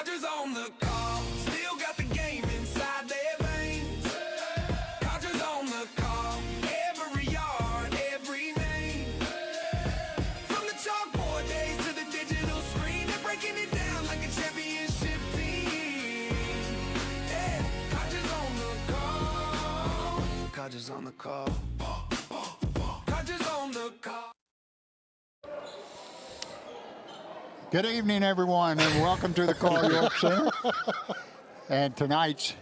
Codgers on the call, still got the game inside their veins. Codgers on the call, every yard, every name. From the chalkboard days to the digital screen, they're breaking it down like a championship team. Yeah, Codgers on the call, Codgers on the call, Codgers on the call. Good evening, everyone, and welcome to the Carl York Center. And tonight's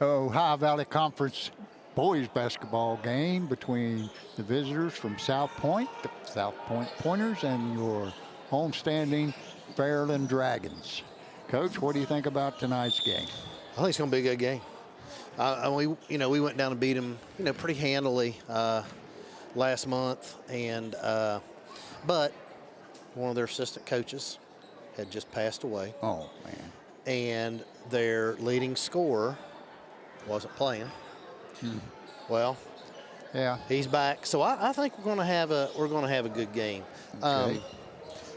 Ohio Valley Conference boys basketball game between the visitors from South Point, the South Point Pointers, and your homestanding Fairland Dragons. Coach, what do you think about tonight's game? I think it's going to be a good game. We went down and beat them, pretty handily last month, and but one of their assistant coaches had just passed away. Oh, man. And their leading scorer wasn't playing. Well, yeah, he's back. So I think we're going to have a good game. Okay.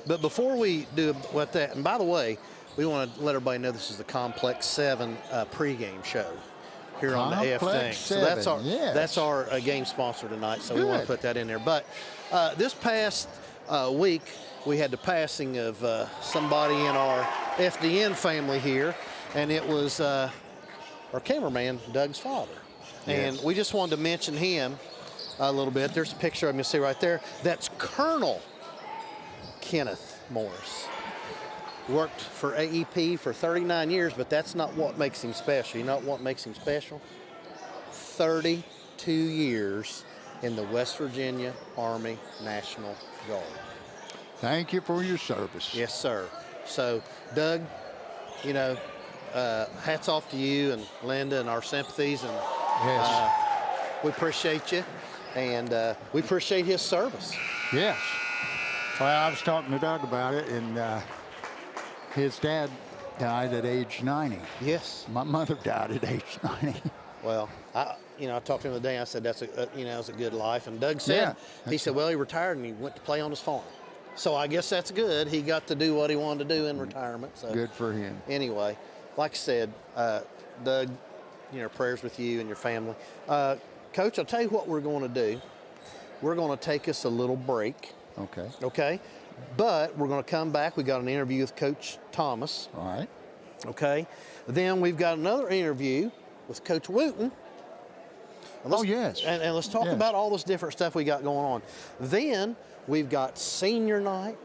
But before we do what that, and by the way, we want to let everybody know this is the Complex 7 pregame show here on the AF thing. So that's our game sponsor tonight. So we want to put that in there. But this past week, we had the passing of somebody in our FDN family here, and it was our cameraman, Doug's father. Yes. And we just wanted to mention him a little bit. There's a picture of him you see right there. That's Colonel Kenneth Morris. Worked for AEP for 39 years, but that's not what makes him special. You know what makes him special? 32 years in the West Virginia Army National Guard. Thank you for your service. Yes, sir. So, Doug, hats off to you and Linda and our sympathies. And Yes. we appreciate you, and we appreciate his service. Yes. Well, I was talking to Doug about it, and his dad died at age 90. Yes. My mother died at age 90. Well, I talked to him today. I said, that's it's a good life. And Doug said, he said, well, he retired and he went to play on his farm. So I guess that's good. He got to do what he wanted to do in retirement. So Good for him. anyway, like I said, Doug, prayers with you and your family. Coach, I'll tell you what we're going to do. We're going to take us a little break. Okay. Okay? But we're going to come back. We got an interview with Coach Thomas. All right. Okay? Then we've got another interview with Coach Wooten. Oh, yes. And let's talk about all this different stuff we got going on. Then we've got senior night,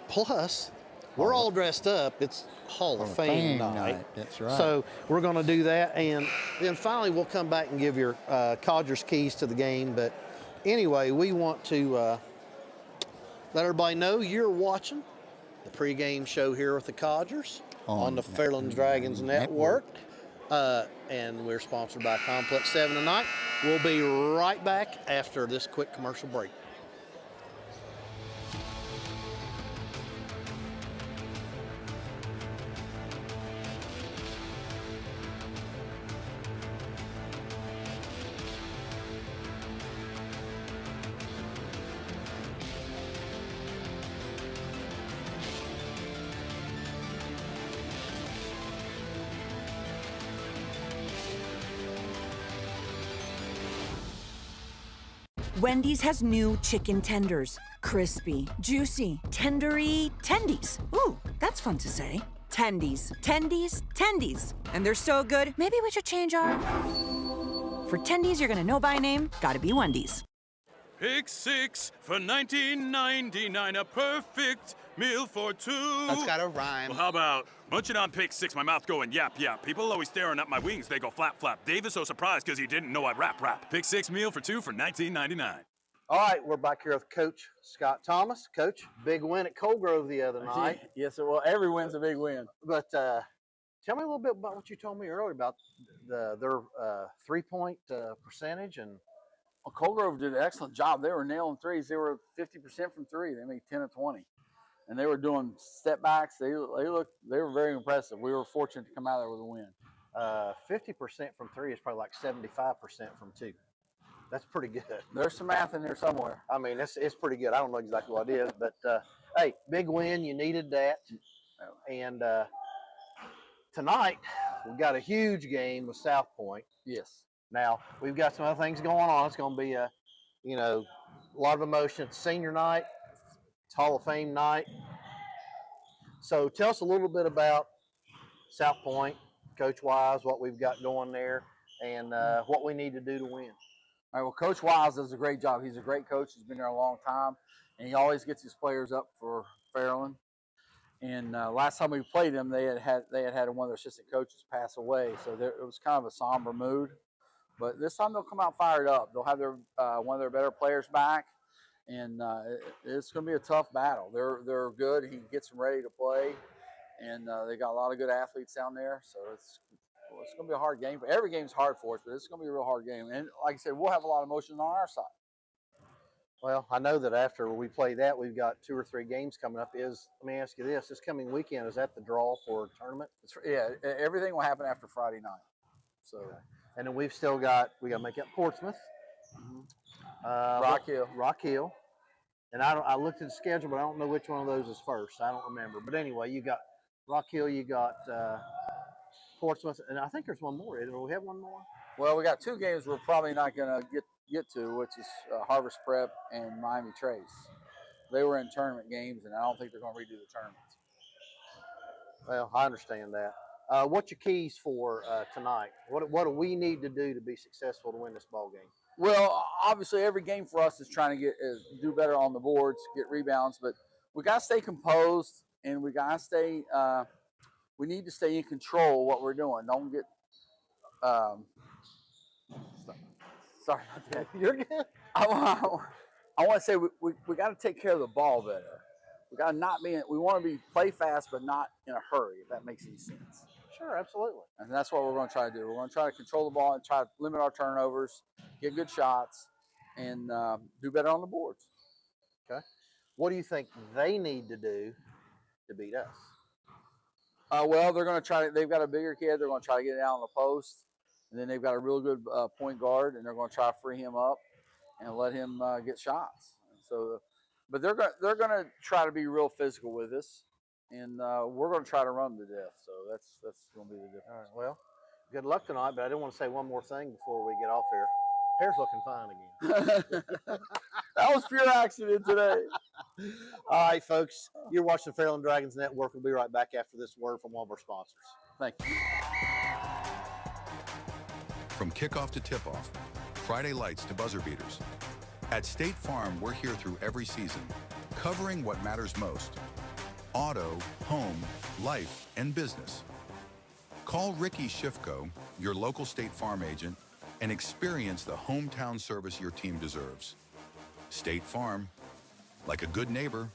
plus we're all dressed up. It's Hall of Fame night. That's right. So we're going to do that. And then finally we'll come back and give your Codgers keys to the game. But anyway, we want to let everybody know you're watching the pregame show here with the Codgers on the Fairland Dragons Network. And we're sponsored by Complex 7 tonight. We'll be right back after this quick commercial break. Wendy's has new chicken tenders. Crispy, juicy, tendery tendies. Ooh, that's fun to say. Tendies, tendies, tendies. And they're so good, maybe we should change our... For tendies you're gonna know by name, gotta be Wendy's. Pick 6 for $19.99, a perfect meal for two. That's got a rhyme. Well, how about munching on Pick 6, my mouth going yap, yap. People always staring at my wings, they go flap, flap. Dave is so surprised because he didn't know I rap. Pick 6 meal for two for $19.99. All right, we're back here with Coach Scott Thomas. Coach, big win at Cold Grove the other night. Yes, sir. Well, every win's a big win. But tell me a little bit about what you told me earlier about their three-point percentage. And Well, Cold Grove did an excellent job. They were nailing threes. They were 50% from three. They made 10 of 20. And they were doing step backs. They were very impressive. We were fortunate to come out there with a win. 50% from three is probably like 75% from two. That's pretty good. There's some math in there somewhere. I mean, it's pretty good. I don't know exactly what it is, but hey, big win. You needed that. And tonight we've got a huge game with South Point. Yes. Now we've got some other things going on. It's going to be a lot of emotion. It's senior night. It's Hall of Fame night. So tell us a little bit about South Point, coach-wise, what we've got going there, and what we need to do to win. All right, well, Coach Wise does a great job. He's a great coach. He's been there a long time, and he always gets his players up for Fairland. And last time we played them, they had one of their assistant coaches pass away, so it was kind of a somber mood. But this time they'll come out fired up. They'll have their one of their better players back, and it's going to be a tough battle. They're good. He gets them ready to play, and they got a lot of good athletes down there. So it's going to be a hard game. Every game's hard for us, but it's going to be a real hard game. And like I said, we'll have a lot of emotion on our side. Well, I know that after we play that, we've got 2 or 3 games coming up. Let me ask you this coming weekend, is that the draw for a tournament? Yeah, everything will happen after Friday night. So, okay. And then we got to make up Portsmouth, Rock Hill, and I looked at the schedule, but I don't know which one of those is first. I don't remember. But anyway, you got Rock Hill, you got Portsmouth, and I think there's one more. Do we have one more? Well, we got 2 games we're probably not going to get to, which is Harvest Prep and Miami Trace. They were in tournament games, and I don't think they're going to redo the tournaments. Well, I understand that. What's your keys for tonight? What do we need to do to be successful to win this ball game? Well, obviously, every game for us is trying to do better on the boards, get rebounds, but we got to stay composed, and we got to stay. We need to stay in control of what we're doing. Don't get. Sorry about that. You're good. I want to say we got to take care of the ball better. We got to not be. We want to play fast, but not in a hurry. If that makes any sense. Sure, absolutely. And that's what we're going to try to do. We're going to try to control the ball and try to limit our turnovers, get good shots, and do better on the boards. Okay. What do you think they need to do to beat us? Well, they're going to try. They've got a bigger kid. They're going to try to get it out on the post, and then they've got a real good point guard, and they're going to try to free him up and let him get shots. So, but they're going to try to be real physical with us, and we're going to try to run them to death. So that's going to be the difference. All right. Well, good luck tonight. But I do want to say one more thing before we get off here. Hair's looking fine again. That was pure accident today. All right, folks. You're watching the Fairland Dragons Network. We'll be right back after this word from one of our sponsors. Thank you. From kickoff to tip-off, Friday lights to buzzer beaters. At State Farm, we're here through every season, covering what matters most. Auto, home, life, and business. Call Ricky Shifko, your local State Farm agent, and experience the hometown service your team deserves. State Farm, like a good neighbor,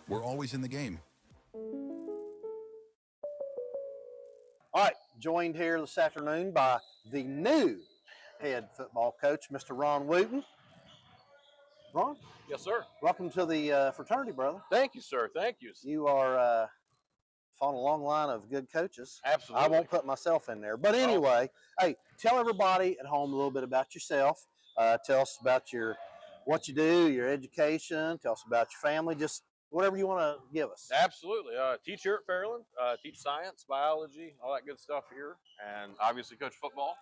we're always in the game. All right, joined here this afternoon by the new head football coach, Mr. Ron Wooten. Ron? Yes, sir. Welcome to the fraternity, brother. Thank you, sir. Thank you. You are following a long line of good coaches. Absolutely. I won't put myself in there. But anyway, hey, tell everybody at home a little bit about yourself. Tell us about what you do, your education. Tell us about your family. Just whatever you want to give us. Absolutely. Teach here at Fairland. Teach science, biology, all that good stuff here. And obviously coach football.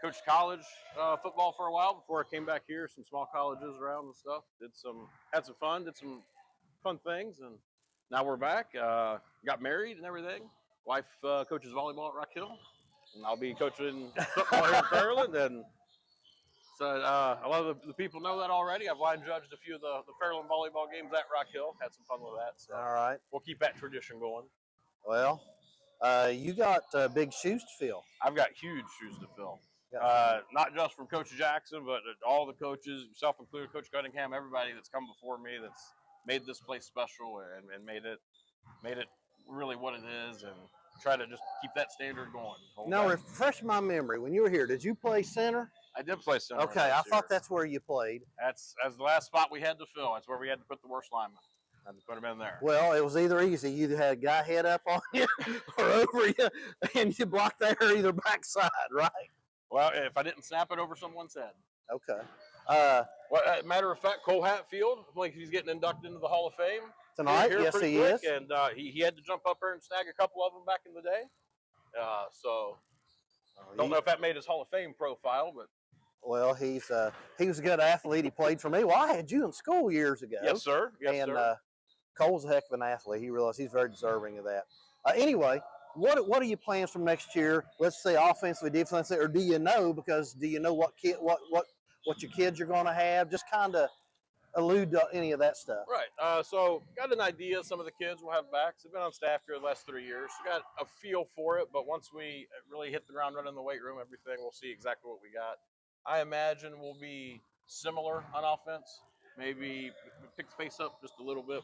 Coached college football for a while before I came back here. Some small colleges around and stuff. Had some fun. Did some fun things. And now we're back. Got married and everything. Wife coaches volleyball at Rock Hill. And I'll be coaching football here at Fairland. And so a lot of the people know that already. I've line judged a few of the Fairland volleyball games at Rock Hill. Had some fun with that. So all right. We'll keep that tradition going. Well, you got big shoes to fill. I've got huge shoes to fill. Not just from Coach Jackson, but all the coaches, yourself included, Coach Cunningham, everybody that's come before me that's made this place special and made it really what it is, and try to just keep that standard going. Now, refresh my memory. When you were here, did you play center? I did play center. Okay, I thought that's where you played. That's the last spot we had to fill. That's where we had to put the worst lineman. Had to put him in there. Well, it was either easy. You either had a guy head up on you or over you, and you blocked there either backside, right? Well, if I didn't snap it over someone's head. Okay. Matter of fact, Cole Hatfield, I think he's getting inducted into the Hall of Fame Tonight? here Yes, he quick, is. And he had to jump up there and snag a couple of them back in the day. So don't know if that made his Hall of Fame profile, but well, he was a good athlete. He played for me. Well, I had you in school years ago. yes, sir. Yes, and sir. Cole's a heck of an athlete. He realized he's very deserving of that. Anyway, what are your plans from next year? Let's say offensively, defensively, or do you know? Because do you know what your kids are going to have? Just kind of allude to any of that stuff. Right. So got an idea. Some of the kids we'll have back. They've been on staff here the last 3 years. So got a feel for it. But once we really hit the ground running in the weight room, everything, we'll see exactly what we got. I imagine we'll be similar on offense. Maybe pick the pace up just a little bit.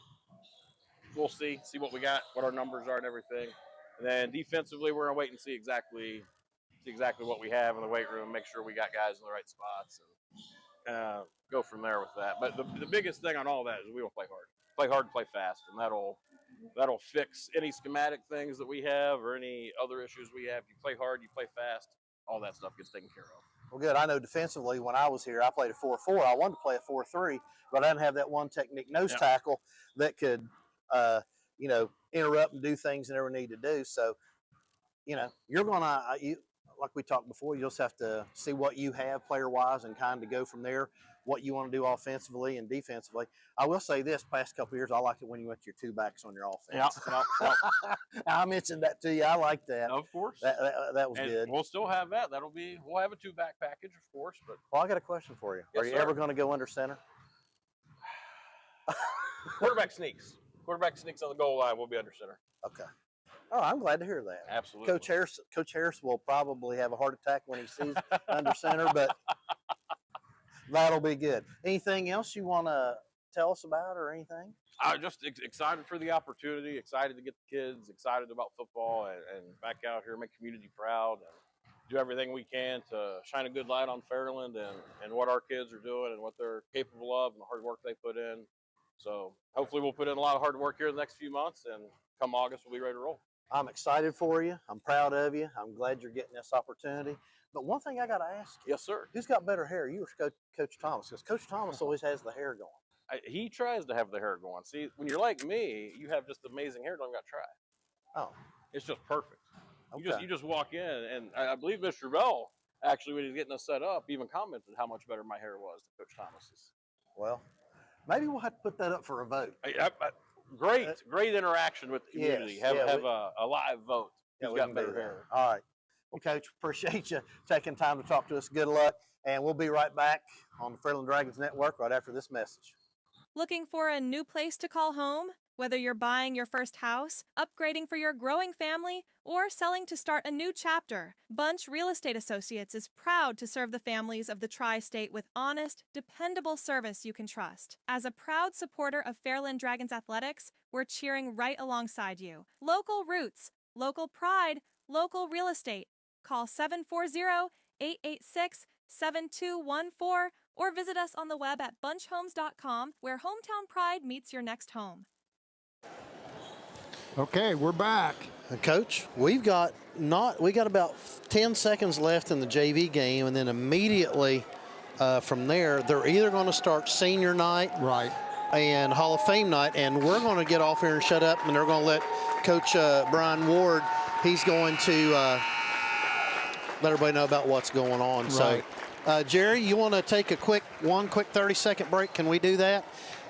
We'll see what we got, what our numbers are, and everything. And then defensively, we're gonna wait and see exactly what we have in the weight room. Make sure we got guys in the right spots, and go from there with that. But the biggest thing on all that is we will play hard, play fast, and that'll fix any schematic things that we have or any other issues we have. You play hard, you play fast, all that stuff gets taken care of. Well, good. I know defensively, when I was here, I played a 4-4. I wanted to play a 4-3, but I didn't have that one technique nose tackle that could, interrupt and do things you never need to do. So, you're going to, like we talked before, you'll just have to see what you have player-wise and kind of go from there, what you want to do offensively and defensively. I will say this, past couple of years, I liked it when you went to your two backs on your offense. Yeah. I mentioned that to you. I like that. Of course. That was and good. We'll still have that. We'll have a two-back package, of course. But well, I got a question for you. Yes, Are you sir. ever going to go under center? Quarterback sneaks. Quarterback sneaks on the goal line. We'll be under center. Okay. Oh, I'm glad to hear that. Absolutely. Coach Harris will probably have a heart attack when he sees under center, but that'll be good. Anything else you want to tell us about or anything? I'm just excited for the opportunity, excited to get the kids, excited about football and back out here, make community proud, and do everything we can to shine a good light on Fairland and what our kids are doing and what they're capable of and the hard work they put in. So hopefully we'll put in a lot of hard work here in the next few months, and come August, we'll be ready to roll. I'm excited for you. I'm proud of you. I'm glad you're getting this opportunity. But one thing I got to ask you. Yes, sir. Who's got better hair, you or Coach Thomas? Because Coach Thomas always has the hair going. He tries to have the hair going. See, when you're like me, you have just amazing hair. Don't got to try. Oh. It's just perfect. Okay. You just walk in, and I believe Mr. Bell, actually, when he was getting us set up, even commented how much better my hair was than Coach Thomas's. Well, maybe we'll have to put that up for a vote. Great interaction with the community. Yes, have a live vote. Who's got better hair? All right. Well, Coach, appreciate you taking time to talk to us. Good luck. And we'll be right back on the Fairland Dragons Network right after this message. Looking for a new place to call home? Whether you're buying your first house, upgrading for your growing family, or selling to start a new chapter, Bunch Real Estate Associates is proud to serve the families of the Tri-State with honest, dependable service you can trust. As a proud supporter of Fairland Dragons Athletics, we're cheering right alongside you. Local roots, local pride, local real estate. Call 740-886-7214 or visit us on the web at bunchhomes.com, where hometown pride meets your next home. Okay, we're back. Coach, we got about 10 seconds left in the JV game, and then immediately from there, they're either going to start senior night, right, and Hall of Fame night, and we're going to get off here and shut up, and they're going to let Coach Brian Ward. He's going to let everybody know about what's going on. Right. So, Jerry, you want to take a quick 30-second break? Can we do that?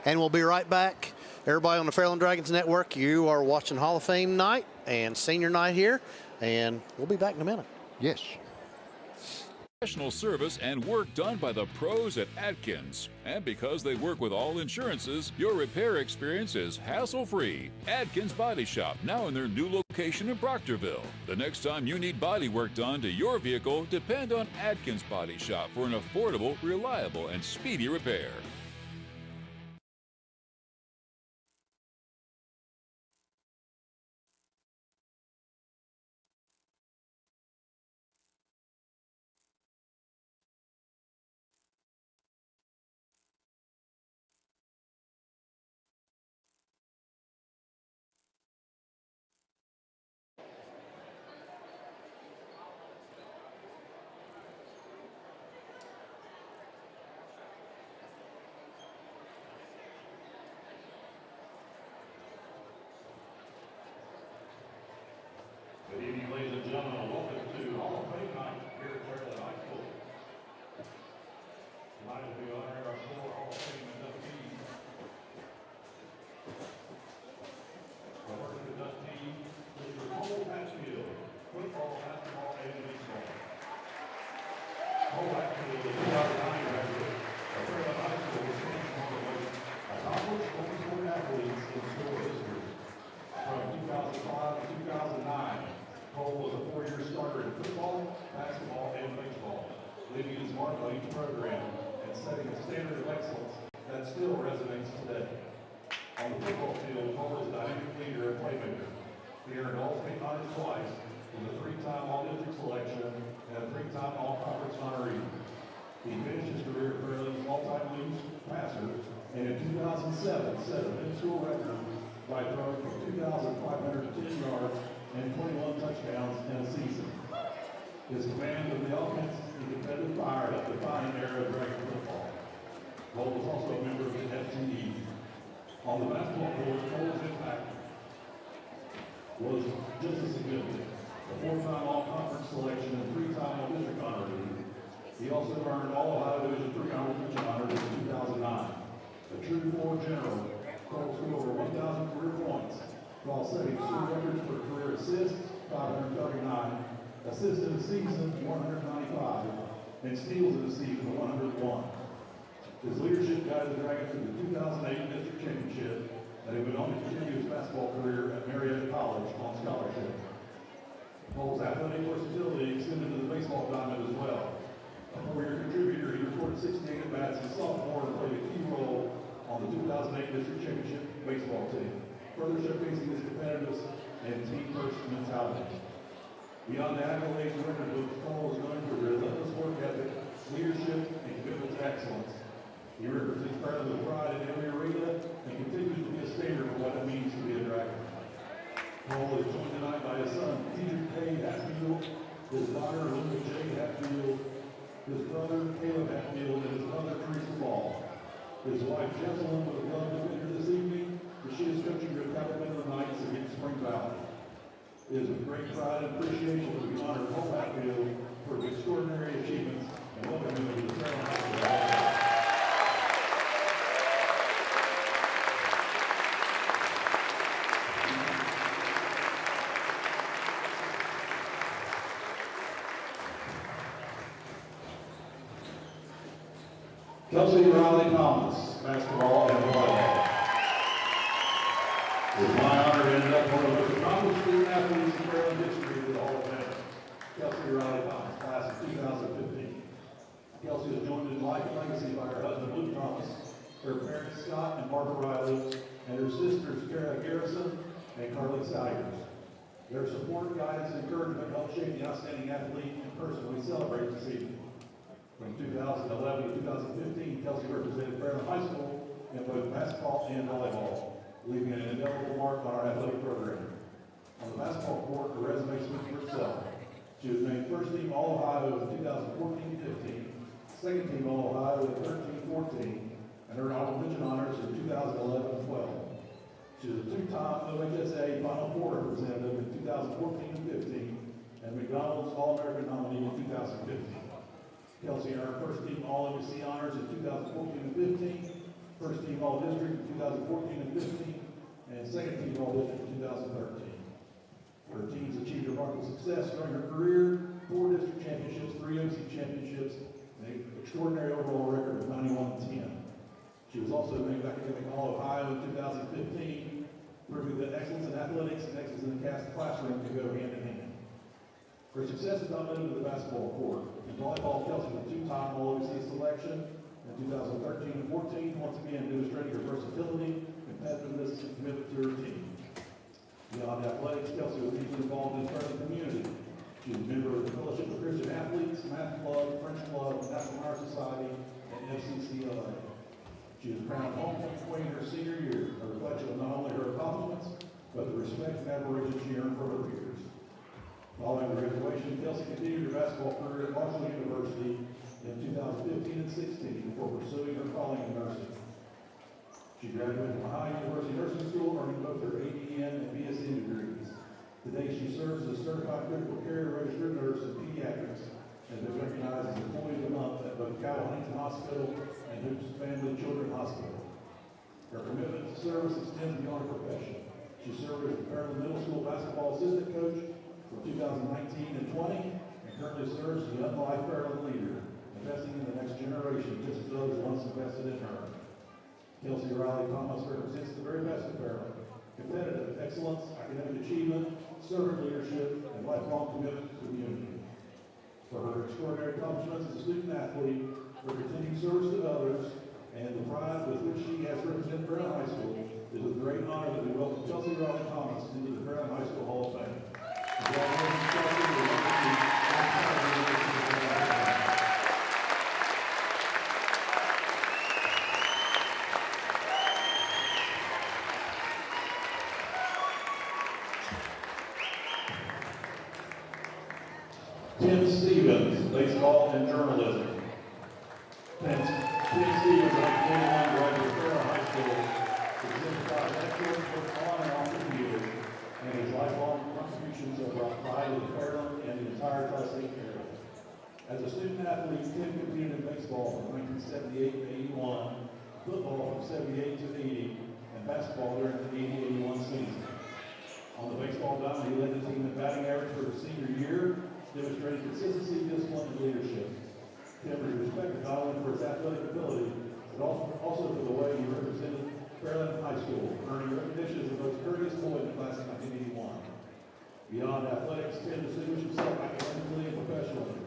And we'll be right back. Everybody on the Fairland Dragons Network, you are watching Hall of Fame night and senior night here, and we'll be back in a minute. Yes. Professional service and work done by the pros at Adkins. And because they work with all insurances, your repair experience is hassle-free. Adkins Body Shop, now in their new location in Proctorville. The next time you need body work done to your vehicle, depend on Adkins Body Shop for an affordable, reliable, and speedy repair. standard of excellence that still resonates today. On the football field, Cole is a dynamic leader and playmaker. He earned All-State honors twice, was a 3-time All-District selection, and a 3-time All-Conference honoree. He finished his career at Fairland as all-time leading passer, and in 2007 set a mid-school record by throwing for 2,510 yards and 21 touchdowns in a season. His command of the offense and competitive fire helped define an era of Dragon football. Cole was also a member of the FTE. On the basketball court, Cole's impact was just as significant. A 4-time All-Conference selection and 3-time All-District honoree. He also earned All-Ohio Division III Honorable Mention honors in 2009. A true floor general, Cole scored over 1,000 career points, while setting school records for career assists, 539, assists in a season, 195, and steals in a season, 101. His leadership guided the Dragons to the 2008 District Championship, and he went on to continue his basketball career at Marietta College on scholarship. Cole's athletic versatility extended to the baseball diamond as well. A 4-year contributor, he recorded 68 at-bats as a sophomore and played a key role on the 2008 District Championship baseball team, further showcasing his competitiveness and team-first mentality. Beyond the accolades and record books, Cole is known for relentless work ethic, leadership, and commitment to excellence. He represents Fairland with pride in every arena and continues to be a standard for what it means to be a Dragon. Cole is joined tonight by his son, Peter K. Hatfield, his daughter, Linda J. Hatfield, his brother, Caleb Hatfield, and his mother, Teresa Ball. His wife, Jessalyn, would have loved to be here this evening, but she is coaching your Capital Knights against Spring Valley. It is with great pride and appreciation that we honor Cole Hatfield for his extraordinary achievements and welcome him to the Fairland High School. Kelsey Riley Thomas, basketball and volleyball. It is my honor to end up one of the most accomplished student athletes in Fairland history with the Hall of Fame, Kelsey Riley Thomas, class of 2015. Kelsey is joined in life and legacy by her husband Luke Thomas, her parents Scott and Barbara Riley, and her sisters Kara Garrison and Carly Salyers. Their support, guidance, and encouragement helped shape the outstanding athlete and person we celebrate this evening. From 2011 to 2015, Kelsey represented Fairland High School in both basketball and volleyball, leaving an indelible mark on our athletic program. On the basketball court, her resume speaks for itself. She was named first team All-Ohio in 2014-15, second team All-Ohio in 13-14, and earned honorable mention honors in 2011-12. She was a 2-time OHSA Final Four representative in 2014-15, and McDonald's All-American nominee in 2015. Kelsey earned first team All-NBC honors in 2014-15, first team All-District in 2014-15, and second team All-District in 2013. Her teams achieved remarkable success during her career, 4 district championships, 3 OC championships, and an extraordinary overall record of 91-10. She was also named Academic All-Ohio in 2015, proving that excellence in athletics and excellence in the classroom can go hand in hand. Her success is not limited to the basketball court. In volleyball, Kelsey was a 2-time All-OC selection in 2013 and 14, once again demonstrating her versatility, competitiveness, and commitment to her team. Beyond athletics, Kelsey was deeply involved in the Fairland community. She was a member of the Fellowship of Christian Athletes, Math Club, French Club, National Honor Society, and FCCLA. She was crowned homecoming queen her senior year, a reflection of not only her accomplishments, but the respect and admiration she earned from her peers. Following her graduation, Kelsey continued her basketball career at Marshall University in 2015 and 16 before pursuing her calling in nursing. She graduated from Ohio University Nursing School, earning both her ADN and BSN degrees. Today, she serves as a certified critical care registered nurse in pediatrics and is recognized as Employee of the Month at both Cal Huntington Hospital and Hoops Family Children's Hospital. Her commitment to service extends beyond her profession. She served as the Fairland Middle School basketball assistant coach for 2019 and 20, and currently serves as the unmatched Fairland leader, investing in the next generation just as those once invested in her. Kelsey Riley Thomas represents the very best of Fairland: competitive excellence, academic achievement, servant leadership, and lifelong commitment to the community. For her extraordinary accomplishments as a student athlete, her continued service to others, and the pride with which she has represented Fairland High School, it is with great honor that we welcome Chelsea Riley Thomas into the Fairland High School Hall of Fame. Congratulations, Chelsea. We welcome you. Tim Stevens, baseball and journalism. Tim Stevens, 1981, graduated from Fairland High School, exemplifies excellence both on and off the field, and his lifelong contributions have brought pride to the Fairland and the entire Tri-State area. As a student athlete, Tim competed in baseball from 1978 to 81, football from 78 to 80, and basketball during the 80-81 season. On the baseball diamond, he led the team in batting average for his senior year, demonstrating consistency, discipline, and leadership. Tim is respected not only for his athletic ability, but also for the way he represented Fairland High School, earning recognition as the most courteous boy in the class of 1981. Beyond athletics, Tim distinguished himself academically and professionally.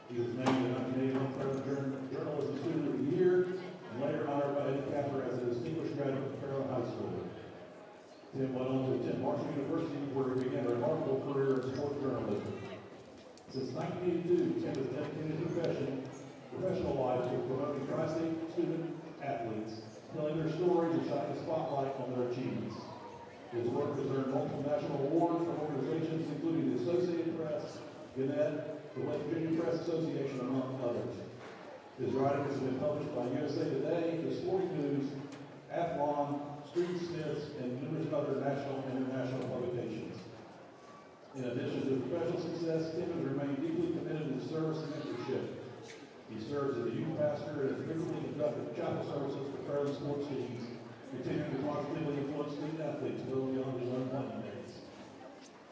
He was named the 1981 Fairland Journalism Student of the Year, and later honored by Eddie Capper as a distinguished graduate of Fairland High School. Tim went on to attend Marshall University, where he began a remarkable career in sports journalism. Since 1982, Tim has dedicated his professional life to promoting Tri-State student athletes, telling their stories and shining a spotlight on their achievements. His work has earned multiple national awards from organizations including the Associated Press, Gannett, the West Virginia Press Association, among others. His writings have been published by USA Today, The Sporting News, Athlon, Street Smiths, and numerous other national and international publications. In addition to professional success, Tim has remained deeply committed to service and mentorship. He serves as a youth pastor and has frequently conducted chapel services for Fairland sports teams, continuing to positively influence student athletes well beyond his own playing days.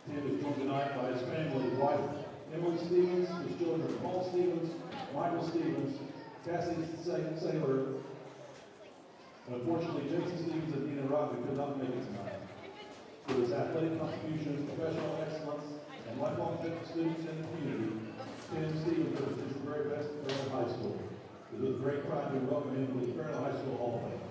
Tim is joined tonight by his family, his wife, Emily Stevens, his children, Paul Stevens, Michael Stevens, Cassie Saylor, and unfortunately, Jason Stevens and Nina Rockman could not make it tonight. For his athletic contributions, professional excellence, and lifelong students in the community, Tim Stevens represents the very best at Fairland High School. It is with great pride we welcome him to the Fairland High School Hall of Fame.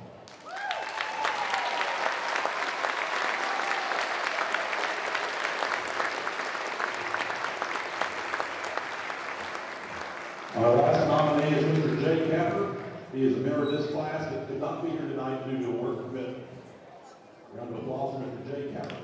Our last nominee is Mr. Jay Capper. He is a member of this class that could not be here tonight due to a work commitment. Round of applause for Mr. Jay Capper.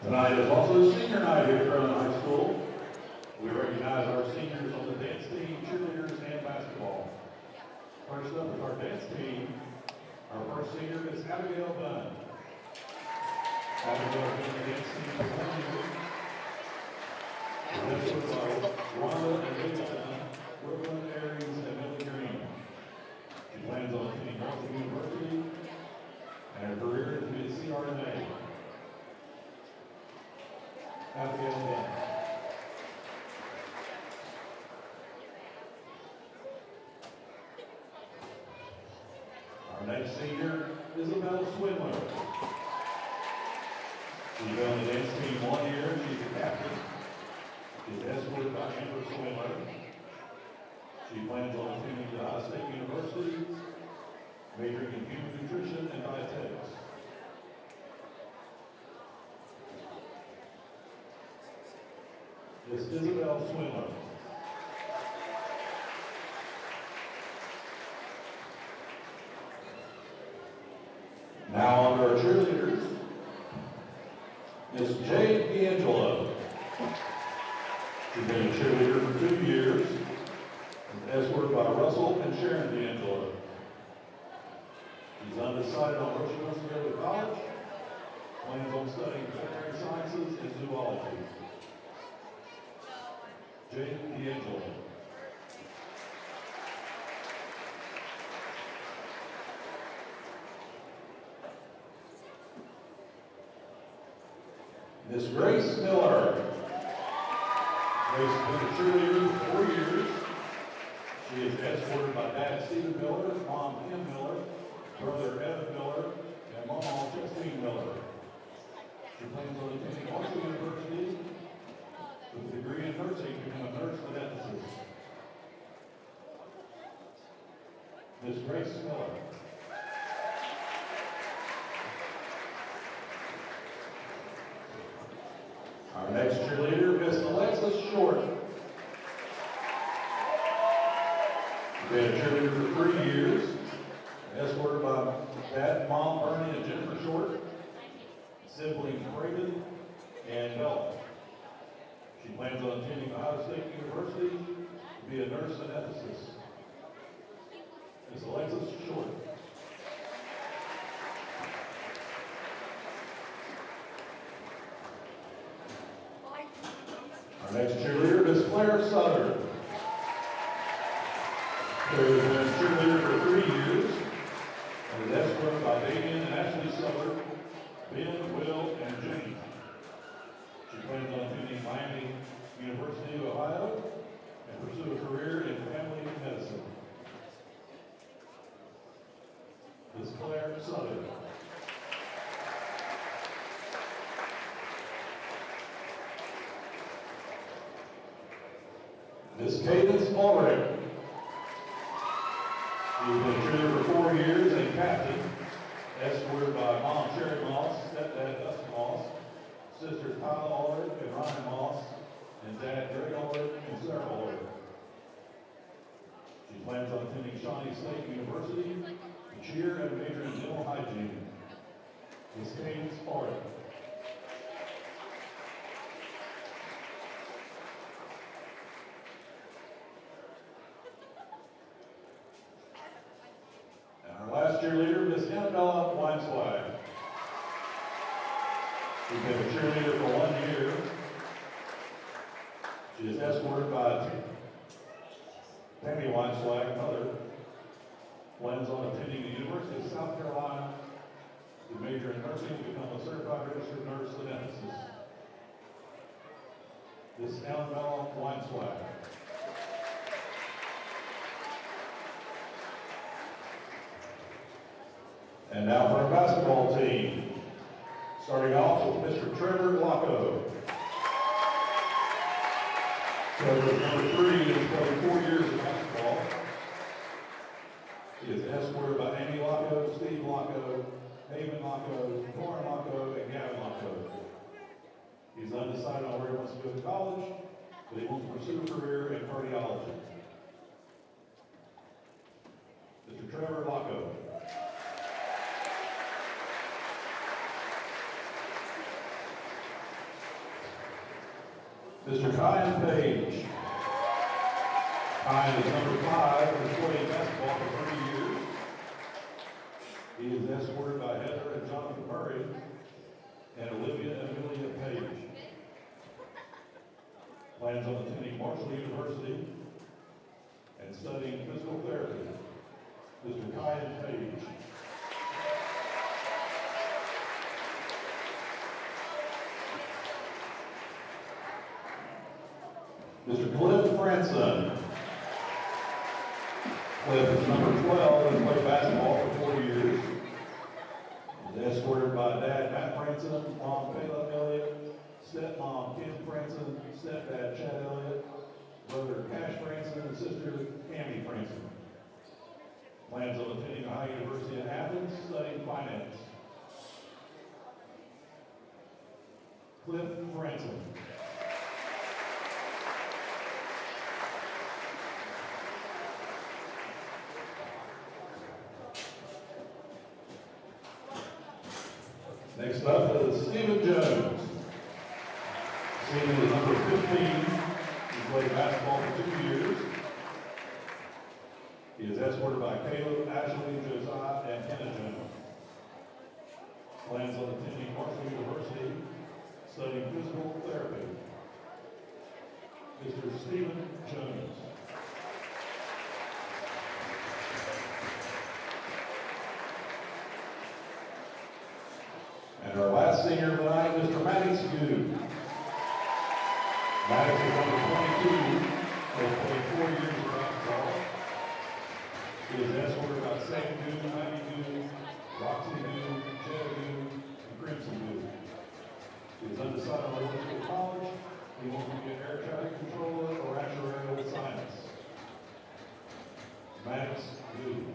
Tonight is also senior night here at Fairland High School. We recognize our seniors on the dance team, cheerleaders, and basketball. First up is our dance team. Our first senior is Abigail Dunn. Abigail is the dance team for 1 year. The next one are Rhonda and Lisa. Abigail Dunn. Our next senior, Isabel Swindler. She's been on the dance team 1 year. She's the captain. She's escorted by Amber Swindler. She plans on attending the Ohio State University, majoring in human nutrition and dietetics. Miss Isabel Swindler. Now on to our cheerleaders, Miss Jade D'Angelo. She's been a cheerleader for 2 years, escorted by Russell and Sharon D'Angelo. She's undecided on where she wants to go to college, plans on studying veterinary sciences and zoology. Jade D'Angelo. Miss Grace Miller. Grace has been a cheerleader for 4 years. She is escorted by Dad Stephen Miller, Mom Kim Miller, brother Evan Miller, and Mom Justine Miller. She plans on attending Marshall University with a degree in nursing to become a nurse anesthetist. Miss Grace Miller. Our next cheerleader, Miss Alexis Short. She's been a cheerleader for 3 years, escorted by Dad, Mom, Bernie, and Jennifer Short, siblings Braden and Bella. She plans on attending Ohio State University to be a nurse anesthetist. Miss Alexis Short. Our next cheerleader, Miss Claire Southern. Claire has been a cheerleader for 3 years and is escorted by Damian and Ashley Southern, Ben, Will, and Jenny. She plans on attending Miami University of Ohio and pursue a career in family medicine. Miss Claire Southern. Miss Cadence Ulrich. She's been a cheerleader for 4 years and captain, escorted by Mom Sherry Moss, Stepdad Dustin Moss, sisters Kyle Ulrich and Ryan Moss, and Dad Greg Ulrich and Sarah Ulrich. She plans on attending Shawnee State University to cheer and major in dental hygiene. Miss Cadence Ulrich. Last cheerleader, Miss Annabella Weinswag. She's been a cheerleader for 1 year. She is escorted by Tammy Weinswag, mother. Plans on attending the University of South Carolina to major in nursing to become a certified registered nurse anesthetist. Miss Annabella Weinswag. And now for our basketball team. Starting off with Mr. Trevor Locko. Trevor, number 3, has played 4 years of basketball. He is escorted by Amy Locko, Steve Locko, Haven Locko, Torrin Locko, and Gavin Locko. He's undecided on where he wants to go to college, but he wants to pursue a career in cardiology. Mr. Trevor Locko. Mr. Kyan Page. Kyan is number 5 and has played basketball for 30 years. He is escorted by Heather and Jonathan Murray and Olivia and Amelia Page. Plans on attending Marshall University and studying physical therapy. Mr. Kyan Page. Mr. Cliff Franson. Cliff is number 12 and played basketball for 4 years. He's escorted by Dad Matt Franson, Mom Kayla Elliott, stepmom Kim Franson, stepdad Chad Elliott, brother Cash Franson, and sister Amy Franson. Plans on attending Ohio University in Athens, studying finance. Cliff Franson. Next up is Stephen Jones. Stephen is number 15. He played basketball for 2 years. He is escorted by Caleb, Ashley, Josiah, and Kenna Jones. Plans on attending Marshall University, studying physical therapy. Mr. Stephen Jones. And our last senior tonight, Mr. Maddox Good. Maddox is number 22. Has played 4 years of basketball. He is escorted by Sam Good, Maggie Good, Roxy Good, Jed Good, and Crimson Good. He is undecided on what to college. He wants to be an air traffic controller or actuarial science. Maddox Good.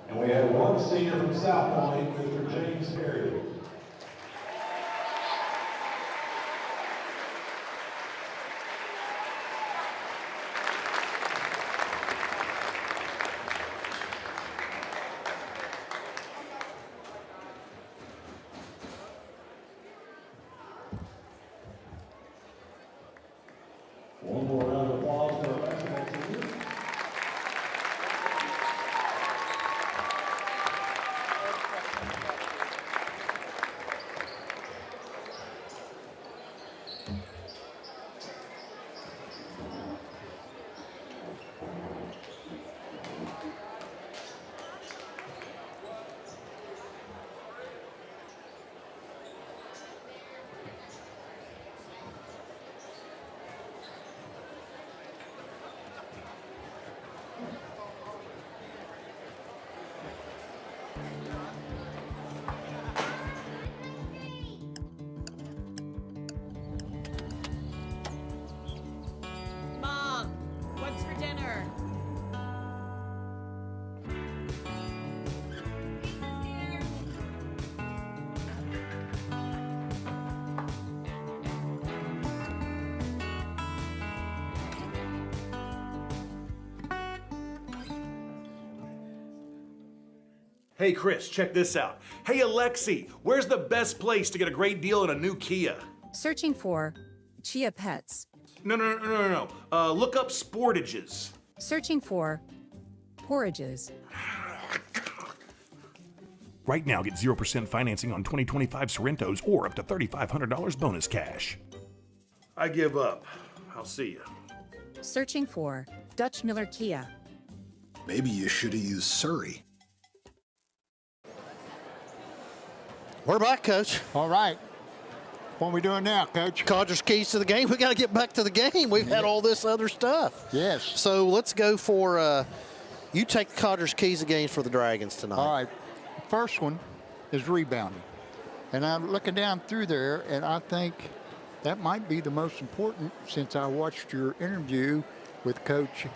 And we have one senior from South Point, Mr. James Harriet. One more round of applause for our basketball seniors. Mom, what's for dinner? Hey Chris, check this out. Hey Alexi, where's the best place to get a great deal on a new Kia? Searching for Chia Pets. No. Look up Sportages. Searching for porridges. Right now, get 0% financing on 2025 Sorrentos or up to $3,500 bonus cash. I give up. I'll see you. Searching for Dutch Miller Kia. Maybe you should have used Surrey. We're back, Coach. All right. What are we doing now, Coach? Codgers keys to the game. We got to get back to the game. We've had all this other stuff. Yes. So let's go for, you take the Codgers keys to the game for the Dragons tonight. All right. First one is rebounding. And I'm looking down through there, and I think that might be the most important since I watched your interview with Coach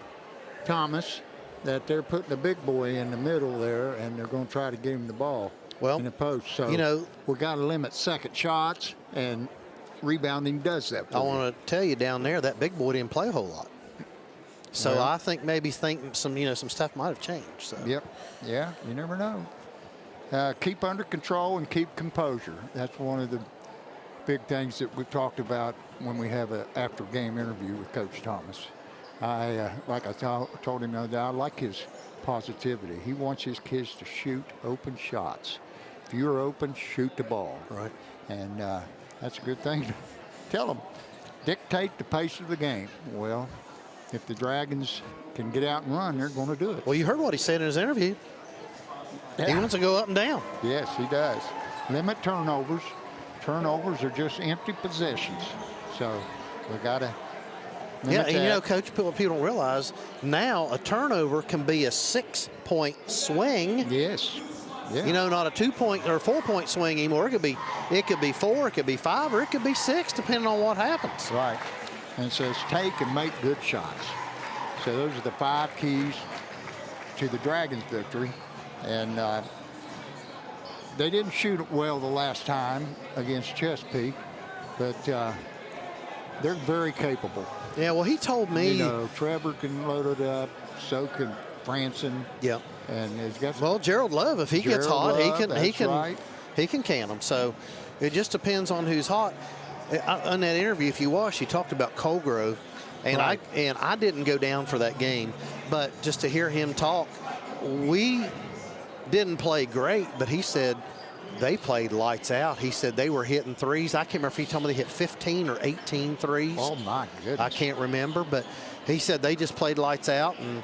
Thomas, that they're putting the big boy in the middle there, and they're going to try to get him the ball. Well, in the post. So, you know, we got to limit second shots, and rebounding does that. I want to tell you down there that big boy didn't play a whole lot. So well, I think maybe some stuff might have changed. So. Yep. Yeah, you never know. Keep under control and keep composure. That's one of the big things that we've talked about when we have an after-game interview with Coach Thomas. Like I told him the other day, I like his positivity. He wants his kids to shoot open shots. If you're open, shoot the ball. Right. And that's a good thing to tell them. Dictate the pace of the game. Well, if the Dragons can get out and run, they're going to do it. Well, you heard what he said in his interview. Yeah. He wants to go up and down. Yes, he does. Limit turnovers. Turnovers are just empty possessions. So we got to Yeah, and you know, Coach, what people don't realize, now a turnover can be a 6-point swing. Yes. Yeah. You know, not a 2-point or 4-point swing anymore. It could be 4, it could be 5, or it could be 6, depending on what happens. Right. And it says take and make good shots. So those are the 5 keys to the Dragons' victory. And they didn't shoot it well the last time against Chesapeake, but they're very capable. Yeah, well, he told me. You know, Trevor can load it up, so can Franson. Yep. And he's got. Well, Gerald Love, if he gets hot, he can can them. So it just depends on who's hot. On that interview, if you watch, he talked about Colgrove, and right. I didn't go down for that game, but just to hear him talk, we didn't play great, but he said they played lights out. He said they were hitting threes. I can't remember if he told me they hit 15 or 18 threes. Oh, my goodness. I can't remember, but he said they just played lights out. And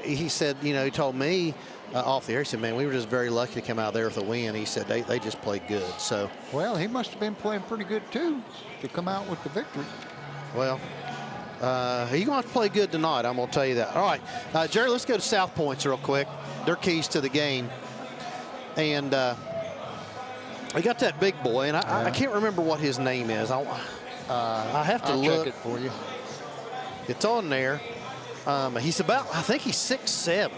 he said, you know, he told me off the air, he said, man, we were just very lucky to come out there with a win. He said they just played good. So, well, he must have been playing pretty good, too, to come out with the victory. Well, he's going to have to play good tonight, I'm going to tell you that. All right, Jerry, let's go to South Points real quick. Their keys to the game. And we got that big boy, and I can't remember what his name is. I have to look. Check it for you. It's on there. He's about, I think he's 6'7".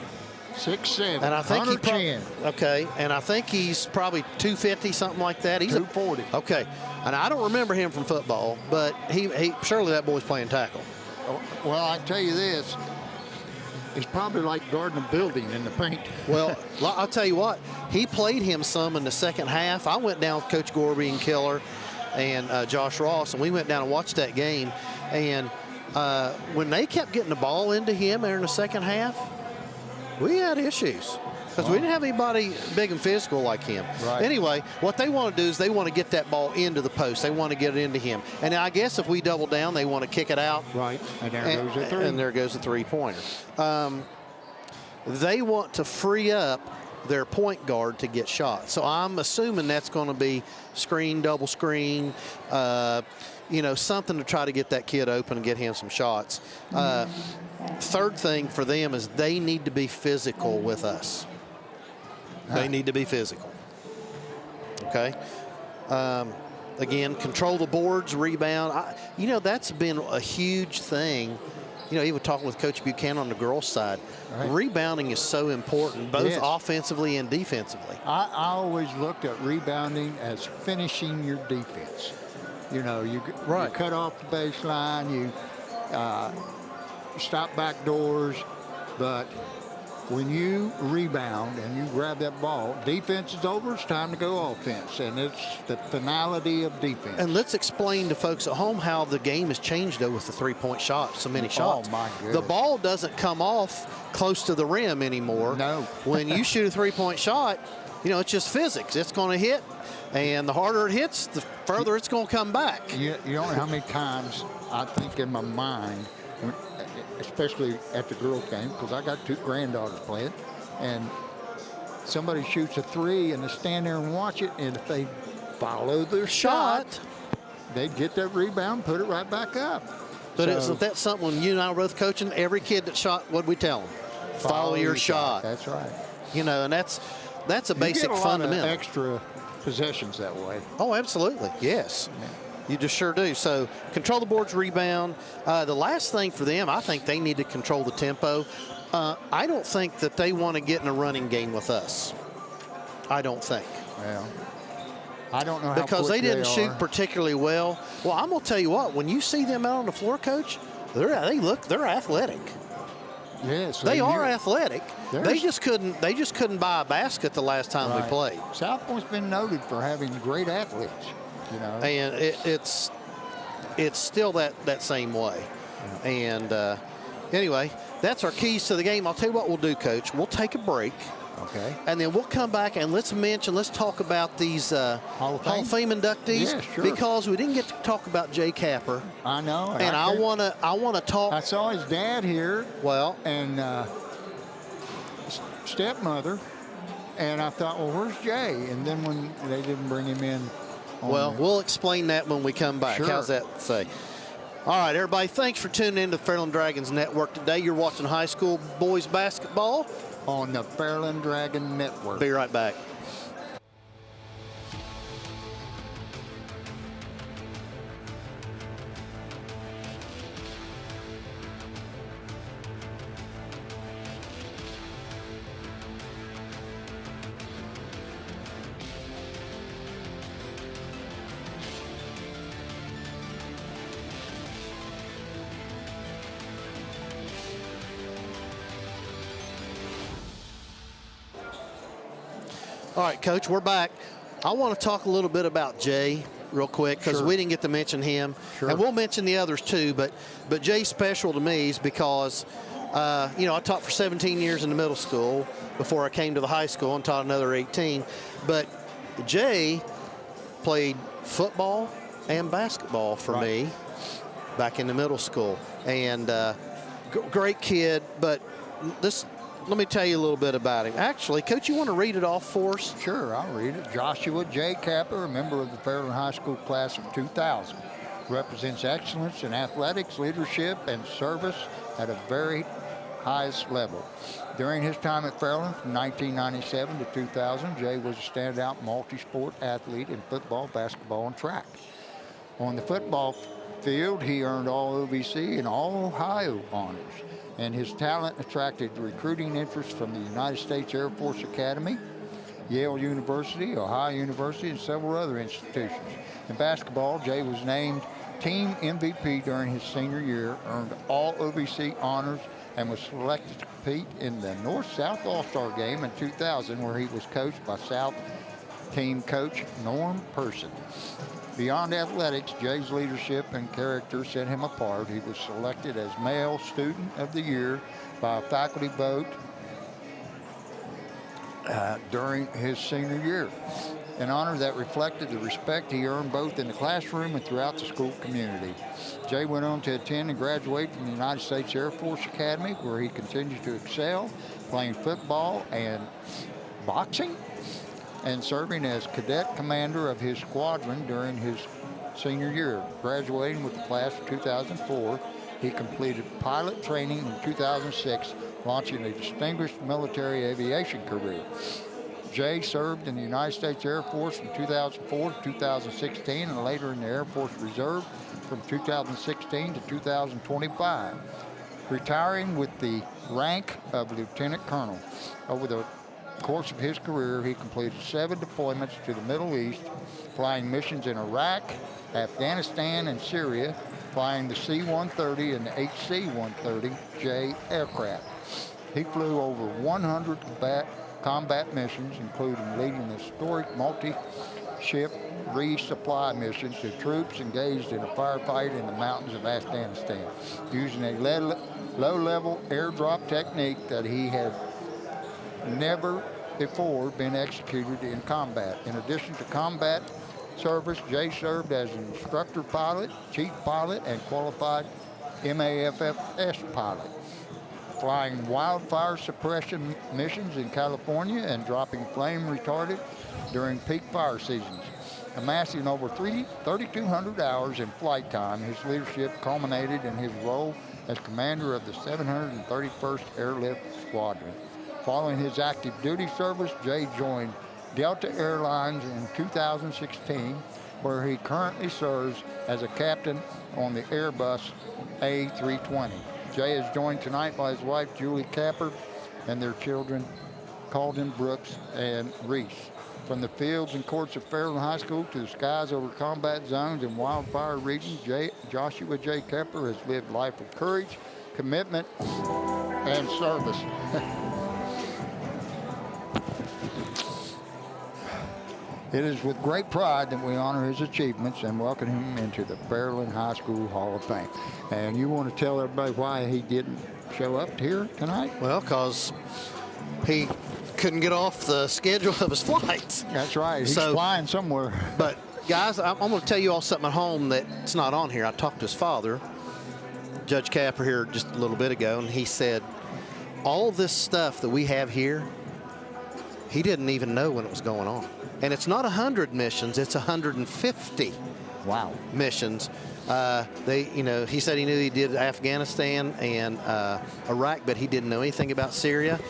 6'7", and I think okay, and I think he's probably 250, something like that. He's 240. Okay, and I don't remember him from football, but he surely that boy's playing tackle. Well, I tell you this, it's probably like guarding a building in the paint. Well, I'll tell you what, he played him some in the second half. I went down with Coach Gorby and Killer and Josh Ross, and we went down and watched that game. And when they kept getting the ball into him there in the second half, we had issues because we didn't have anybody big and physical like him. Right. Anyway, what they want to do is they want to get that ball into the post. They want to get it into him. And I guess if we double down, they want to kick it out. Right. And there goes a three. And there goes the three-pointer. They want to free up their point guard to get shots. So I'm assuming that's going to be screen, double screen, you know, something to try to get that kid open and get him some shots. Third thing for them is they need to be physical with us. They need to be physical. Okay? Again, control the boards, rebound. You know, that's been a huge thing. You know, even talking with Coach Buchanan on the girls' side, rebounding is so important, both offensively and defensively. I always looked at rebounding as finishing your defense. You know, you cut off the baseline, you stop back doors, but when you rebound and you grab that ball, defense is over, it's time to go offense, and it's the finality of defense. And let's explain to folks at home how the game has changed, though, with the three-point shot, so many shots. Oh, my goodness. The ball doesn't come off close to the rim anymore. No. When you shoot a three-point shot, you know, it's just physics. It's going to hit, and the harder it hits, the further it's going to come back. You don't know how many times I think in my mind, especially at the girls' game, because I got 2 granddaughters playing, and somebody shoots a three and they stand there and watch it, and if they follow their shot, they'd get that rebound, put it right back up. But isn't that something when you and I were both coaching, every kid that shot, what'd we tell them? Follow your shot. That's right. You know, and that's a basic fundamental. You get a lot of extra possessions that way. Oh, absolutely. Yes. Yeah. You just sure do. So control the boards, rebound. The last thing for them, I think they need to control the tempo. I don't think that they want to get in a running game with us. I don't think. Well, I don't know how because they didn't shoot particularly well. Well, I'm going to tell you what. When you see them out on the floor, Coach, they're athletic. Yes, they are athletic. They just couldn't buy a basket the last time we played. South Point's been noted for having great athletes. You know, and it's still that same way. Yeah. And anyway, that's our keys to the game. I'll tell you what we'll do, Coach. We'll take a break. Okay. And then we'll come back and let's talk about these Hall of Fame inductees. Yeah, sure. Because we didn't get to talk about Jay Capper. I know. And I wanna talk. I saw his dad here. Well, and stepmother, and I thought, well, where's Jay? And then when they didn't bring him in. Well, we'll explain that when we come back. Sure. How's that say? All right, everybody, thanks for tuning in to Fairland Dragons Network today. You're watching high school boys basketball on the Fairland Dragon Network. Be right back. All right, Coach, we're back. I want to talk a little bit about Jay real quick because we didn't get to mention him. Sure. And we'll mention the others too, but Jay's special to me is because, you know, I taught for 17 years in the middle school before I came to the high school and taught another 18. But Jay played football and basketball for me back in the middle school. And great kid, but let me tell you a little bit about him. Actually, Coach, you want to read it off for us? Sure, I'll read it. Joshua J. Capper, a member of the Fairland High School class of 2000, represents excellence in athletics, leadership, and service at a very highest level. During his time at Fairland from 1997 to 2000, Jay was a standout multi-sport athlete in football, basketball, and track. On the football field, he earned all OVC and all Ohio honors, and his talent attracted recruiting interest from the United States Air Force Academy, Yale University, Ohio University, and several other institutions. In basketball, Jay was named team MVP during his senior year, earned all OVC honors, and was selected to compete in the North-South All-Star Game in 2000, where he was coached by South team coach Norm Person. Beyond athletics, Jay's leadership and character set him apart. He was selected as Male Student of the Year by a faculty vote during his senior year, an honor that reflected the respect he earned both in the classroom and throughout the school community. Jay went on to attend and graduate from the United States Air Force Academy, where he continued to excel, playing football and boxing, and serving as cadet commander of his squadron during his senior year. Graduating with the class of 2004, he completed pilot training in 2006, launching a distinguished military aviation career. Jay served in the United States Air Force from 2004 to 2016, and later in the Air Force Reserve from 2016 to 2025, retiring with the rank of Lieutenant Colonel. Over the course of his career, he completed 7 deployments to the Middle East, flying missions in Iraq, Afghanistan, and Syria, flying the C-130 and the HC-130J aircraft. He flew over 100 combat missions, including leading the historic multi-ship resupply missions to troops engaged in a firefight in the mountains of Afghanistan, using a low-level airdrop technique that he had never before been executed in combat. In addition to combat service, Jay served as an instructor pilot, chief pilot, and qualified MAFFS pilot, flying wildfire suppression missions in California and dropping flame retardant during peak fire seasons. Amassing over 3,200 hours in flight time, his leadership culminated in his role as commander of the 731st Airlift Squadron. Following his active duty service, Jay joined Delta Airlines in 2016, where he currently serves as a captain on the Airbus A320. Jay is joined tonight by his wife, Julie Capper, and their children, Calden Brooks and Reese. From the fields and courts of Fairland High School to the skies over combat zones and wildfire regions, Joshua J. Capper has lived a life of courage, commitment, and service. It is with great pride that we honor his achievements and welcome him into the Fairland High School Hall of Fame. And you want to tell everybody why he didn't show up here tonight? Well, because he couldn't get off the schedule of his flights. That's right. He's flying somewhere. But, guys, I'm going to tell you all something at home that's not on here. I talked to his father, Judge Capper, here just a little bit ago, and he said all this stuff that we have here, he didn't even know when it was going on. And it's not 100 missions, it's 150 missions. He said he knew he did Afghanistan and Iraq, but he didn't know anything about Syria.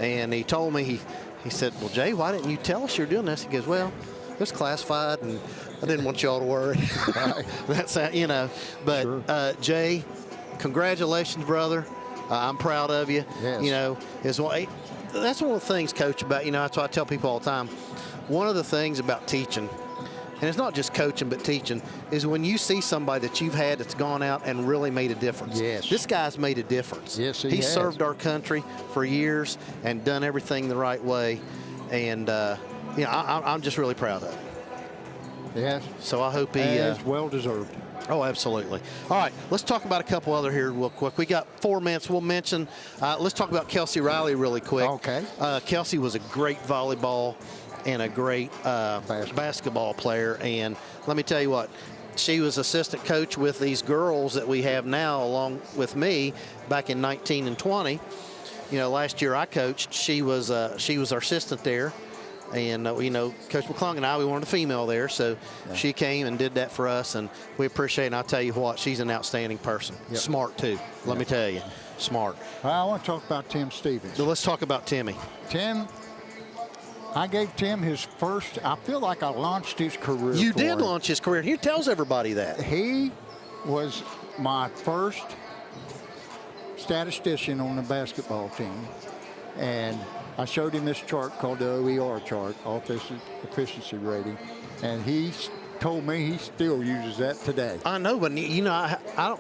And he told me, he said, well, Jay, why didn't you tell us you're doing this? He goes, well, it's classified, and I didn't want y'all to worry. That's, but sure. Jay, congratulations, brother. I'm proud of you. Yes. That's one of the things, Coach, about, that's what I tell people all the time. One of the things about teaching, and it's not just coaching but teaching, is when you see somebody that you've had that's gone out and really made a difference. Yes. This guy's made a difference. Yes, he has. Served our country for years and done everything the right way. And, I'm just really proud of him. Yes. So I hope he is well deserved. Oh, absolutely. All right, let's talk about a couple other here real quick. We got 4 minutes. We'll mention, let's talk about Kelsey Riley really quick. Okay. Kelsey was a great volleyball and a great basketball player. And let me tell you what, she was assistant coach with these girls that we have now along with me back in 19 and 20. Last year I coached. She was our assistant there. And, Coach McClung and I, we wanted a female there, so she came and did that for us, and we appreciate it. And I'll tell you what, she's an outstanding person. Yep. Smart, too. Let me tell you. Smart. I want to talk about Tim Stevens. So let's talk about Timmy. Tim, I gave Tim his first, I feel like I launched his career. You did launch his career. He tells everybody that. He was my first statistician on the basketball team, and I showed him this chart called the OER chart, Offensive Efficiency Rating, and he told me he still uses that today. I know, but I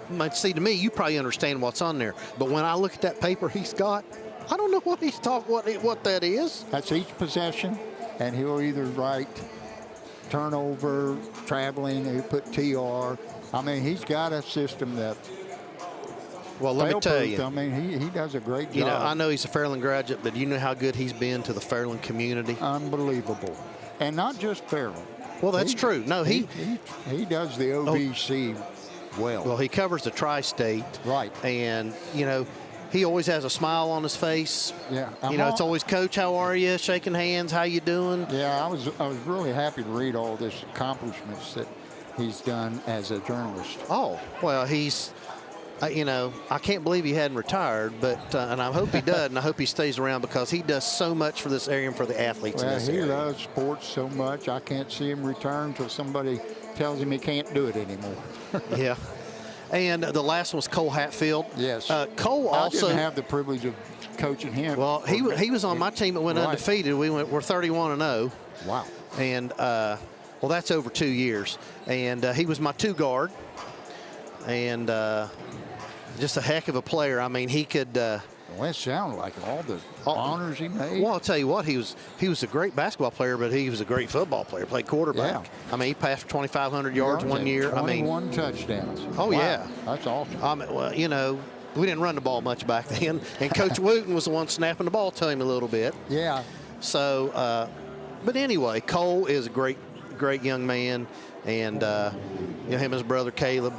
don't see, to me, you probably understand what's on there. But when I look at that paper he's got, I don't know what he's talking, what that is. That's each possession, and he'll either write turnover, traveling, he'll put TR. I mean, he's got a system that. Well, let me tell you. I mean, he does a great job. I know he's a Fairland graduate, but you know how good he's been to the Fairland community? Unbelievable. And not just Fairland. Well, that's true. No, he does the OVC well. Well, he covers the tri-state. Right. And, he always has a smile on his face. Yeah. It's always, Coach, how are you? Shaking hands, how you doing? Yeah, I was really happy to read all this accomplishments that he's done as a journalist. Oh, well, he's... I can't believe he hadn't retired, but and I hope he does, and I hope he stays around because he does so much for this area and for the athletes in this area. He loves sports so much. I can't see him return until somebody tells him he can't do it anymore. Yeah. And the last one was Cole Hatfield. Yes. Cole also. I didn't have the privilege of coaching him. Well, he was on my team that went undefeated. We're 31-0. Wow. And that's over 2 years. And he was my 2 guard. And just a heck of a player. I mean, he could. Well, it sounded like all the honors he made. Well, I'll tell you what, he was a great basketball player, but he was a great football player. Played quarterback. Yeah. I mean, he passed for 2,500 yards 1 year. 21 touchdowns. Oh, wow. Yeah. That's awesome. Well, we didn't run the ball much back then, and Coach Wooten was the one snapping the ball to him a little bit. Yeah. So, but anyway, Cole is a great young man, and him and his brother Caleb.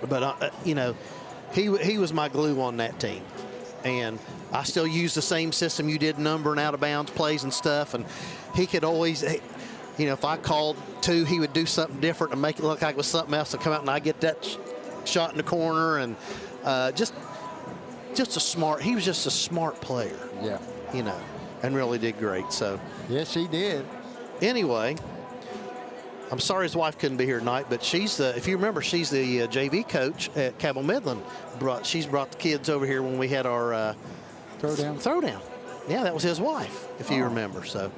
But he was my glue on that team, and I still use the same system you did, number and out of bounds plays and stuff. And he could always, if I called 2, he would do something different and make it look like it was something else to come out, and I get that shot in the corner, and just a smart. He was just a smart player. Yeah. And really did great. So. Yes, he did. Anyway. I'm sorry his wife couldn't be here tonight, but if you remember, she's the JV coach at Cabell Midland. She's brought the kids over here when we had our throwdown. Yeah, that was his wife, if you remember. So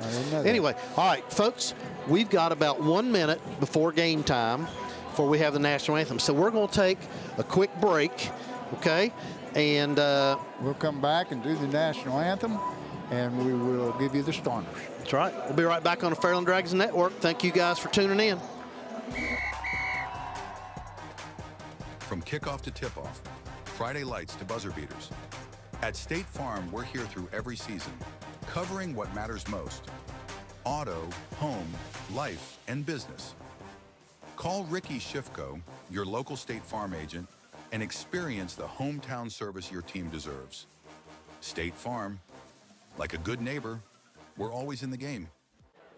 anyway, all right, folks, we've got about 1 minute before game time before we have the national anthem. So we're going to take a quick break, okay? And we'll come back and do the national anthem. and we will give you the starters. That's right. We'll be right back on the Fairland Dragons Network. Thank you guys for tuning in. From kickoff to tip-off, Friday lights to buzzer beaters. At State Farm, we're here through every season, covering what matters most: auto, home, life, and business. Call Ricky Shifko, your local State Farm agent, and experience the hometown service your team deserves. State Farm, like a good neighbor, we're always in the game.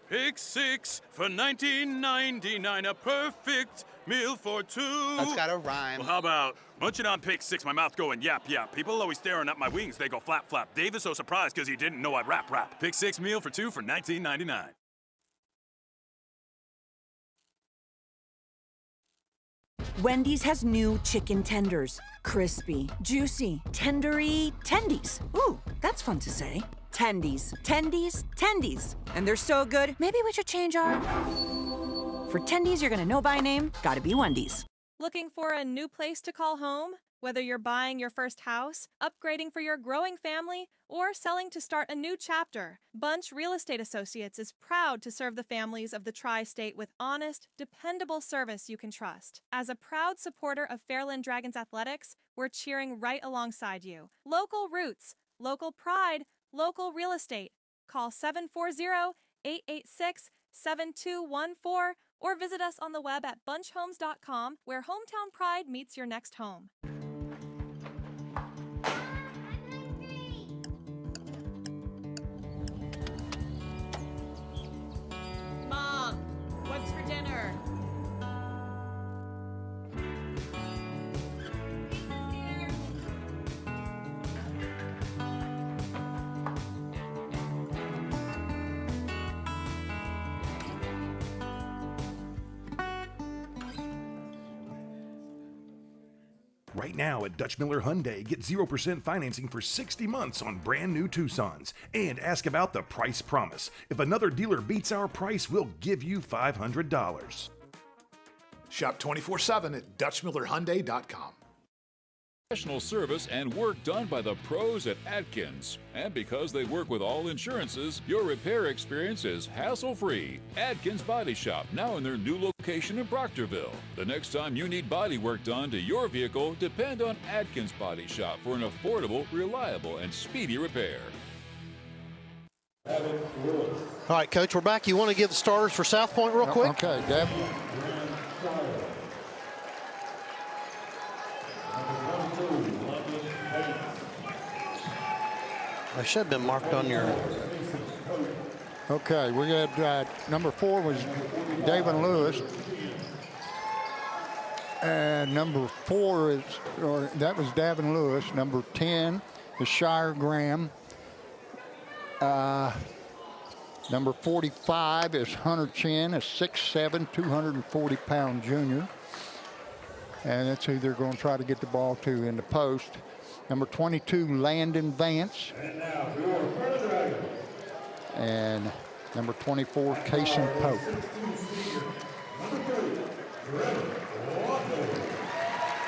Pick 6 for $19.99, a perfect meal for two. That's got a rhyme. Well, how about munching on pick 6, my mouth going yap, yap. People always staring at my wings, they go flap, flap. Dave is so surprised because he didn't know I'd rap, rap. Pick 6 meal for 2 for $19.99. Wendy's has new chicken tenders. Crispy, juicy, tendery tendies. Ooh, that's fun to say. Tendies, tendies, tendies. And they're so good, maybe we should change our... For tendies you're gonna know by name, gotta be Wendy's. Looking for a new place to call home? Whether you're buying your first house, upgrading for your growing family, or selling to start a new chapter, Bunch Real Estate Associates is proud to serve the families of the Tri-State with honest, dependable service you can trust. As a proud supporter of Fairland Dragons Athletics, we're cheering right alongside you. Local roots, local pride, local real estate. Call 740-886-7214 or visit us on the web at bunchhomes.com, where hometown pride meets your next home. Mom, what's for dinner? Right now at Dutch Miller Hyundai, get 0% financing for 60 months on brand new Tucsons. And ask about the price promise. If another dealer beats our price, we'll give you $500. Shop 24/7 at DutchMillerHyundai.com. Professional service and work done by the pros at Atkins. And because they work with all insurances, your repair experience is hassle-free. Atkins Body Shop, now in their new location in Proctorville. The next time you need body work done to your vehicle, depend on Atkins Body Shop for an affordable, reliable, and speedy repair. All right, Coach, we're back. You want to give the starters for South Point real quick? Okay, Deb. I should have been marked on your... Okay, we had number 4 was David Lewis. And number 4 is, or that was Davin Lewis. Number 10 is Shire Graham. Number 45 is Hunter Chin, a 6'7", 240-pound junior. And that's who they're going to try to get the ball to in the post. Number 22, Landon Vance. And number 24, Kason Pope.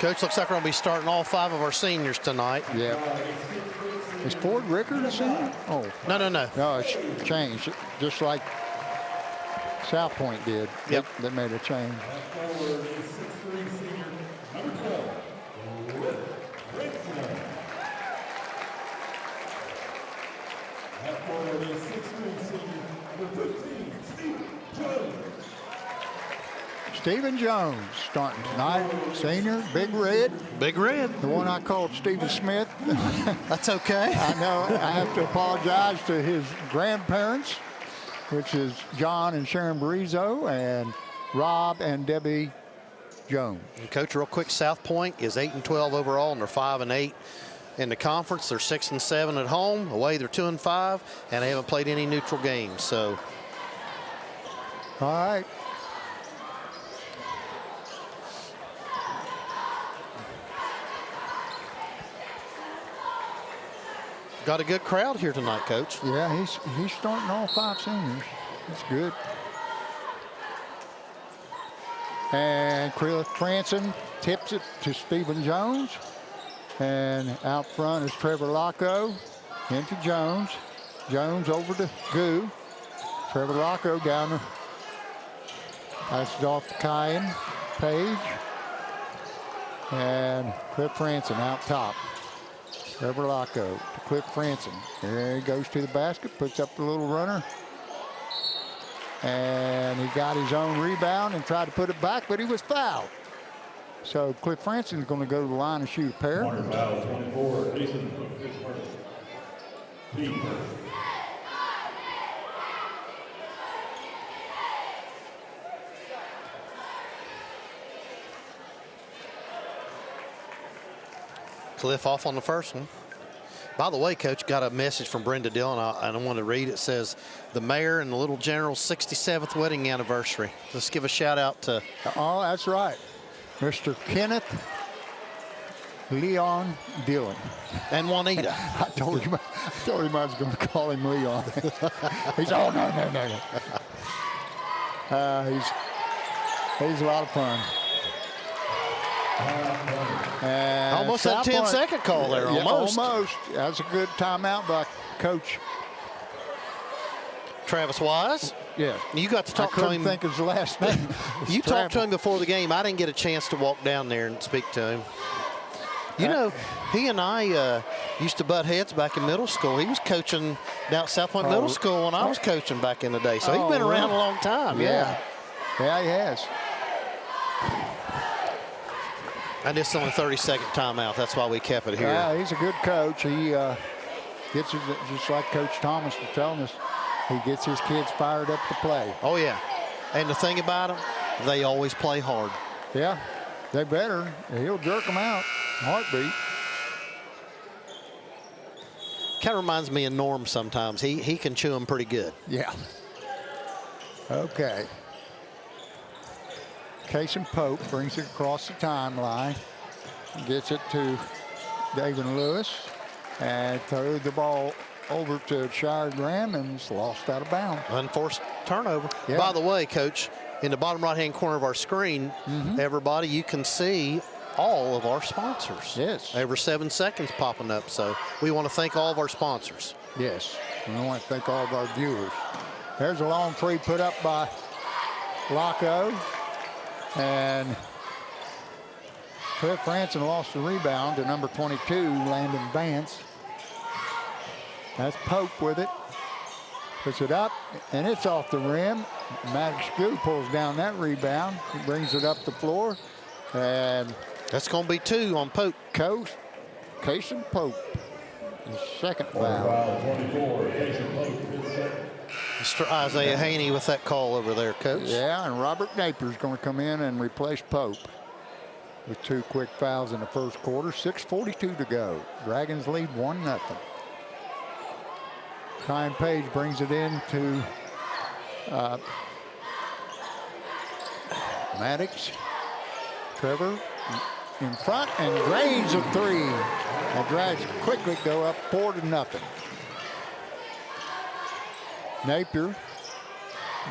Coach, looks like we're going to be starting all 5 of our seniors tonight. Yeah. Is Ford Rickard a senior? Oh. No. No, it's changed, just like South Point did. Yep. They made a change. Stephen Jones starting tonight, senior, Big Red. Big Red. The one I called Stephen Smith. That's okay. I know. I have to apologize to his grandparents, which is John and Sharon Barizo and Rob and Debbie Jones. And Coach, real quick, South Point is 8-12 overall, and they're 5-8 in the conference. They're 6-7 at home. Away, they're 2-5, and they haven't played any neutral games. So, all right. Got a good crowd here tonight, Coach. Yeah, he's starting all 5 seniors. That's good. And Chris Franson tips it to Stephen Jones. And out front is Trevor Locko into Jones. Jones over to Goo. Trevor Rocco down there. Passes off to Kyan Page. And Cliff Franson out top. Trevor Rocco to Cliff Franson. There he goes to the basket, puts up the little runner. And he got his own rebound and tried to put it back, but he was fouled. So Cliff Franson's going to go to the line and shoot a pair. Corner foul, 24, Jason Pittsburgh. Team first. Cliff off on the first one. By the way, Coach, got a message from Brenda Dillon, and I want to read. It says, the mayor and the little general's 67th wedding anniversary. Let's give a shout out to... Oh, that's right. Mr. Kenneth Leon Dillon. And Juanita. I told him I was going to call him Leon. He's, oh, no. He's a lot of fun. And almost that 10-second call there, almost. Yeah, almost. That's a good timeout by Coach Travis Wise. Yeah. You got to talk to him. I couldn't think of his last name. You talked to him before the game. I didn't get a chance to walk down there and speak to him. You know, he and I used to butt heads back in middle school. He was coaching down at South Point Middle School when I was coaching back in the day. So he's been around a long time. Yeah, he has. And it's only 30-second timeout. That's why we kept it here. Yeah, he's a good coach. He gets his, just like Coach Thomas was telling us, he gets his kids fired up to play. Oh, yeah. And the thing about them, they always play hard. Yeah, they better. He'll jerk them out. Heartbeat. Kind of reminds me of Norm sometimes. He can chew them pretty good. Yeah. Okay. Kason Pope brings it across the timeline, gets it to David Lewis, and throws the ball over to Shire Graham, and it's lost out of bounds. Unforced turnover. Yeah. By the way, Coach, in the bottom right-hand corner of our screen, everybody, you can see all of our sponsors. Yes. Every 7 seconds popping up. So we want to thank all of our sponsors. Yes. And I want to thank all of our viewers. There's a long three put up by Locko. And Cliff Franson lost the rebound to number 22, Landon Vance. That's Pope with it. Puts it up, and it's off the rim. Maddox Goo pulls down that rebound. He brings it up the floor. And that's going to be 2 on Pope. Kason Pope. His second foul. 24, Jason Pope, Mr. Isaiah Haney with that call over there, Coach. Yeah, and Robert Napier's going to come in and replace Pope with 2 quick fouls in the first quarter. 6:42 to go. Dragons lead 1-0. Kyan Page brings it in to Maddox. Trevor in front and drains a 3. The Drags quickly go up 4-0. Napier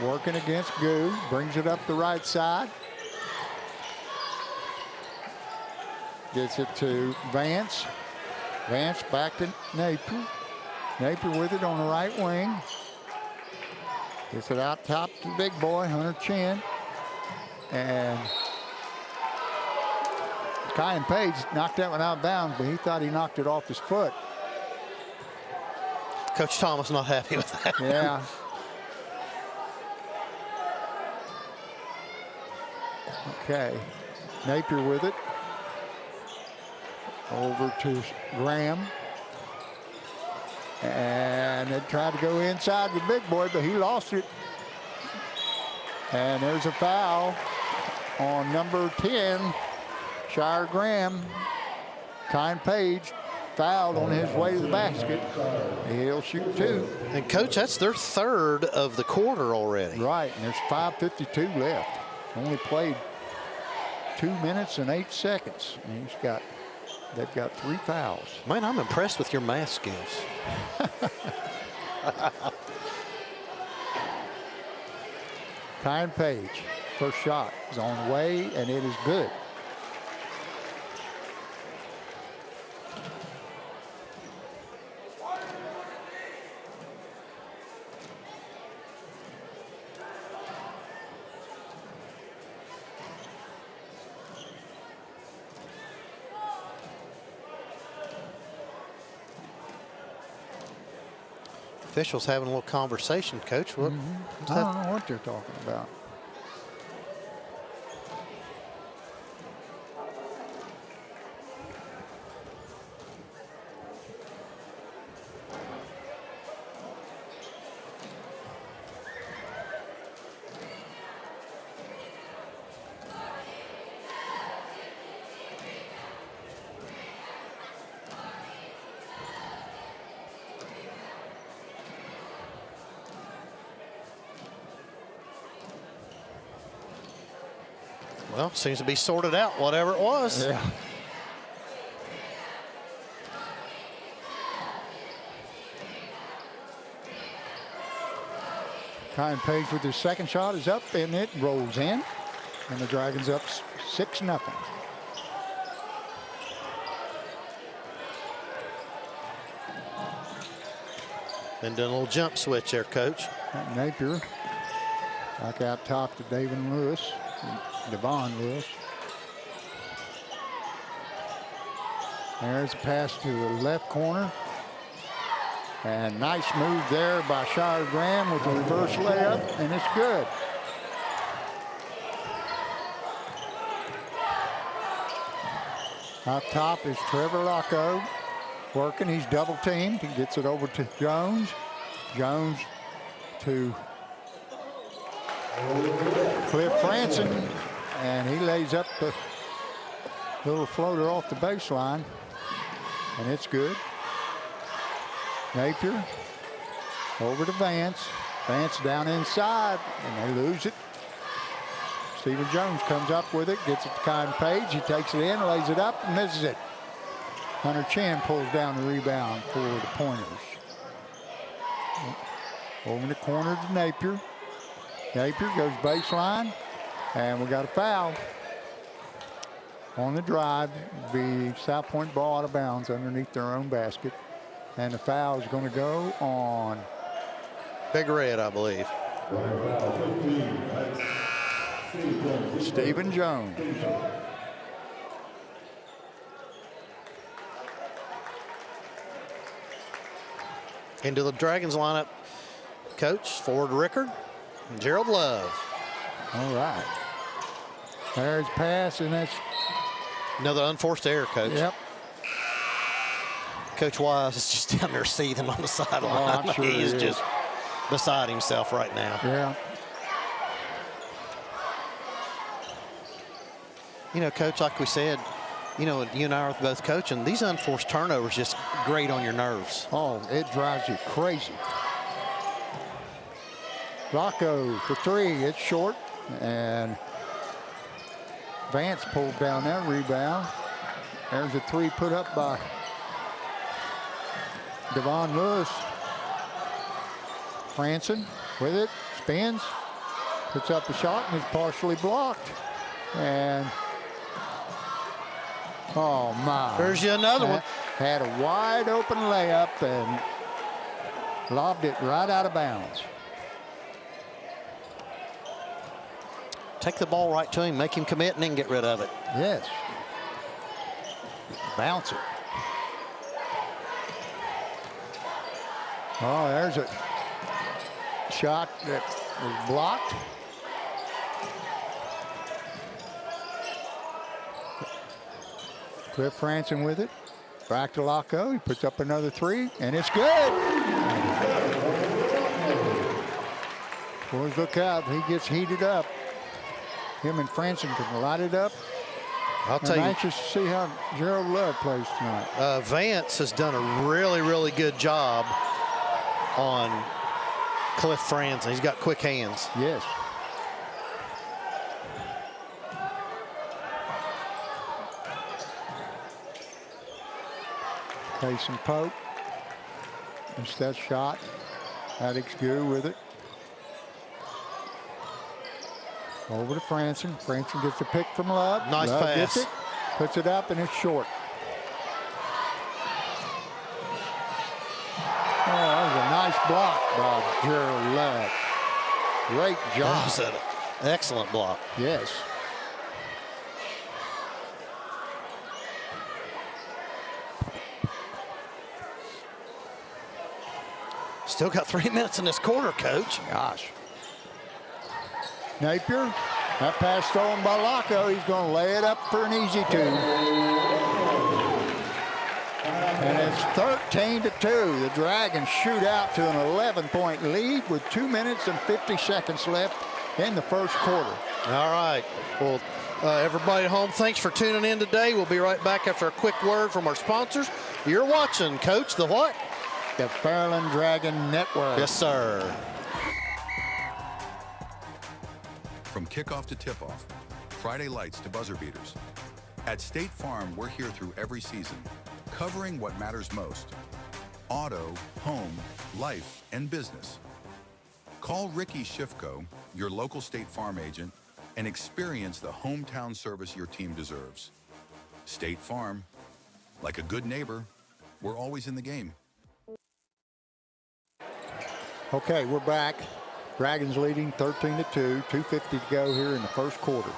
working against Goo, brings it up the right side. Gets it to Vance. Vance back to Napier. Napier with it on the right wing. Gets it out top to the big boy, Hunter Chin. And Kyan Page knocked that one out of bounds, but he thought he knocked it off his foot. Coach Thomas not happy with that. Yeah. Okay. Napier with it. Over to Graham. And they tried to go inside the big boy, but he lost it. And there's a foul on number 10, Shire Graham. Kyan Page fouled on his way to the basket. He'll shoot 2. And Coach, that's their 3rd of the quarter already. Right, and there's 5:52 left. Only played 2 minutes and 8 seconds. And they've got 3 fouls. Man, I'm impressed with your math skills. Kyan Page, first shot is on the way, and it is good. Officials having a little conversation, Coach. What? I don't know what they're talking about. Well, seems to be sorted out, whatever it was. Yeah. Kyan Page with his second shot is up, and it rolls in. And the Dragons up 6-0. Been doing a little jump switch there, Coach. Napier back out top to Devon Lewis. Devon Lewis. There's a pass to the left corner. And nice move there by Shire Graham with a reverse layup, and it's good. Up top is Trevor Locko working. He's double teamed. He gets it over to Jones. Jones to Cliff Franson, and he lays up the little floater off the baseline, and it's good. Napier over to Vance. Vance down inside, and they lose it. Stephen Jones comes up with it, gets it to Kyan Page. He takes it in, lays it up, and misses it. Hunter Chin pulls down the rebound for the Pointers. Over the corner to Napier. Napier goes baseline, and we got a foul on the drive. The South Point ball out of bounds underneath their own basket. And the foul is going to go on Big Red, I believe. Stephen Jones. Into the Dragons lineup, Coach, forward Rickard and Gerald Love. All right. There's pass, and that's another unforced error, Coach. Yep. Coach Wise is just down there seething on the sideline. Oh, I'm sure he is he is. just beside himself right now. Yeah. You know, Coach, like we said, you know, you and I are both coaching. These unforced turnovers just grate on your nerves. Oh, it drives you crazy. Rocco for three. It's short, and Vance pulled down that rebound. There's a three put up by Devon Lewis. Franson with it, spins, puts up a shot, and it's partially blocked. And oh my! There's you another one. Had a wide open layup and lobbed it right out of bounds. Take the ball right to him, make him commit, and then get rid of it. Yes. Bounce it. Oh, there's a shot that was blocked. Cliff Franson with it. Back to Locko. He puts up another three, and it's good. Boys, look out. He gets heated up. Him and Franson can light it up. I'll tell you. I'm anxious to see how Gerald Love plays tonight. Vance has done a really, really good job on Cliff Franson. He's got quick hands. Yes. Payson Pope. Instead shot. Alex Goo with it. Over to Franson. Franson gets the pick from Love. Nice Love pass. Gets it, puts it up, and it's short. Oh, that was a nice block by Gerald Love. Great job. That was an excellent block. Yes. Still got 3 minutes in this quarter, Coach. Gosh. Napier, that pass stolen by Laco. He's going to lay it up for an easy 2. And it's 13-2. The Dragons shoot out to an 11-point lead with 2 minutes and 50 seconds left in the first quarter. All right. Well, everybody at home, thanks for tuning in today. We'll be right back after a quick word from our sponsors. You're watching, Coach, the what? The Fairland Dragon Network. Yes, sir. From kickoff to tip-off, Friday lights to buzzer beaters. At State Farm, we're here through every season, covering what matters most: auto, home, life, and business. Call Ricky Schiffko, your local State Farm agent, and experience the hometown service your team deserves. State Farm, like a good neighbor, we're always in the game. Okay, we're back. Dragons leading 13-2, 2:50 to go here in the first quarter.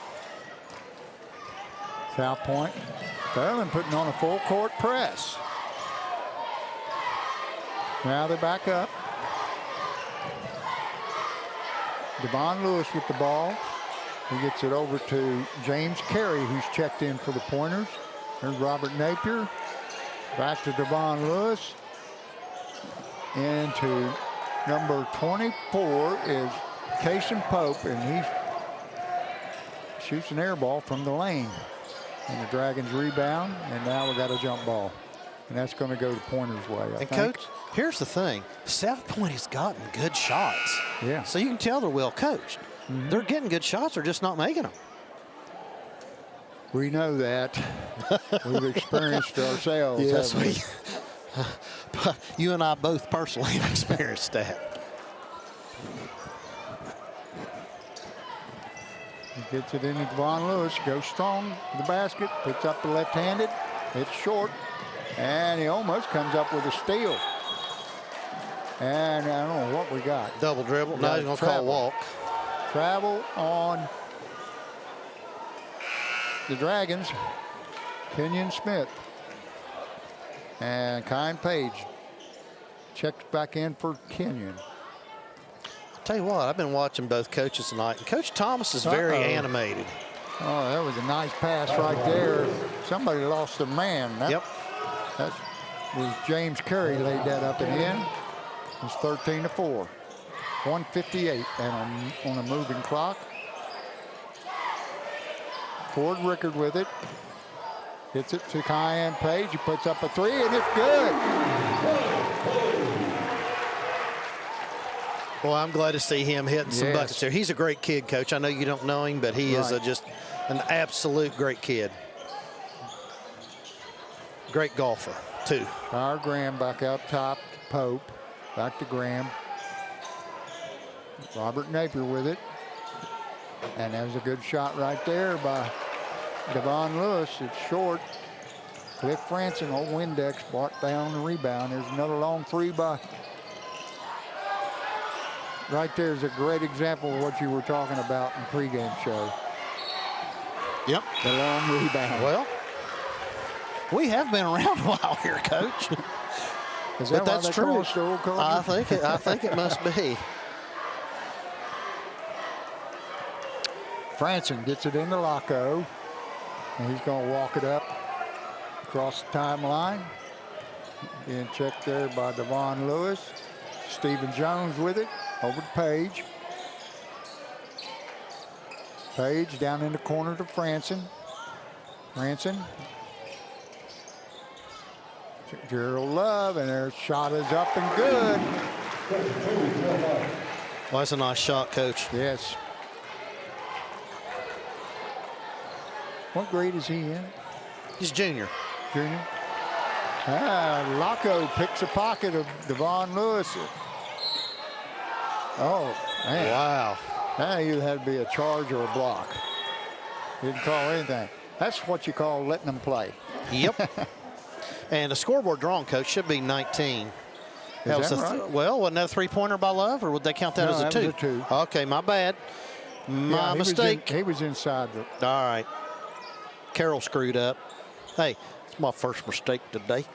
South Point, Fairland putting on a full court press. Now they're back up. Devon Lewis with the ball. He gets it over to James Carey, who's checked in for the Pointers. There's Robert Napier. Back to Devon Lewis. Into number 24 is Kason Pope, and he shoots an air ball from the lane. And the Dragons rebound, and now we got a jump ball. And that's going to go the Pointers' way, I think. Coach, here's the thing. South Point has gotten good shots. Yeah. So you can tell they're well coached. They're getting good shots, they're just not making them. We know that. We've experienced ourselves. Yes, we. You and I both personally have experienced that. He gets it into Devon Lewis, goes strong to the basket, puts up the left-handed. It's short, and he almost comes up with a steal. And I don't know what we got. Double dribble. Now he's going to call a walk. Travel on the Dragons. Kenyon Smith. And Kyle Page checks back in for Kenyon. I'll tell you what, I've been watching both coaches tonight, and Coach Thomas is very animated. Oh, that was a nice pass right there. Somebody lost their man. That was James Carey laid that up and in. It's 13-4. 1:58 and on a moving clock. Ford Rickard with it. Hits it to Kyle Page. He puts up a 3, and it's good. Well, I'm glad to see him hitting some buckets there. He's a great kid, Coach. I know you don't know him, but he is just an absolute great kid. Great golfer, too. Our Graham back up top to Pope. Back to Graham. Robert Napier with it. And that was a good shot right there by Devon Lewis. It's short. Cliff Franson, old Windex, brought down the rebound. There's another long 3 by. Right there is a great example of what you were talking about in the pregame show. Yep. The long rebound. Well, we have been around a while here, Coach. Is that but that's true. I think it must be. Franson gets it into Laco, and he's going to walk it up across the timeline. Being checked there by Devon Lewis. Stephen Jones with it, over to Page. Page down in the corner to Franson. Franson. Gerald Love, and their shot is up and good. Well, that's a nice shot, Coach. Yes. What grade is he in? He's junior. Junior. Laco picks a pocket of Devon Lewis. Oh, man. Wow. That either had to be a charge or a block. Didn't call anything. That's what you call letting them play. Yep. And the scoreboard drawn, Coach, should be 19. That was right? Well, wasn't that a 3-pointer by Love, or would they count that as a 2? Was a 2. Okay, my bad. My mistake. He was inside. All right. Carroll screwed up. Hey, it's my first mistake today.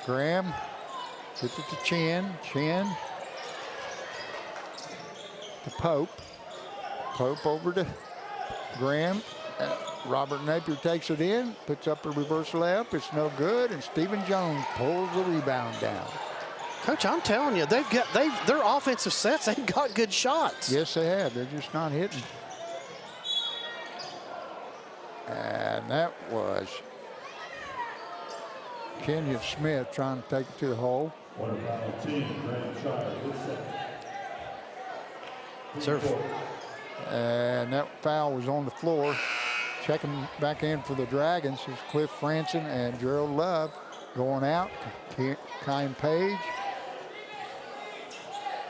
Graham gets it to Chin. Chin to Pope. Pope over to Graham. Robert Napier takes it in, puts up a reverse layup. It's no good, and Stephen Jones pulls the rebound down. Coach, I'm telling you, their offensive sets, they've got good shots. Yes, they have. They're just not hitting. And that was Kenyon Smith trying to take it to the hole. And that foul was on the floor. Checking back in for the Dragons is Cliff Franson and Gerald Love. Going out, Kyle Page.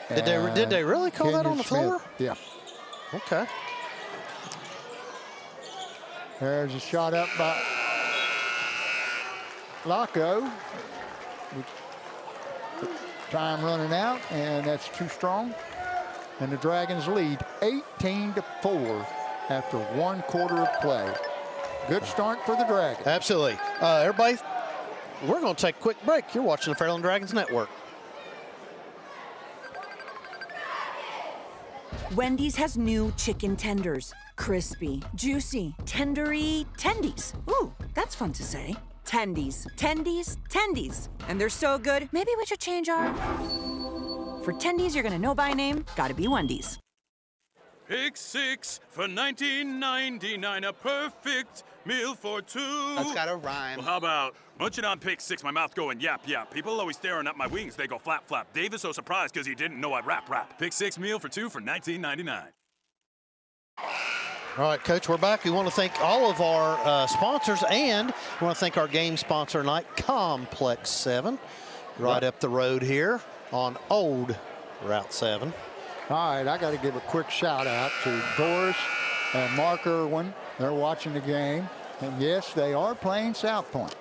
Did they really call that on the floor? Yeah. Okay. There's a shot up by Laco. Time running out, and that's too strong. And the Dragons lead 18-4 after 1 quarter of play. Good start for the Dragons. Absolutely. Everybody, we're going to take a quick break. You're watching the Fairland Dragons Network. Wendy's has new chicken tenders. Crispy, juicy, tendery tendies. Ooh, that's fun to say. Tendies, tendies, tendies. And they're so good, maybe we should change our... For tendies you're gonna know by name, gotta be Wendy's. Pick 6 for $19.99, a perfect meal for 2. That's gotta rhyme. Well, how about munching on pick 6, my mouth going yap, yap. People always staring at my wings, they go flap, flap. Dave is so surprised because he didn't know I'd rap, rap. Pick 6 meal for 2 for $19.99. All right, Coach, we're back. We want to thank all of our sponsors, and we want to thank our game sponsor tonight, Complex 7, right up the road here on Old Route 7. All right, I got to give a quick shout out to Doris and Mark Irwin. They're watching the game. And yes, they are playing South Point.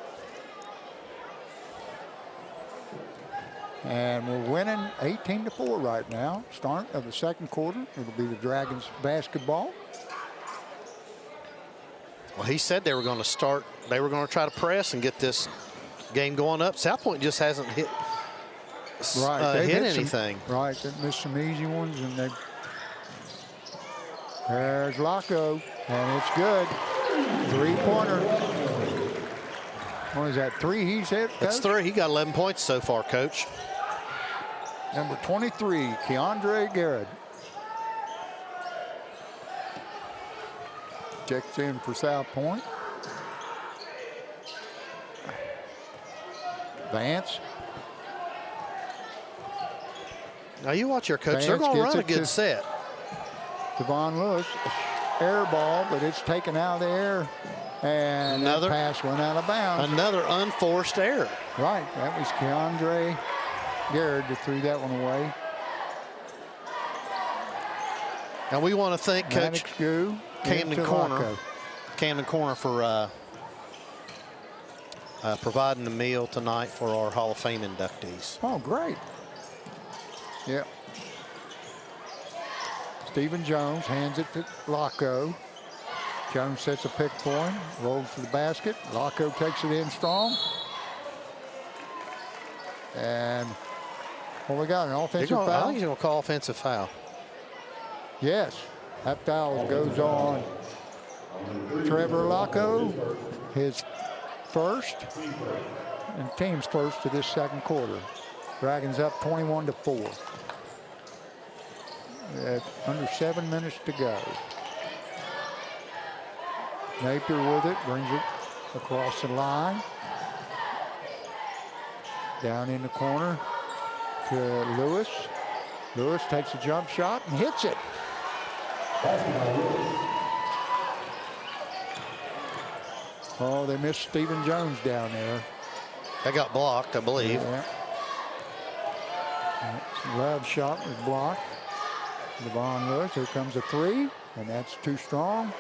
And we're winning 18-4 right now. Start of the second quarter. It'll be the Dragons basketball. Well, he said they were going to start. They were going to try to press and get this game going up. South Point just hasn't hit anything. Right, they missed some easy ones, and there's Laco, and it's good. 3-pointer. What is that, 3 he's hit, Coach? That's 3. He got 11 points so far, Coach. Number 23, Keandre Garrett. Checks in for South Point. Vance. Now you watch your coach. They're going to run a good set. Devon Lewis, air ball, but it's taken out of the air. And another pass went out of bounds. Another unforced error. Right, that was Keandre Garrett that threw that one away. And we want to thank Coach Camden Corner for providing the meal tonight for our Hall of Fame inductees. Oh, great. Yep. Stephen Jones hands it to Laco. Jones sets a pick for him, rolls to the basket. Laco takes it in strong. And what we got, an offensive foul? I think he's going to call offensive foul. Yes, that foul goes on Trevor Laco, his first and team's first to this second quarter. Dragons up 21-4. Under 7 minutes to go. Napier with it, brings it across the line. Down in the corner to Lewis. Lewis takes a jump shot and hits it. Oh, they missed Stephen Jones down there. That got blocked, I believe. Yeah. Love shot was blocked. Devon Lewis, here comes a 3, and that's too strong.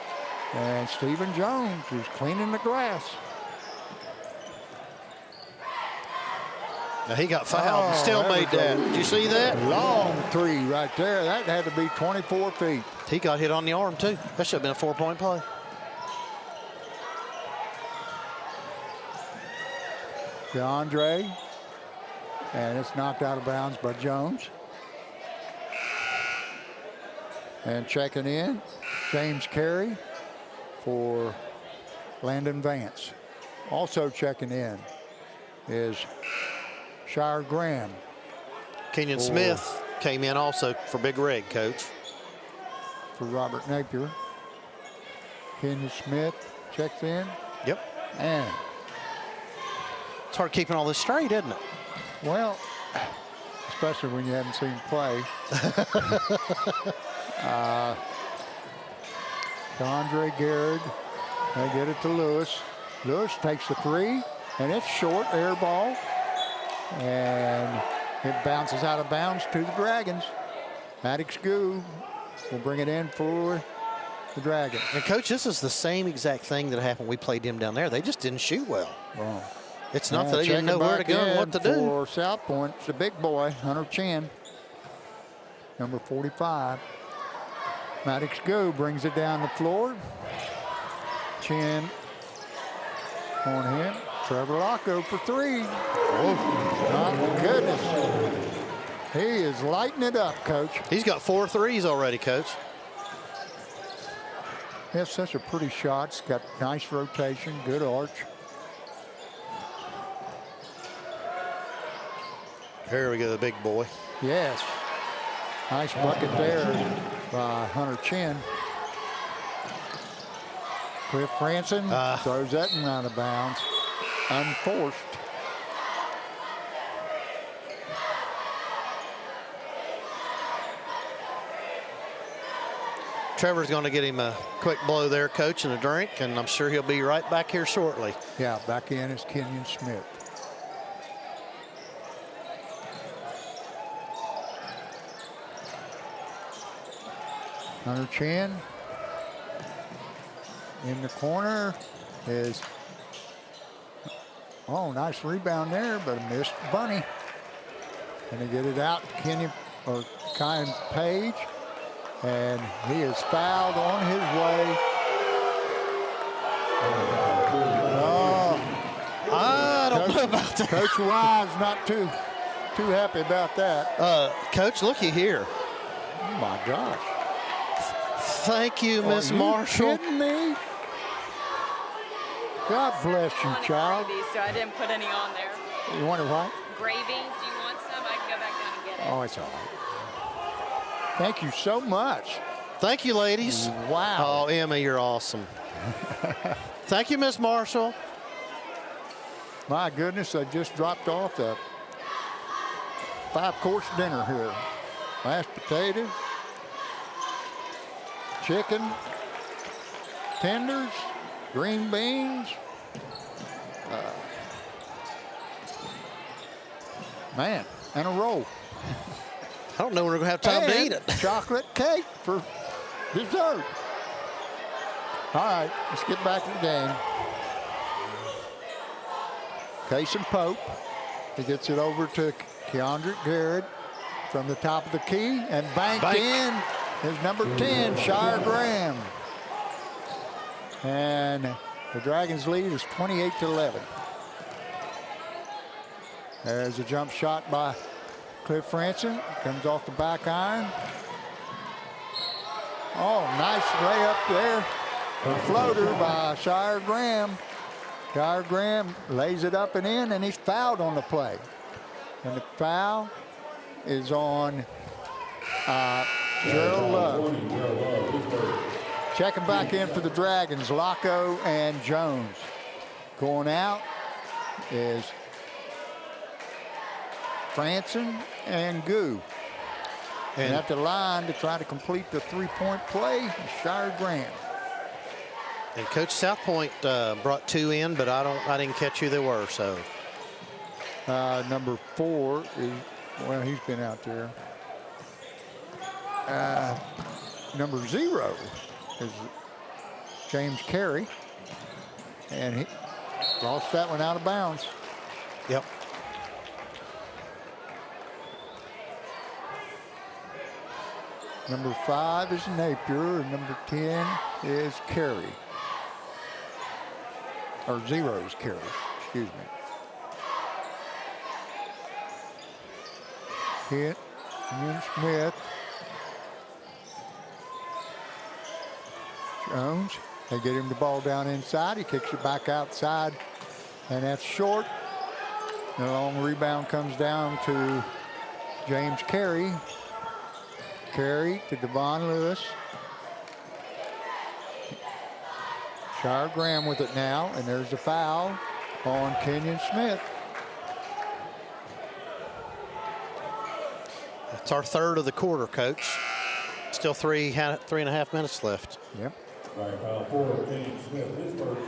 And Stephen Jones is cleaning the grass. Now he got fouled and still made that. Did you see that? Long 3 right there. That had to be 24 feet. He got hit on the arm too. That should have been a 4-point play. DeAndre And it's knocked out of bounds by Jones. And checking in, James Carey for Landon Vance. Also checking in is Shire Graham. Kenyon Smith came in also for Big Red, Coach. For Robert Napier. Kenyon Smith checks in. Yep. And it's hard keeping all this straight, isn't it? Well, especially when you haven't seen play. Andre Garrett, they get it to Lewis. Lewis takes the three, and it's short, air ball. And it bounces out of bounds to the Dragons. Maddox Goo will bring it in for the Dragons. And Coach, this is the same exact thing that happened. We played him down there. They just didn't shoot well. Wrong. It's not that they didn't know where to go and what to do. For South Point, it's the big boy, Hunter Chin, number 45. Maddox Go brings it down the floor. Chin on him. Trevor Locko for three. Oh, my goodness. He is lighting it up, Coach. He's got 4 threes already, Coach. It's such a pretty shot. It's got nice rotation, good arch. Here we go, the big boy. Yes. Nice bucket there by Hunter Chin. Cliff Franson throws that one out of bounds. Unforced. Trevor's going to get him a quick blow there, Coach, and a drink, and I'm sure he'll be right back here shortly. Yeah, back in is Kenyon Smith. Hunter Chin in the corner is, oh, nice rebound there, but a missed bunny. Going to get it out to Kenyon, or Kyan Page, and he is fouled on his way. Oh, I don't know about that. Coach Wise not too happy about that. Coach, looky here. Oh my gosh. Thank you, Miss Marshall. Are you kidding me? God bless you, child. Gravy, so I didn't put any on there. You wonder what? Gravy? Do you want some? I can go back down and get it. Oh, it's all right. Thank you so much. Thank you, ladies. Wow. Oh, Emma, you're awesome. Thank you, Miss Marshall. My goodness, I just dropped off the 5-course dinner here. Mashed potatoes, chicken, tenders, green beans. Man, and a roll. I don't know when we're going to have time to eat it. Chocolate cake for dessert. All right, let's get back to the game. Kason Pope. He gets it over to Keandre Garrett from the top of the key, and banked in is number 10, Shire Graham. And the Dragons lead is 28-11. There's a jump shot by Cliff Franson. Comes off the back iron. Oh, nice layup there. A floater by Shire Graham. Shire Graham lays it up and in, and he's fouled on the play. And the foul is on Gerald Love. Checking back in for the Dragons, Locko and Jones. Going out is Franson and Goo. And at the line to try to complete the three-point play, Shire Graham. And Coach South Point brought 2 in, but I didn't catch who they were. So number 4 is, well, he's been out there. Number 0 is James Carey, and he lost that one out of bounds. Yep. Number 5 is Napier, and number 10 is Carey. Or 0 is Carey, excuse me. Hit. Ian Smith. Jones. They get him the ball down inside. He kicks it back outside. And that's short. The long rebound comes down to James Carey. Carey to Devon Lewis. Shire Graham with it now, and there's a foul on Kenyon Smith. That's our third of the quarter, Coach. Still 3.5 minutes left. Yep. All right, foul 4, Kenyon Smith, his first,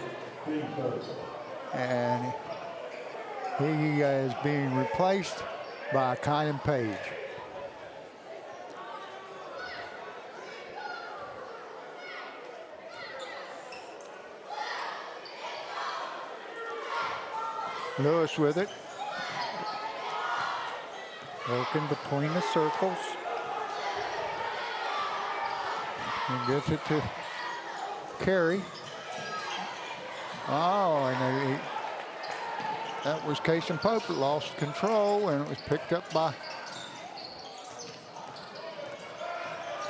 team third. And he is being replaced by Kyan Page. Lewis with it. Working between the circles. He gets it to Carey. Oh, and that was Kason Pope that lost control, and it was picked up by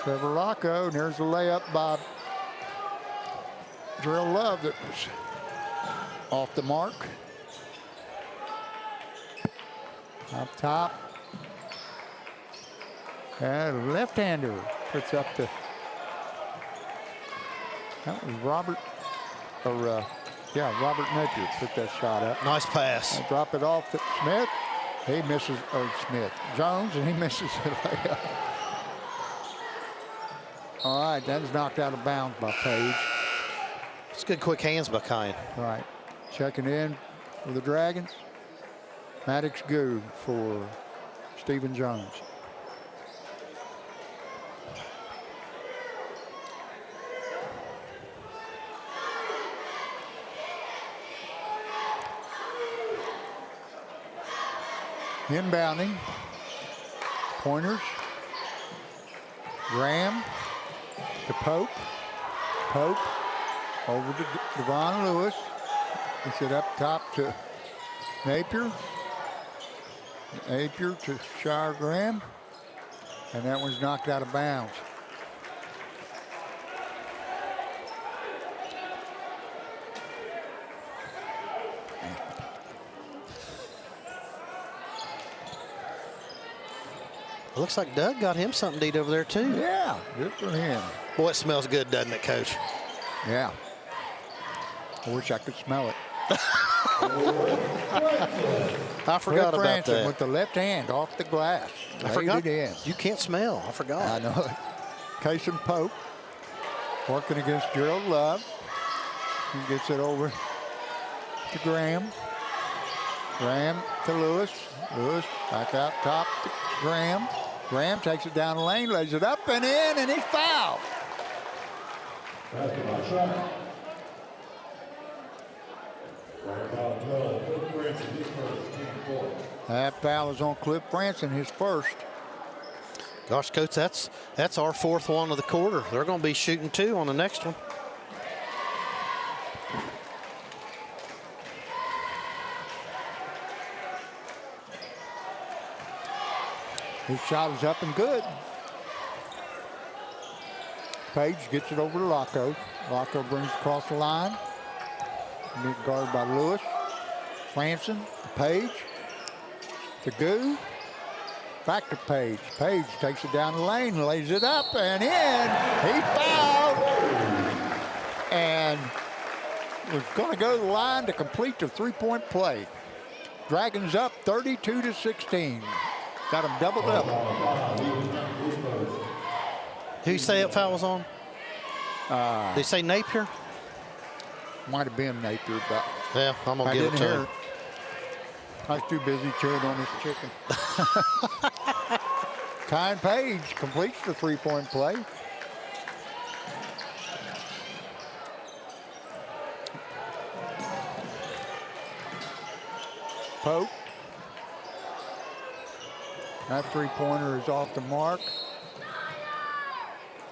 Trevor Rocco. And there's a layup by Drill Love that was off the mark. Up top. And left-hander puts up the, that was Robert Napier put that shot up. Nice pass. And drop it off to Smith. He misses, or Smith, Jones, and he misses the layup. All right, that is knocked out of bounds by Page. It's good quick hands by Kyan. Right, checking in for the Dragons. Maddox Goo for Stephen Jones. Inbounding. Pointers. Graham to Pope. Pope over to Devon Lewis. Gets it up top to Napier. Napier to Shire Graham. And that one's knocked out of bounds. It looks like Doug got him something to eat over there, too. Yeah, good for him. Boy, it smells good, doesn't it, Coach? Yeah. I wish I could smell it. I forgot about that. With the left hand off the glass. I forgot. It in. You can't smell. I forgot. I know it. Kason Pope working against Gerald Love. He gets it over to Graham. Graham to Lewis. Lewis back out top to Graham. Graham takes it down the lane, lays it up and in, and he's fouled. Basketball shot. Foul 12, Cliff Branson, his first, team 4. That foul is on Cliff Branson, his first. Gosh, Coach, that's our fourth one of the quarter. They're going to be shooting 2 on the next one. His shot is up and good. Page gets it over to Rocco. Rocco brings it across the line. Guarded by Lewis. Franson to Page. To Goo. Back to Page. Page takes it down the lane, lays it up and in. He fouled. And was going to go to the line to complete the three-point play. Dragons up 32-16. Got him doubled up. Who you say that foul was on? Did you say Napier? Might have been Napier, but yeah, I'm gonna give it to him. I was too busy chewing on this chicken. Kyan Page completes the three-point play. Pope. That three-pointer is off the mark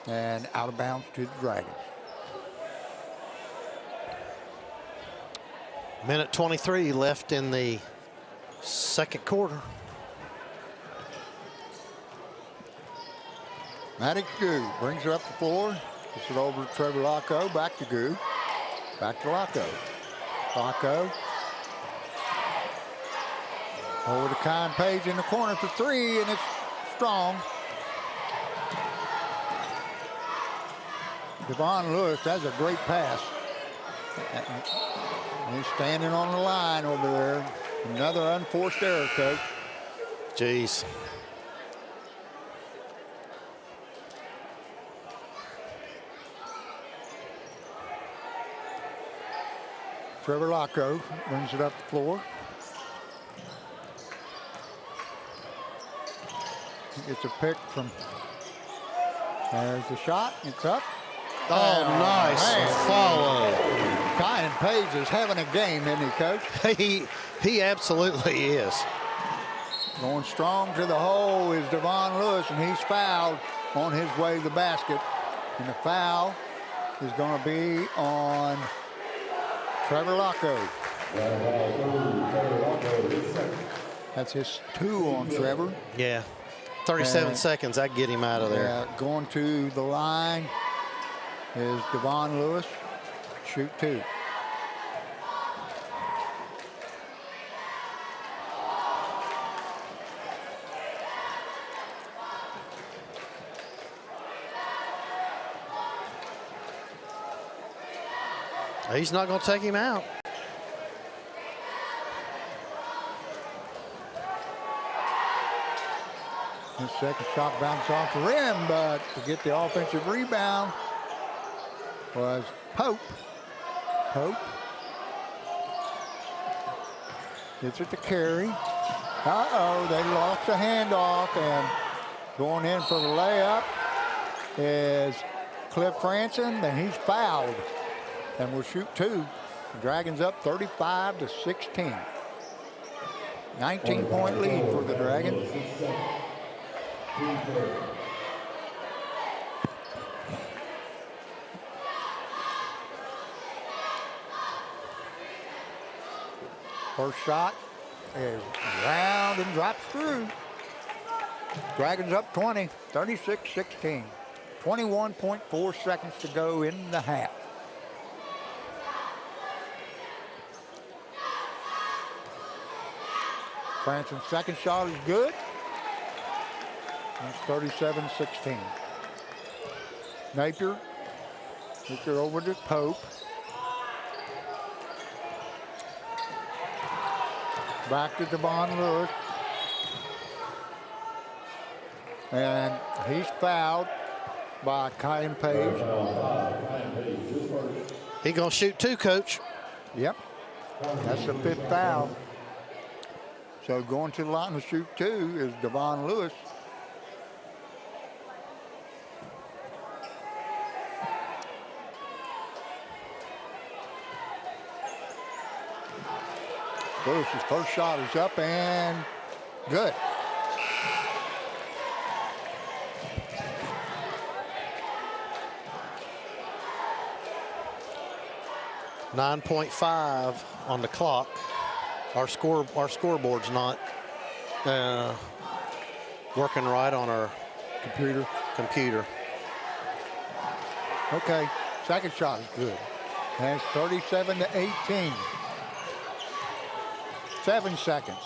and out of bounds to the Dragons. Minute 23 left in the second quarter. Maddox Goo brings it up the floor. Gets it over to Trevor Locko. Back to Goo. Back to Locko. Locko. Over to Kyle Page in the corner for three, and it's strong. Devon Lewis, that's a great pass. He's standing on the line over there. Another unforced error, Coach. Jeez. Trevor Locko brings it up the floor. He gets a pick from, there's the shot, it's up. Oh, nice follow. Kyan Page is having a game, isn't he, Coach? He absolutely is. Going strong to the hole is Devon Lewis, and he's fouled on his way to the basket. And the foul is going to be on Trevor Locko. That's his 2 on Trevor. Yeah. 37 seconds, I get him out of there. Yeah, going to the line is Devon Lewis. Shoot 2. He's not going to take him out. His second shot bounced off the rim, but to get the offensive rebound was Pope. Pope gets it to Carey. Uh-oh, they lost the handoff, and going in for the layup is Cliff Franson, and he's fouled. And will shoot 2. The Dragons up 35-16. 19-point lead for the Dragons. First shot is round and drops through. Dragons up 20, 36-16. 21.4 seconds to go in the half. Franson's second shot is good. It's 37-16. Napier gets it over to Pope. Back to Devon Lewis. And he's fouled by Kyan Page. He's going to shoot 2, Coach. Yep. That's the 5th foul. So going to the line to shoot 2 is Devon Lewis. Lewis's first shot is up and good. .5 on the clock. Our scoreboard's not working right on our computer. Okay, second shot is good. And it's 37-18. 7 seconds.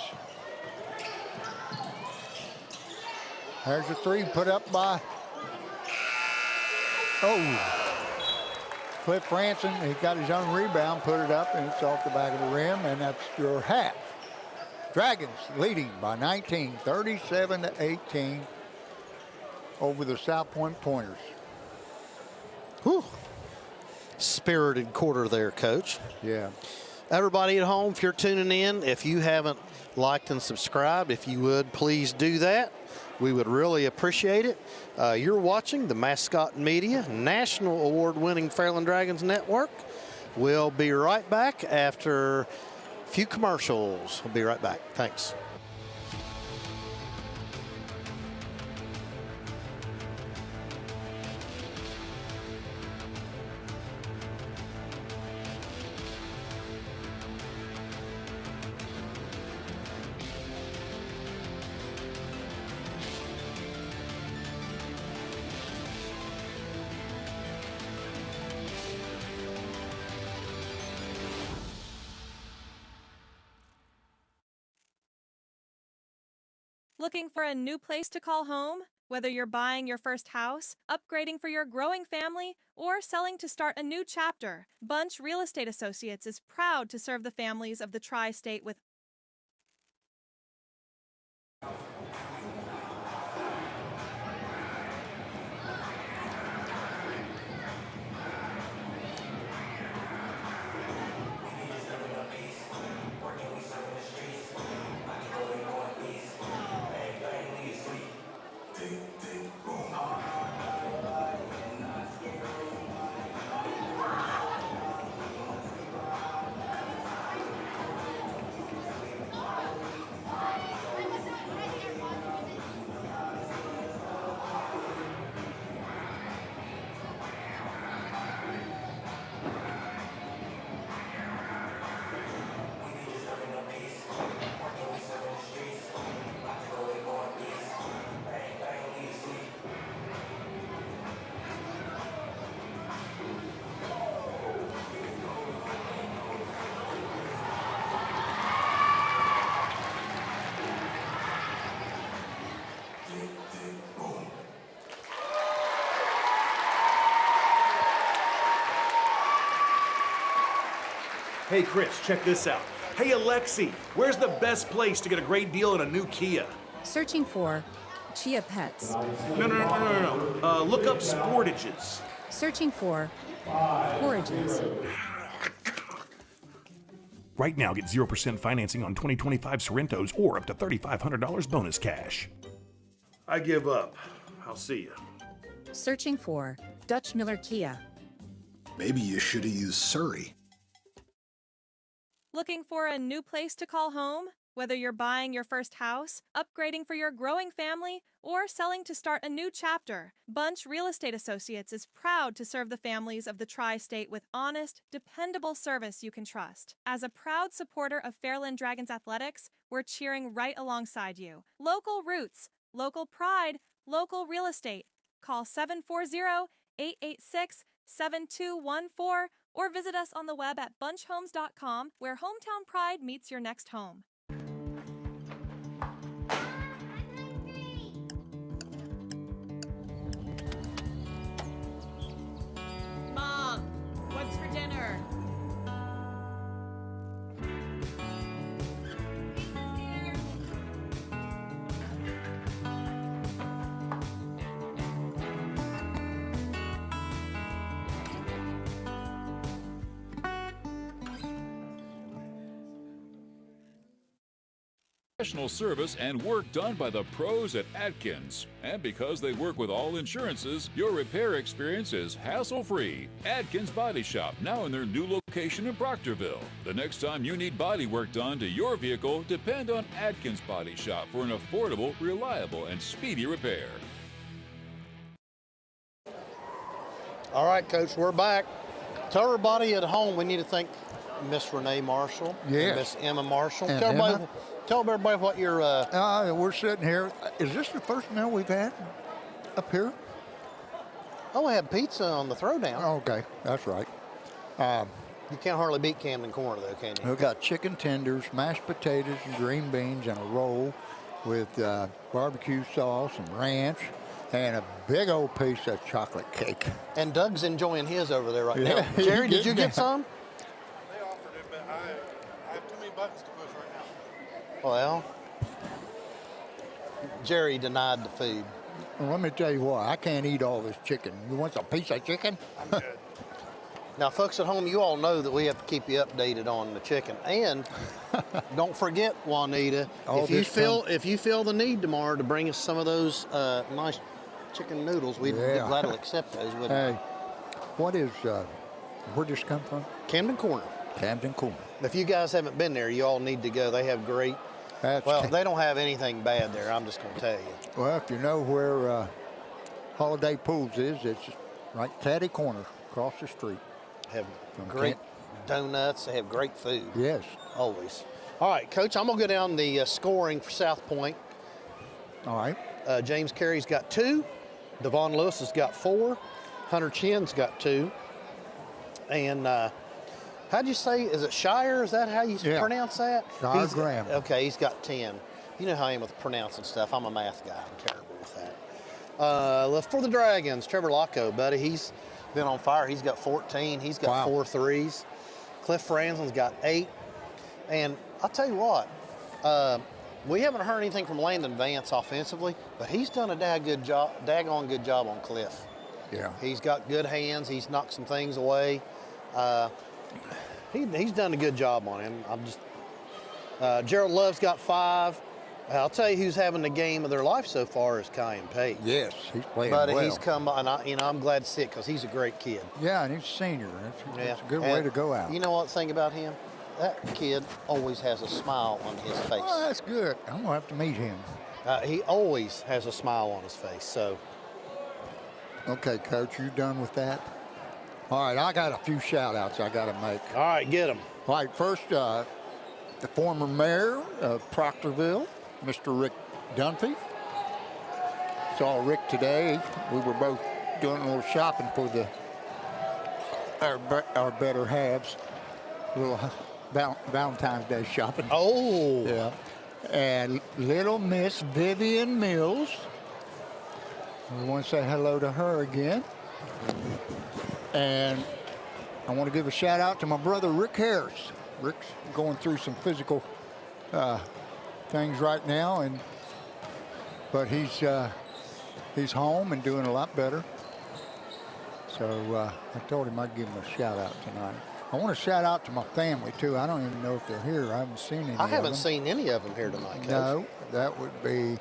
There's a 3 put up by, Cliff Franson. He got his own rebound, put it up, and it's off the back of the rim, and that's your half. Dragons leading by 19, 37-18 over the South Point Pointers. Whew. Spirited quarter there, Coach. Yeah. Everybody at home, if you're tuning in, if you haven't liked and subscribed, if you would, please do that. We would really appreciate it. You're watching the Mascot Media National Award-winning Fairland Dragons Network. We'll be right back after a few commercials. We'll be right back. Thanks. Looking for a new place to call home? Whether you're buying your first house, upgrading for your growing family, or selling to start a new chapter, Bunch Real Estate Associates is proud to serve the families of the Tri-State with Hey, Chris, check this out. Hey, Alexi, where's the best place to get a great deal on a new Kia? Searching for Chia Pets. No. Look up Sportages. Searching for Forages. Right now, get 0% financing on 2025 Sorrentos or up to $3,500 bonus cash. I give up. I'll see you. Searching for Dutch Miller Kia. Maybe you should have used Surrey. Looking for a new place to call home? Whether you're buying your first house, upgrading for your growing family, or selling to start a new chapter, Bunch Real Estate Associates is proud to serve the families of the Tri-State with honest, dependable service you can trust. As a proud supporter of Fairland Dragons Athletics, we're cheering right alongside you. Local roots, local pride, local real estate. Call 740-886-7214 or visit us on the web at bunchhomes.com, where hometown pride meets your next home. Mom, what's for dinner? Professional service and work done by the pros at Atkins. And because they work with all insurances, your repair experience is hassle-free. Atkins Body Shop, now in their new location in Proctorville. The next time you need body work done to your vehicle, depend on Atkins Body Shop for an affordable, reliable, and speedy repair. All right, Coach, we're back. Tell everybody at home we need to thank Miss Renee Marshall, Yes. Miss Emma Marshall. And Tell everybody what your... we're sitting here. Is this the first meal we've had up here? Oh, we had pizza on the throwdown. Oh, okay, that's right. You can't hardly beat Camden Corner, though, can you? We've got chicken tenders, mashed potatoes and green beans, and a roll with barbecue sauce and ranch, and a big old piece of chocolate cake. And Doug's enjoying his over there right Yeah, now. Jerry, he's did you getting get some? They offered it, but I have too many buttons to push right now. Well, Jerry denied the food. Well, let me tell you what, I can't eat all this chicken. You want a piece of chicken? I'm good. Now, folks at home, you all know that we have to keep you updated on the chicken. And don't forget, Juanita, if you feel the need tomorrow to bring us some of those nice chicken noodles, we'd be glad to accept those, wouldn't we? What is, where'd this come from? Camden Corner. Camden Corner. If you guys haven't been there, you all need to go. They have great, they don't have anything bad there, I'm just going to tell you. Well, if you know where Holiday Pools is, it's right Caddy Corner, across the street. Have great donuts. They have great food. Yes. Always. All right, Coach, I'm going to go down the scoring for South Point. All right. James Carey's got 2. Devon Lewis has got 4. Hunter Chin's got 2. And how'd you say, is it Shire? Is that how you pronounce that? Shire Graham. Okay, he's got 10. You know how I am with pronouncing stuff. I'm a math guy. I'm terrible with that. For the Dragons, Trevor Locko, buddy. He's been on fire. He's got 14. He's got 4 threes. Cliff Franzen's got 8. And I'll tell you what, we haven't heard anything from Landon Vance offensively, but he's done a daggone good job on Cliff. Yeah. He's got good hands. He's knocked some things away. He's done a good job on him. Gerald Love's got 5. I'll tell you who's having the game of their life so far is Kyan Pate. Yes, he's playing but well. He's come, and I'm glad to see it because he's a great kid. Yeah, and he's a senior. That's a good way to go out. You know what the thing about him? That kid always has a smile on his face. Oh, that's good. I'm going to have to meet him. He always has a smile on his face. So. Okay, Coach, you done with that? All right, I got a few shout-outs I got to make. All right, get them. All right, first, the former mayor of Proctorville, Mr. Rick Dunphy. Saw Rick today. We were both doing a little shopping for our better halves. A little Valentine's Day shopping. Oh. Yeah. And little Miss Vivian Mills. We want to say hello to her again. And I want to give a shout out to my brother Rick Harris. Rick's going through some physical things right now, but he's home and doing a lot better. So I told him I'd give him a shout out tonight. I want to shout out to my family too. I don't even know if they're here. I haven't seen any. I haven't seen any of them here tonight, Coach. No, that would be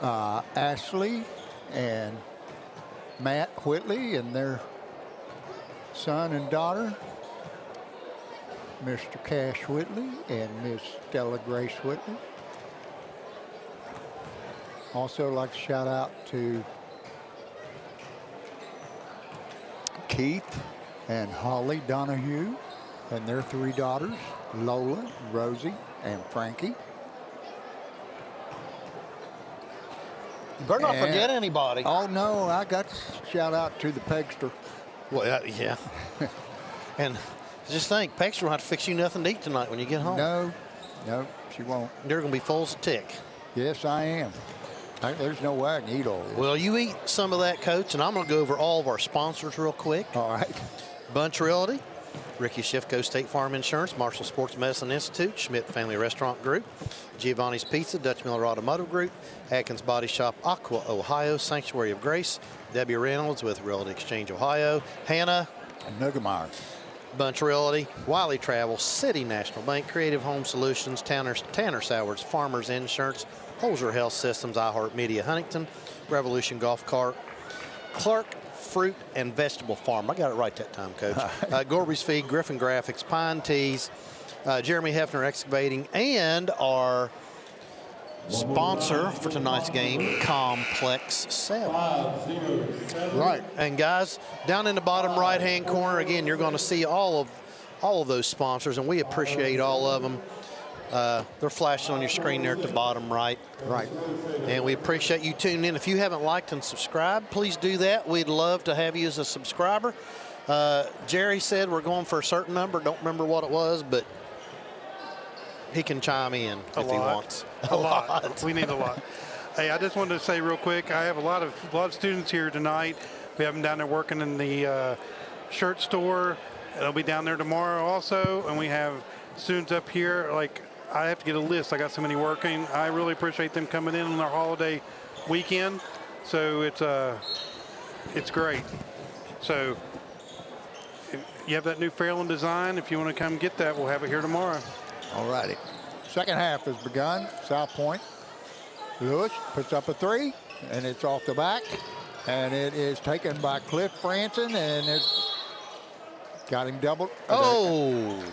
Ashley and Matt Whitley and their son and daughter, Mr. Cash Whitley and Miss Stella Grace Whitley. Also like to shout out to Keith and Holly Donahue and their 3 daughters, Lola, Rosie, and Frankie. You better not forget anybody. Oh, no, I got to shout out to the Pegster. Well, yeah. And just think, Pegster will have to fix you nothing to eat tonight when you get home. No, she won't. You're going to be full as a tick. Yes, I am. There's no way I can eat all this. Well, you eat some of that, Coach, and I'm going to go over all of our sponsors real quick. All right. Bunch Realty, Ricky Schiffco State Farm Insurance, Marshall Sports Medicine Institute, Schmidt Family Restaurant Group, Giovanni's Pizza, Dutch Miller Automotive Group, Atkins Body Shop, Aqua, Ohio, Sanctuary of Grace, Debbie Reynolds with Realty Exchange, Ohio, Hannah Nugemeyer, Bunch Realty, Wiley Travel, City National Bank, Creative Home Solutions, Tanner Sowers, Farmers Insurance, Holzer Health Systems, iHeart Media Huntington, Revolution Golf Cart, Clark Fruit and Vegetable Farm. I got it right that time, Coach. Gorby's Feed, Griffin Graphics, Pine Teas, Jeremy Hefner Excavating, and our sponsor for tonight's game, Complex 7. Right. And guys, down in the bottom right-hand corner, again, you're going to see all of those sponsors, and we appreciate all of them. They're flashing on your screen there at the bottom right. Right. And we appreciate you tuning in. If you haven't liked and subscribed, please do that. We'd love to have you as a subscriber. Jerry said we're going for a certain number. Don't remember what it was, but he can chime in if he wants. A lot. We need a lot. Hey, I just wanted to say real quick, I have a lot of students here tonight. We have them down there working in the shirt store. They'll be down there tomorrow also, and we have students up here. Like, I have to get a list. I got so many working. I really appreciate them coming in on their holiday weekend. So it's great. So you have that new Fairland design. If you want to come get that, we'll have it here tomorrow. All righty. Second half has begun. South Point. Lewis puts up a 3, and it's off the back. And it is taken by Cliff Franson, and it got him doubled. Oh!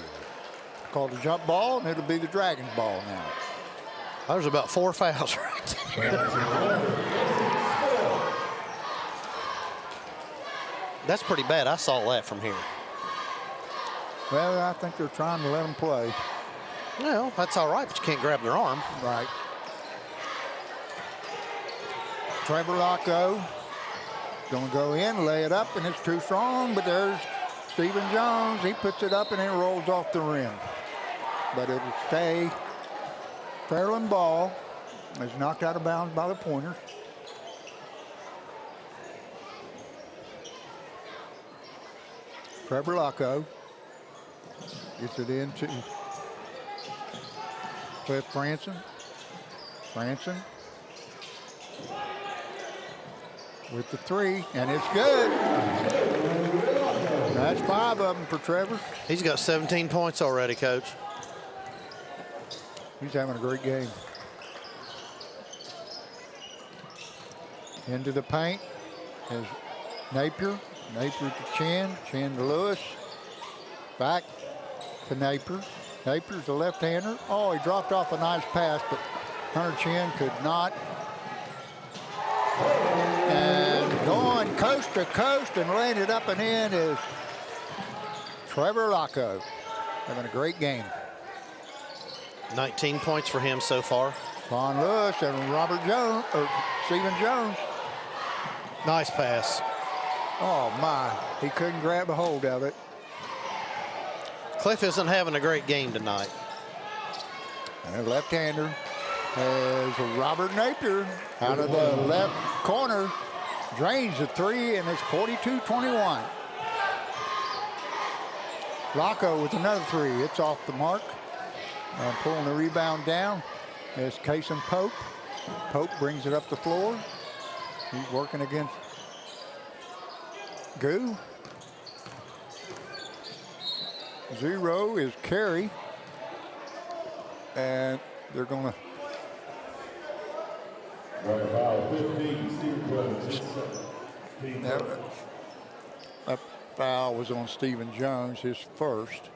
Called a jump ball, and it'll be the Dragons ball now. There's about 4 fouls right there. That's pretty bad. I saw that from here. Well, I think they're trying to let them play. Well, that's all right, but you can't grab their arm. Right. Trevor Locko going to go in, lay it up, and it's too strong, but there's Stephen Jones. He puts it up, and it rolls off the rim. But it'll stay Fairland ball. is knocked out of bounds by the Pointers. Trevor Locko gets it into Cliff Franson. Franson with the three, and it's good. That's 5 of them for Trevor. He's got 17 points already, Coach. He's having a great game. Into the paint is Napier. Napier to Chin. Chin to Lewis. Back to Napier. Napier's a left-hander. Oh, he dropped off a nice pass, but Hunter Chin could not. And going coast to coast and laying it up and in is Trevor Locko. Having a great game. 19 points for him so far. Von Lewis and Robert Jones, or Stephen Jones. Nice pass. Oh my, he couldn't grab a hold of it. Cliff isn't having a great game tonight. And a left-hander is Robert Napier out of the left corner. Drains the three, and it's 42-21. Locko with another three. It's off the mark. Pulling the rebound down is Kason Pope. Pope brings it up the floor. He's working against Goo. 0 is Carey. And they're going to. That foul was on Stephen Jones, his first.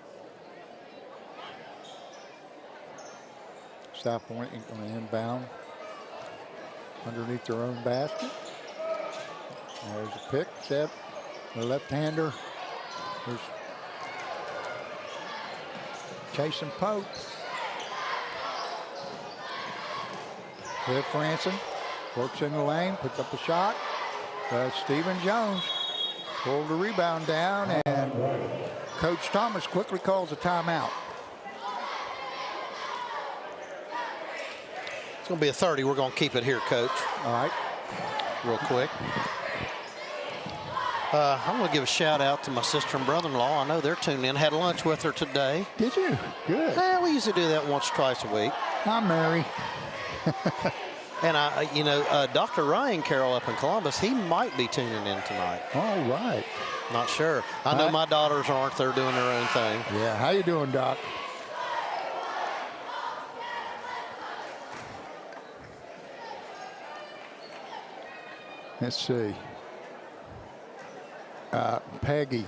South Point going to inbound underneath their own basket. There's a pick set. The left-hander. There's Kason Pope. Cliff Franson works in the lane, puts up a shot. Stephen Jones pulled the rebound down, and Coach Thomas quickly calls a timeout. It's going to be a 30. We're going to keep it here, Coach. All right. Real quick. I'm going to give a shout out to my sister and brother-in-law. I know they're tuned in. Had lunch with her today. Did you? Good. We used to do that once or twice a week. I'm Mary. And Dr. Ryan Carroll up in Columbus, he might be tuning in tonight. All right. Not sure. I know my daughters aren't. They're doing their own thing. Yeah. How you doing, Doc? Let's see. Peggy.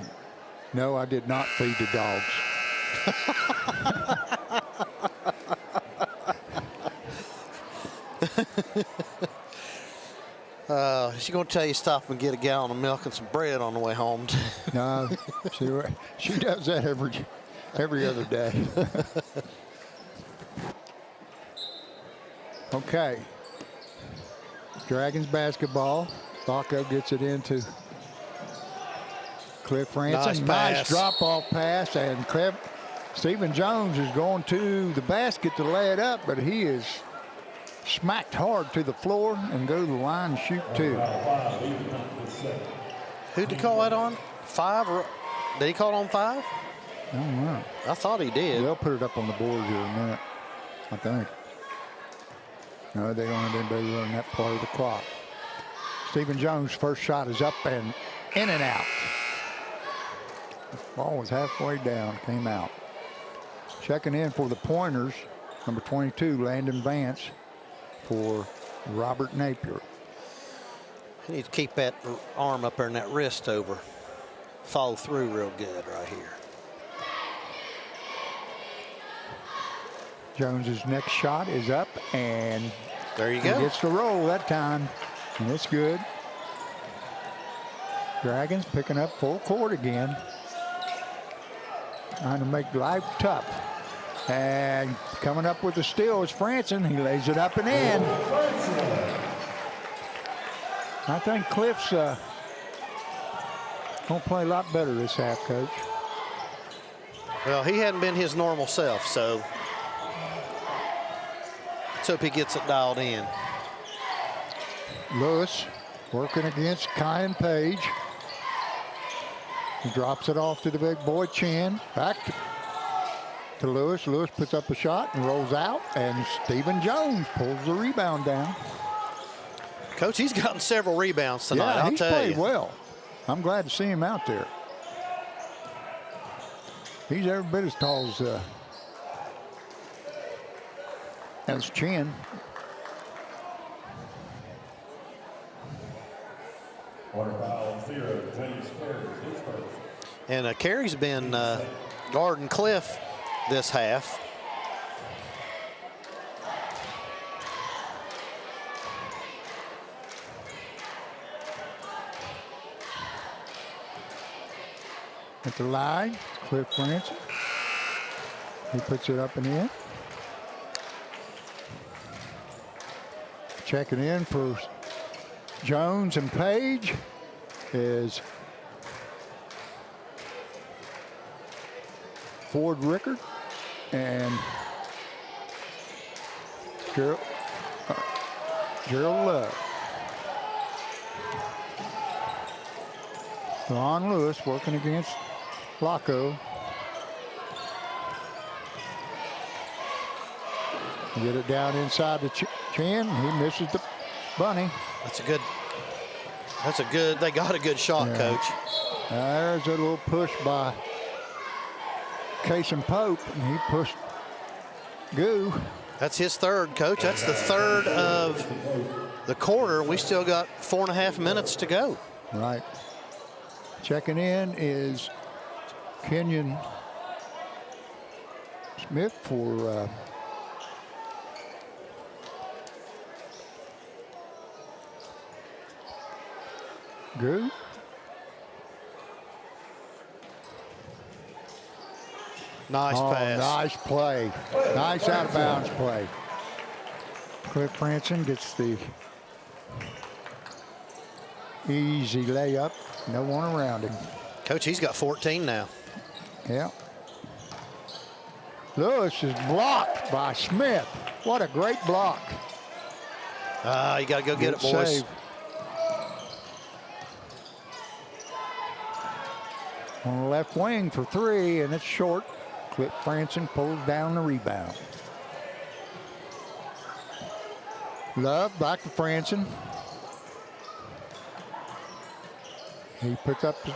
No, I did not feed the dogs. She's going to tell you stop and get a gallon of milk and some bread on the way home. No, she does that every other day. Okay. Dragons basketball. Locko gets it into Cliff Franson. Nice drop-off pass, and Stephen Jones is going to the basket to lay it up, but he is smacked hard to the floor and go to the line and shoot 2. Who'd he call that on? 5? Did he call it on 5? I don't know. I thought he did. They'll put it up on the board here in a minute, I think. No, they don't have anybody running that part of the clock. Stephen Jones' first shot is up and in and out. The ball was halfway down, came out. Checking in for the Pointers, number 22, Landon Vance, for Robert Napier. You need to keep that arm up there and that wrist over. Follow through real good right here. Jones's next shot is up, and there you go. He gets the roll that time, and it's good. Dragons picking up full court again. Trying to make life tough. And coming up with the steal is Franson. He lays it up and in. I think Cliff's going to play a lot better this half, Coach. Well, he hadn't been his normal self, so Let's hope he gets it dialed in. Lewis working against Kyan Page. He drops it off to the big boy Chin. Back to Lewis. Lewis puts up a shot and rolls out, and Stephen Jones pulls the rebound down. Coach, he's gotten several rebounds tonight, yeah, I'll tell you. He's played well. I'm glad to see him out there. He's every bit as tall as Chin. And Carey's been guarding Cliff this half. At the line, Cliff Francis. He puts it up and in. Checking in for Jones and Page is Ford Rickard and Gerald Love. Ron Lewis working against Flacco. Get it down inside the Chin. He misses the bunny. That's a good, they got a good shot, Yeah. Coach. There's a little push by Case and Pope, and he pushed Goo. That's his third, Coach. That's the third of the quarter. We still got 4.5 minutes to go. Right. Checking in is Kenyon Smith for Goo. Nice pass. Nice play. Nice out of bounds play. Cliff Franson gets the easy layup. No one around him. Coach, he's got 14 now. Yeah. Lewis is blocked by Smith. What a great block. You got to go get it, boys. Save. On the left wing for three, and it's short. Cliff Franson pulls down the rebound. Love back to Franson. He puts up his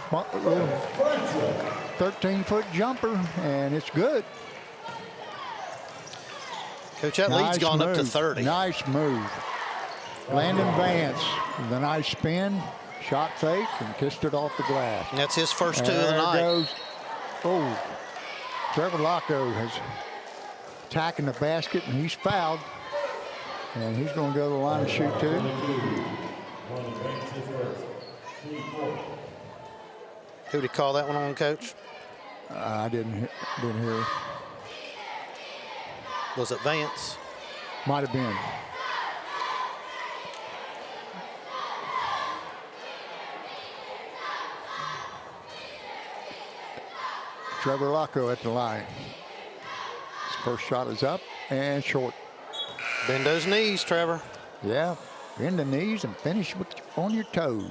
13-foot jumper, and it's good. Coach, that lead's gone up to 30. Nice move. Landon Vance with a nice spin, shot fake, and kissed it off the glass. And that's his first two of the night. Goes, Trevor Locko has attacking the basket, and he's fouled. And he's going to go to the line and shoot too. Who did he call that one on, Coach? I didn't hear. Was it Vance? Might have been. Trevor Locko at the line. His first shot is up and short. Bend those knees, Trevor. Yeah, bend the knees and finish on your toes.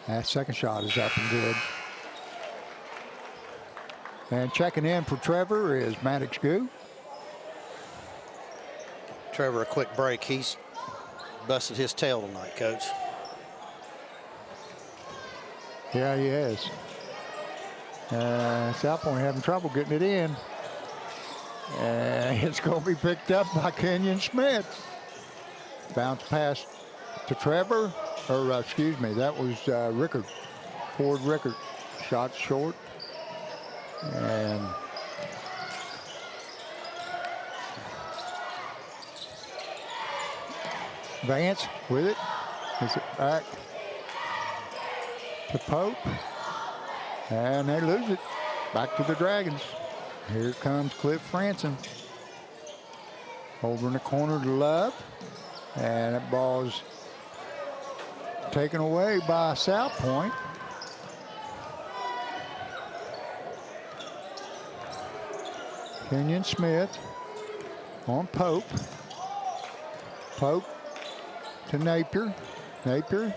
That second shot is up and good. And checking in for Trevor is Maddox Goo. Trevor, a quick break. He's busted his tail tonight, Coach. Yeah, he is. South Point having trouble getting it in. And it's going to be picked up by Kenyon Smith. Bounce pass to Trevor. Or, excuse me, that was Rickard. Ford Rickard. Shot short. And Vance with it. Gets it back to Pope. And they lose it. Back to the Dragons. Here comes Cliff Franson. Over in the corner to Love. And that ball's taken away by South Point. Kenyon Smith on Pope. Pope to Napier. Napier.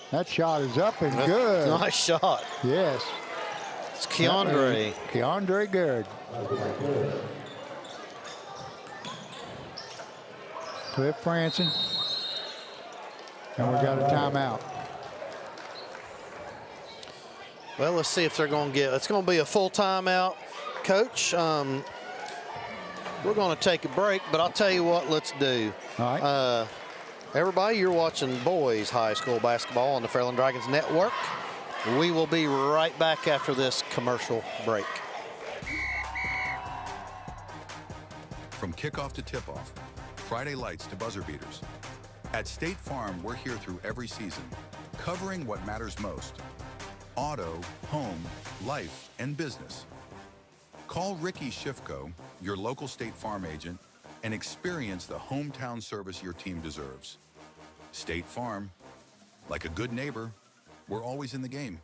That shot is up and good. Nice shot. Yes. It's Keandre. Keandre good. Cliff Franson. And we got a timeout. Well, let's see if they're going to get, it's going to be a full timeout. Coach, we're going to take a break, but I'll tell you what, let's do. All right. Everybody, you're watching boys high school basketball on the Fairland Dragons Network. We will be right back after this commercial break. From kickoff to tip-off, Friday lights to buzzer beaters. At State Farm, we're here through every season, covering what matters most. Auto, home, life, and business. Call Ricky Shifko, your local State Farm agent, and experience the hometown service your team deserves. State Farm, like a good neighbor, we're always in the game.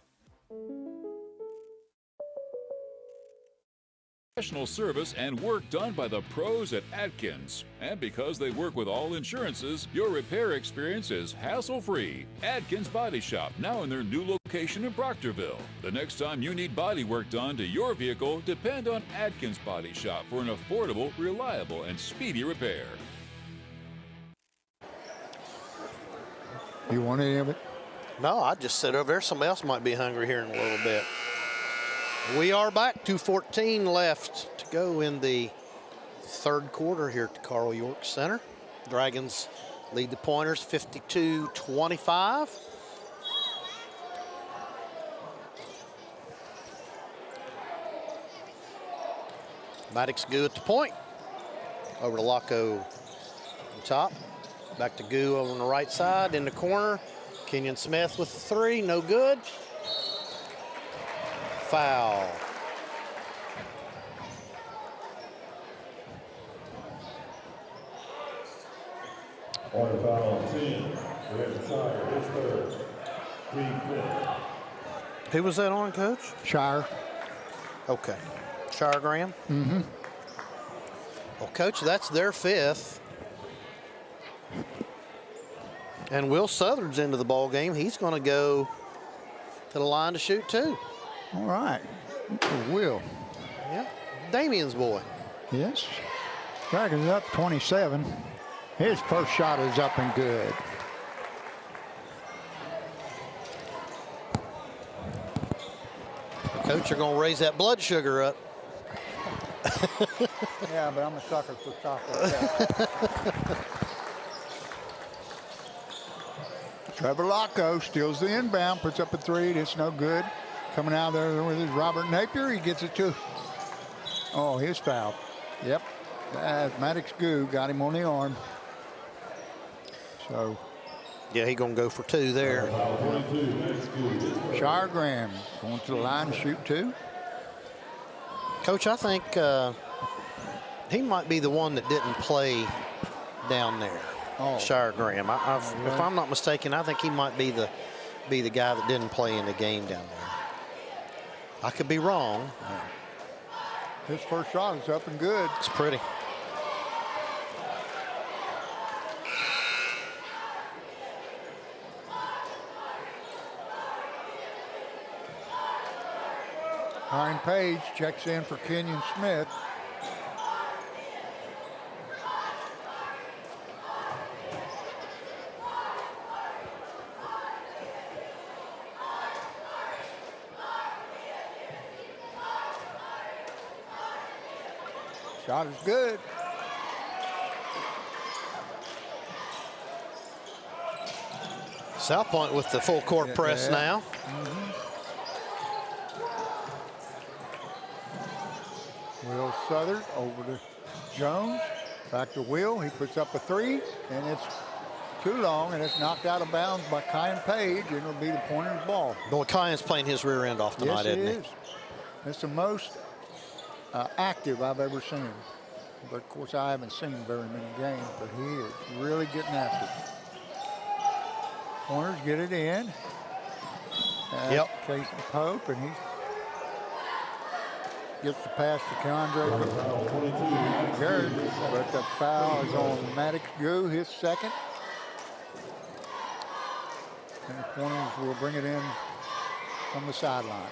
Professional service and work done by the pros at Atkins. And because they work with all insurances, your repair experience is hassle-free. Atkins Body Shop, now in their new location in Proctorville. The next time you need body work done to your vehicle, depend on Atkins Body Shop for an affordable, reliable, and speedy repair. You want any of it? No, I just sit over there. Somebody else might be hungry here in a little bit. We are back. 2:14 left to go in the third quarter here at the Carl York Center. Dragons lead the Pointers 52-25. Maddox Goo at the point. Over to Laco on top. Back to Goo over on the right side in the corner. Kenyon Smith with the three, no good. Foul. On the foul on 10. We have Shire, his third. Green fifth. Who was that on, Coach? Shire. Okay. Shire Graham? Mm-hmm. Well, Coach, that's their fifth. And Will Southard's into the ball game. He's going to go to the line to shoot too. All right. Will. Yeah. Damien's boy. Yes. Dragons up 27. His first shot is up and good. Coach, you're going to raise that blood sugar up. Yeah, but I'm a sucker for chocolate. Trevor Laco steals the inbound, puts up a three. It's no good. Coming out there with his Robert Napier. He gets it to. Oh, his foul. Yep. Maddox Goo got him on the arm. So. Yeah, he's going to go for two there. Shire Graham going to the line to shoot two. Coach, I think he might be the one that didn't play down there. Oh. Shire Graham. If I'm not mistaken, I think he might be the guy that didn't play in the game down there. I could be wrong. His first shot is up and good. It's pretty. Ryan Page checks in for Kenyon Smith. Shot is good. South Point with the full court press now. Mm-hmm. Will Southard over to Jones. Back to Will. He puts up a three, and it's too long, and it's knocked out of bounds by Kyan Page, and it'll be the Pointers' ball. Well, Kyan's playing his rear end off tonight, yes, isn't he? Is. It's the most active I've ever seen him. But, of course, I haven't seen very many games, but he is really getting after it. Pointers get it in. Yep. Casey Pope, and he gets the pass to Keandre Garrett, but the foul is on Maddox Goo, his second. And the Pointers will bring it in from the sideline.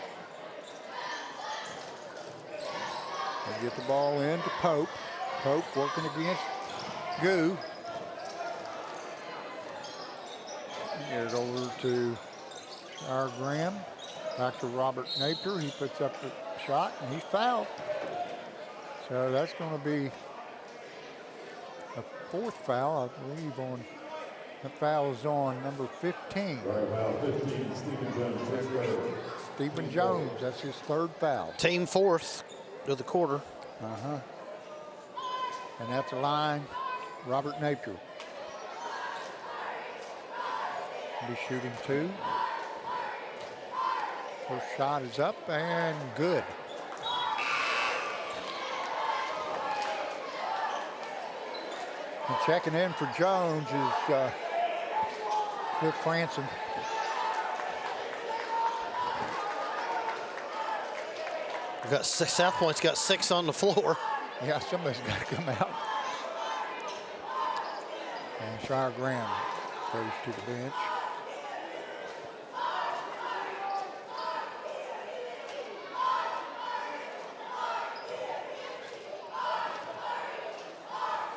They get the ball in to Pope. Pope working against Goo. Get it over to our Graham. Back to Robert Napier. He puts up the shot and he's fouled. So that's going to be a fourth foul, I believe, on the foul is on number 15. Stephen Jones, that's his third foul. Team fourth of the quarter. And that's the line, Robert Napier. Be shooting 2. First shot is up and good. And checking in for Jones is Cliff Franson. We've got six, South Point's got 6 on the floor. Yeah, somebody's got to come out. And Shire Graham goes to the bench.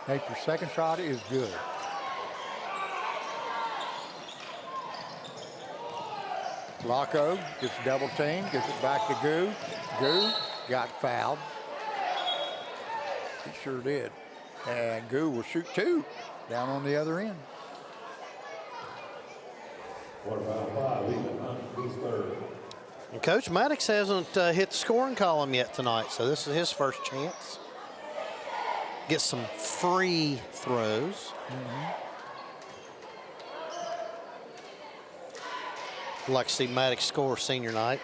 Napier's second shot is good. Laco gets double teamed, gets it back to Goo. Goo got fouled. He sure did. And Goo will shoot 2 down on the other end. And Coach Maddox hasn't hit the scoring column yet tonight, so this is his first chance. Get some free throws. Like to see Maddox score senior night.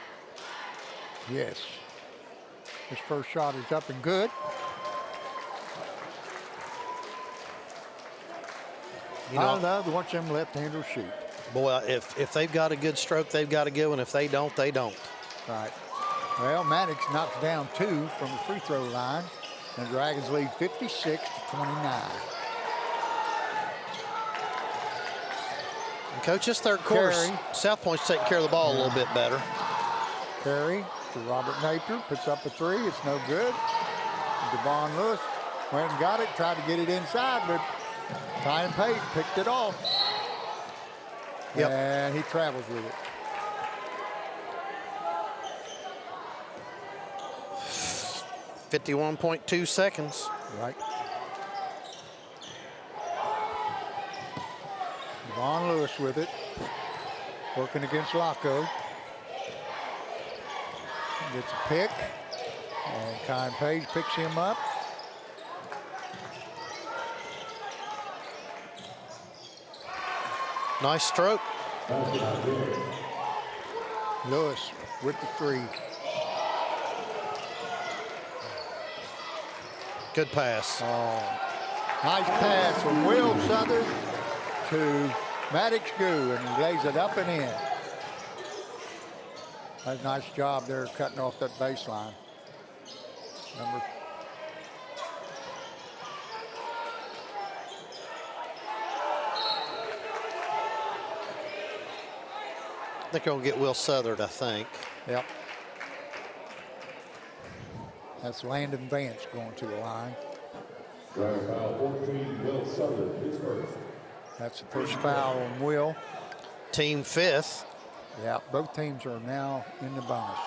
Yes. His first shot is up and good. You know, I love to watch them left-handers shoot. Boy, if they've got a good stroke, they've got a good one. If they don't, they don't. Right. Well, Maddox knocks down 2 from the free throw line. And the Dragons lead 56-29. And Coach, this third quarter, Carey. South Point's taking care of the ball a little bit better. Carey to Robert Napier, puts up a 3, it's no good. Devon Lewis went and got it, tried to get it inside, but Kyan Page picked it off. Yep. And he travels with it. .2 seconds. Right. Devon Lewis with it. Working against Laco. Gets a pick. And Kyan Page picks him up. Nice stroke. Lewis with the 3. Good pass. Oh, nice pass from Will Southern to Maddox Goo, and he lays it up and in. That's a nice job there cutting off that baseline. I think they'll get Will Southern, I think. Yep. That's Landon Vance going to the line. Foul 14, Will Southern, his first. That's the first foul on Will. Team 5th. Yeah, both teams are now in the bonus.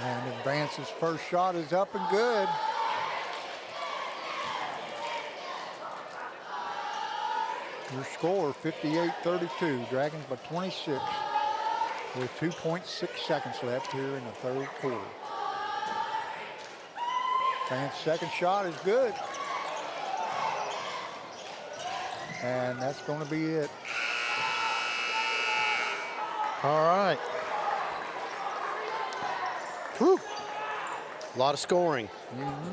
And Vance's first shot is up and good. Your score, 58-32. Dragons by 26 with 2.6 seconds left here in the third quarter. Grant's second shot is good. And that's going to be it. All right. Whew. A lot of scoring.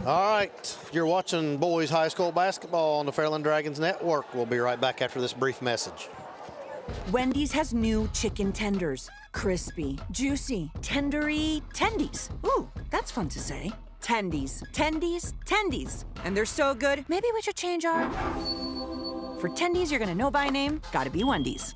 All right. You're watching boys high school basketball on the Fairland Dragons Network. We'll be right back after this brief message. Wendy's has new chicken tenders. Crispy, juicy, tendery, tendies. Ooh, that's fun to say. Tendies, tendies, tendies. And they're so good, maybe we should change our... For tendies you're gonna know by name, gotta be Wendy's.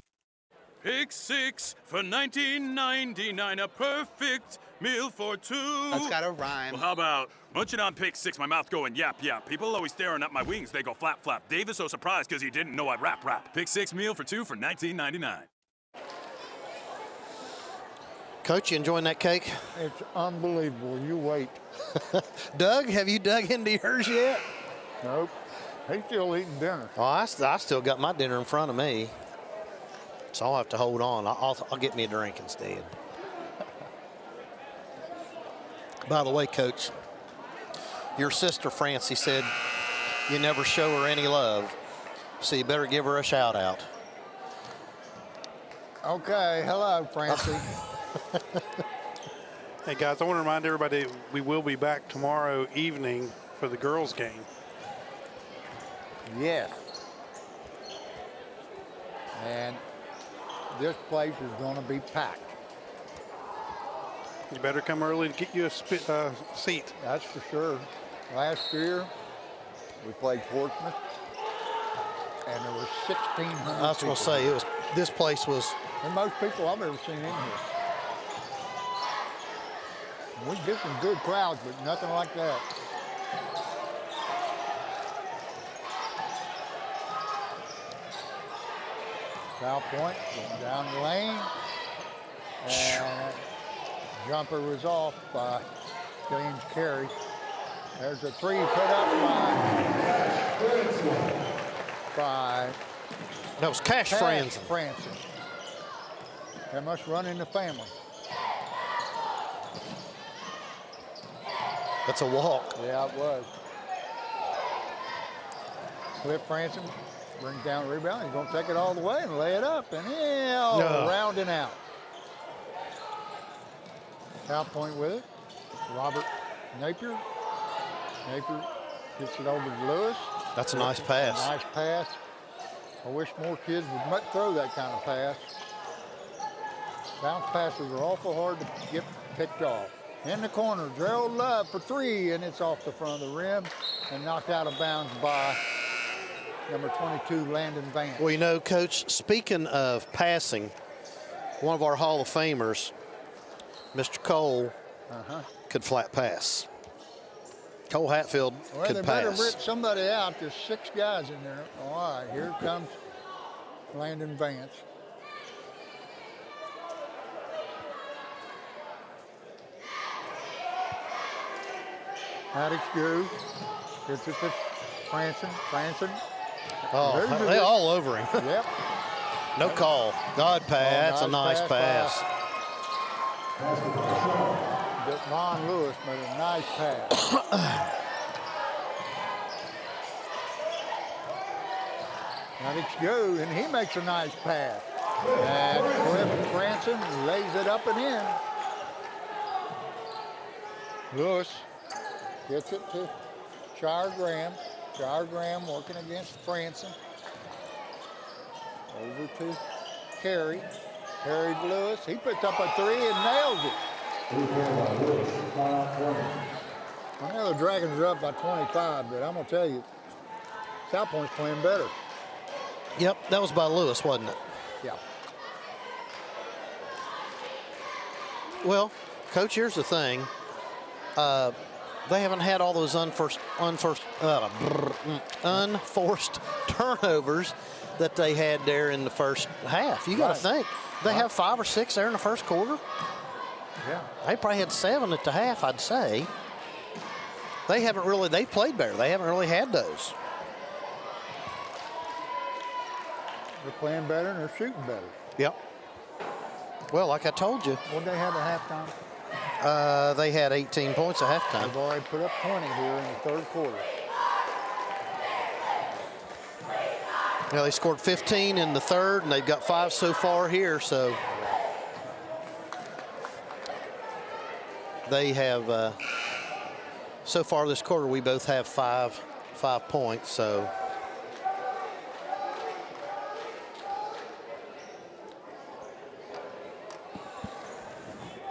Pick 6 for $19.99, a perfect meal for two. That's gotta rhyme. Well, how about munching on pick 6, my mouth going yap, yap. People always staring at my wings, they go flap, flap. Dave is so surprised because he didn't know I'd rap, rap. Pick 6 meal for 2 for $19.99. Coach, you enjoying that cake? It's unbelievable. You wait. Doug, have you dug into yours yet? Nope. He's still eating dinner. Oh, I still got my dinner in front of me. So I'll have to hold on. I'll get me a drink instead. By the way, Coach, your sister Francie said you never show her any love, so you better give her a shout out. Okay, hello, Francie. Hey guys, I want to remind everybody we will be back tomorrow evening for the girls' game. Yes. And this place is going to be packed. You better come early to get you a seat. That's for sure. Last year, we played Portsmouth, and there were 1,600 I was going to say, this place was... the most people I've ever seen in here. We get some good crowds, but nothing like that. South Point going down the lane. And jumper was off by James Carey. There's a three put up by that was Cash Franson. That must run in the family. That's a walk. Yeah, it was. Cliff Franson brings down the rebound. He's going to take it all the way and lay it up. And round and out. South Point with it. Robert Napier. Napier gets it over to Lewis. That's a nice pass. Nice pass. I wish more kids would throw that kind of pass. Bounce passes are awful hard to get picked off. In the corner, Gerald Love for three, and it's off the front of the rim and knocked out of bounds by number 22, Landon Vance. Well, you know, Coach, speaking of passing, one of our Hall of Famers, Mr. Cole, could flat pass. Cole Hatfield could they pass. Better rip somebody out. There's 6 guys in there. All right, here comes Landon Vance. Maddox Drew gets it to Franson. Oh, they all over him. Yep. No call. God pass. That's a nice pass. Von Lewis made a nice pass. Maddox Drew, and he makes a nice pass. And Cliff Franson lays it up and in. Lewis gets it to Shire Graham. Shire Graham working against Franson. Over to Carey. Carey to Lewis. He puts up a three and nails it. I know the Dragons are up by 25, but I'm going to tell you, South Point's playing better. Yep, that was by Lewis, wasn't it? Yeah. Well, Coach, here's the thing. They haven't had all those unforced turnovers that they had there in the first half. You got to think. They have 5 or 6 there in the first quarter. Yeah. They probably had 7 at the half, I'd say. They've played better. They haven't really had those. They're playing better and they're shooting better. Yep. Well, like I told you. What did they have at halftime? They had 18 points at halftime. They've already put up 20 here in the third quarter. Yeah, they scored 15 in the third, and they've got 5 so far here. So they have, so far this quarter, we both have 5 points. So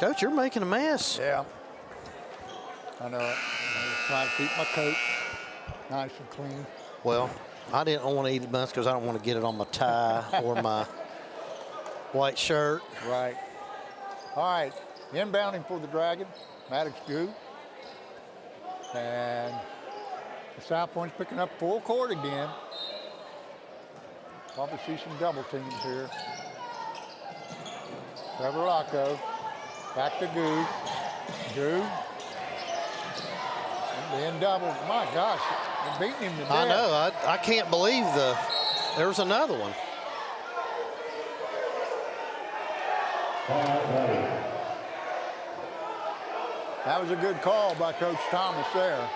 Coach, you're making a mess. Yeah. I know it. I'm just trying to keep my coat nice and clean. Well, I didn't want to eat it much because I don't want to get it on my tie or my white shirt. Right. All right. Inbounding for the Dragon, Maddox Goo. And the South Point's picking up full court again. Probably see some double teams here. Trevor Locko. Back to Goo. Goo. And then double. My gosh, they're beating him to death. I know. I can't believe there was another one. That was a good call by Coach Thomas there.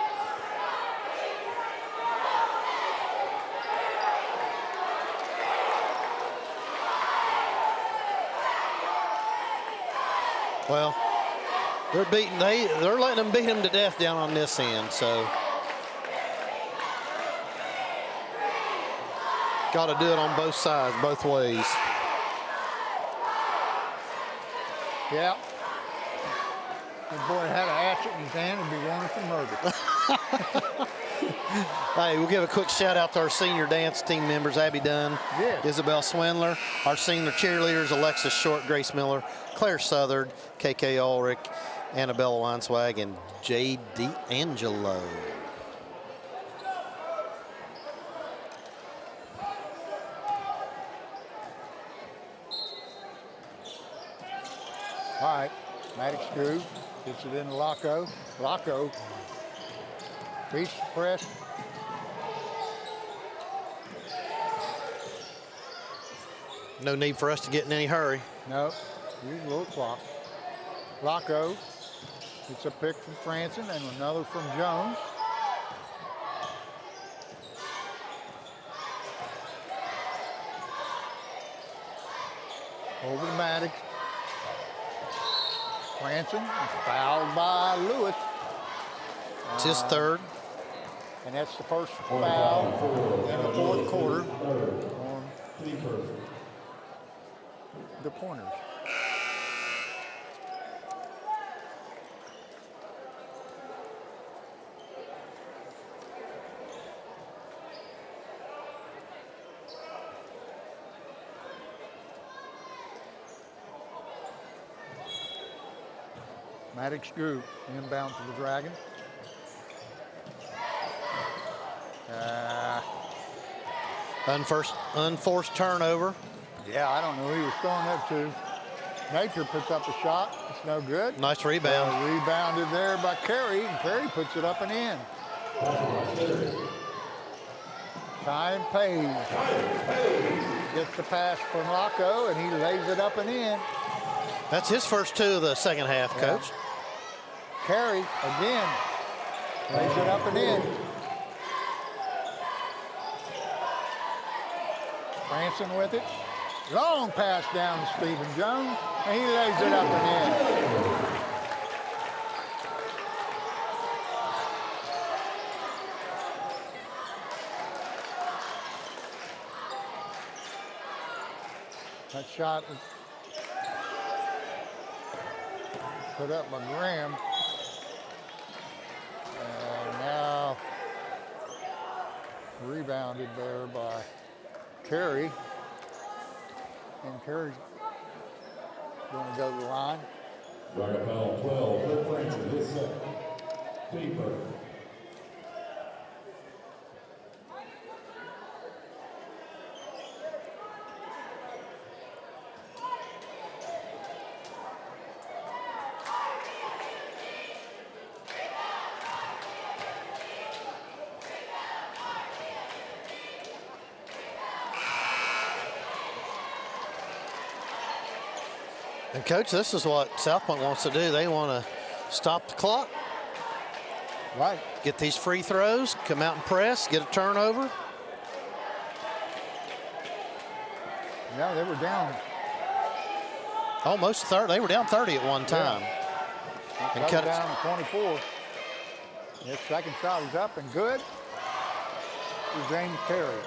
Well, they're letting them beat him to death down on this end, so got to do it on both sides, both ways. Yeah. The boy had a hatchet in his hand and be wanted for murder. Hey, we'll give a quick shout out to our senior dance team members, Abby Dunn, yes. Isabel Swindler, our senior cheerleaders, Alexis Short, Grace Miller, Claire Southard, KK Ulrich, Annabella Weinswag, and J. D'Angelo. All right, Maddox Drew gets it into Locko. Locko beats the press. No need for us to get in any hurry. No, use a little clock. Locko gets a pick from Franson and another from Jones. Over to Maddox. Franson is fouled by Lewis. It's his third. And that's the first foul in the fourth quarter on the Pointers. Maddox Group inbound to the Dragon. Unforced turnover. Yeah, I don't know who he was throwing that to. Nature puts up a shot. It's no good. Nice rebound. Rebounded there by Carey, and Carey puts it up and in. Time Page gets the pass from Locko, and he lays it up and in. That's his first two of the second half, yeah. Coach. Carey, again, lays it up and in. Franson with it. Long pass down to Stephen Jones, and he lays it up and in. That shot was put up by Graham. And now rebounded there by Carey. And Carey's going to go to the line. Dragon foul 12, Phil Franson, his second. Keeper. And Coach, this is what South Point wants to do. They want to stop the clock. Right. Get these free throws, come out and press, get a turnover. Yeah, they were down. Almost 30. They were down 30 at one time. Yeah. And cut it down to 24. His second shot is up and good. To James Terry.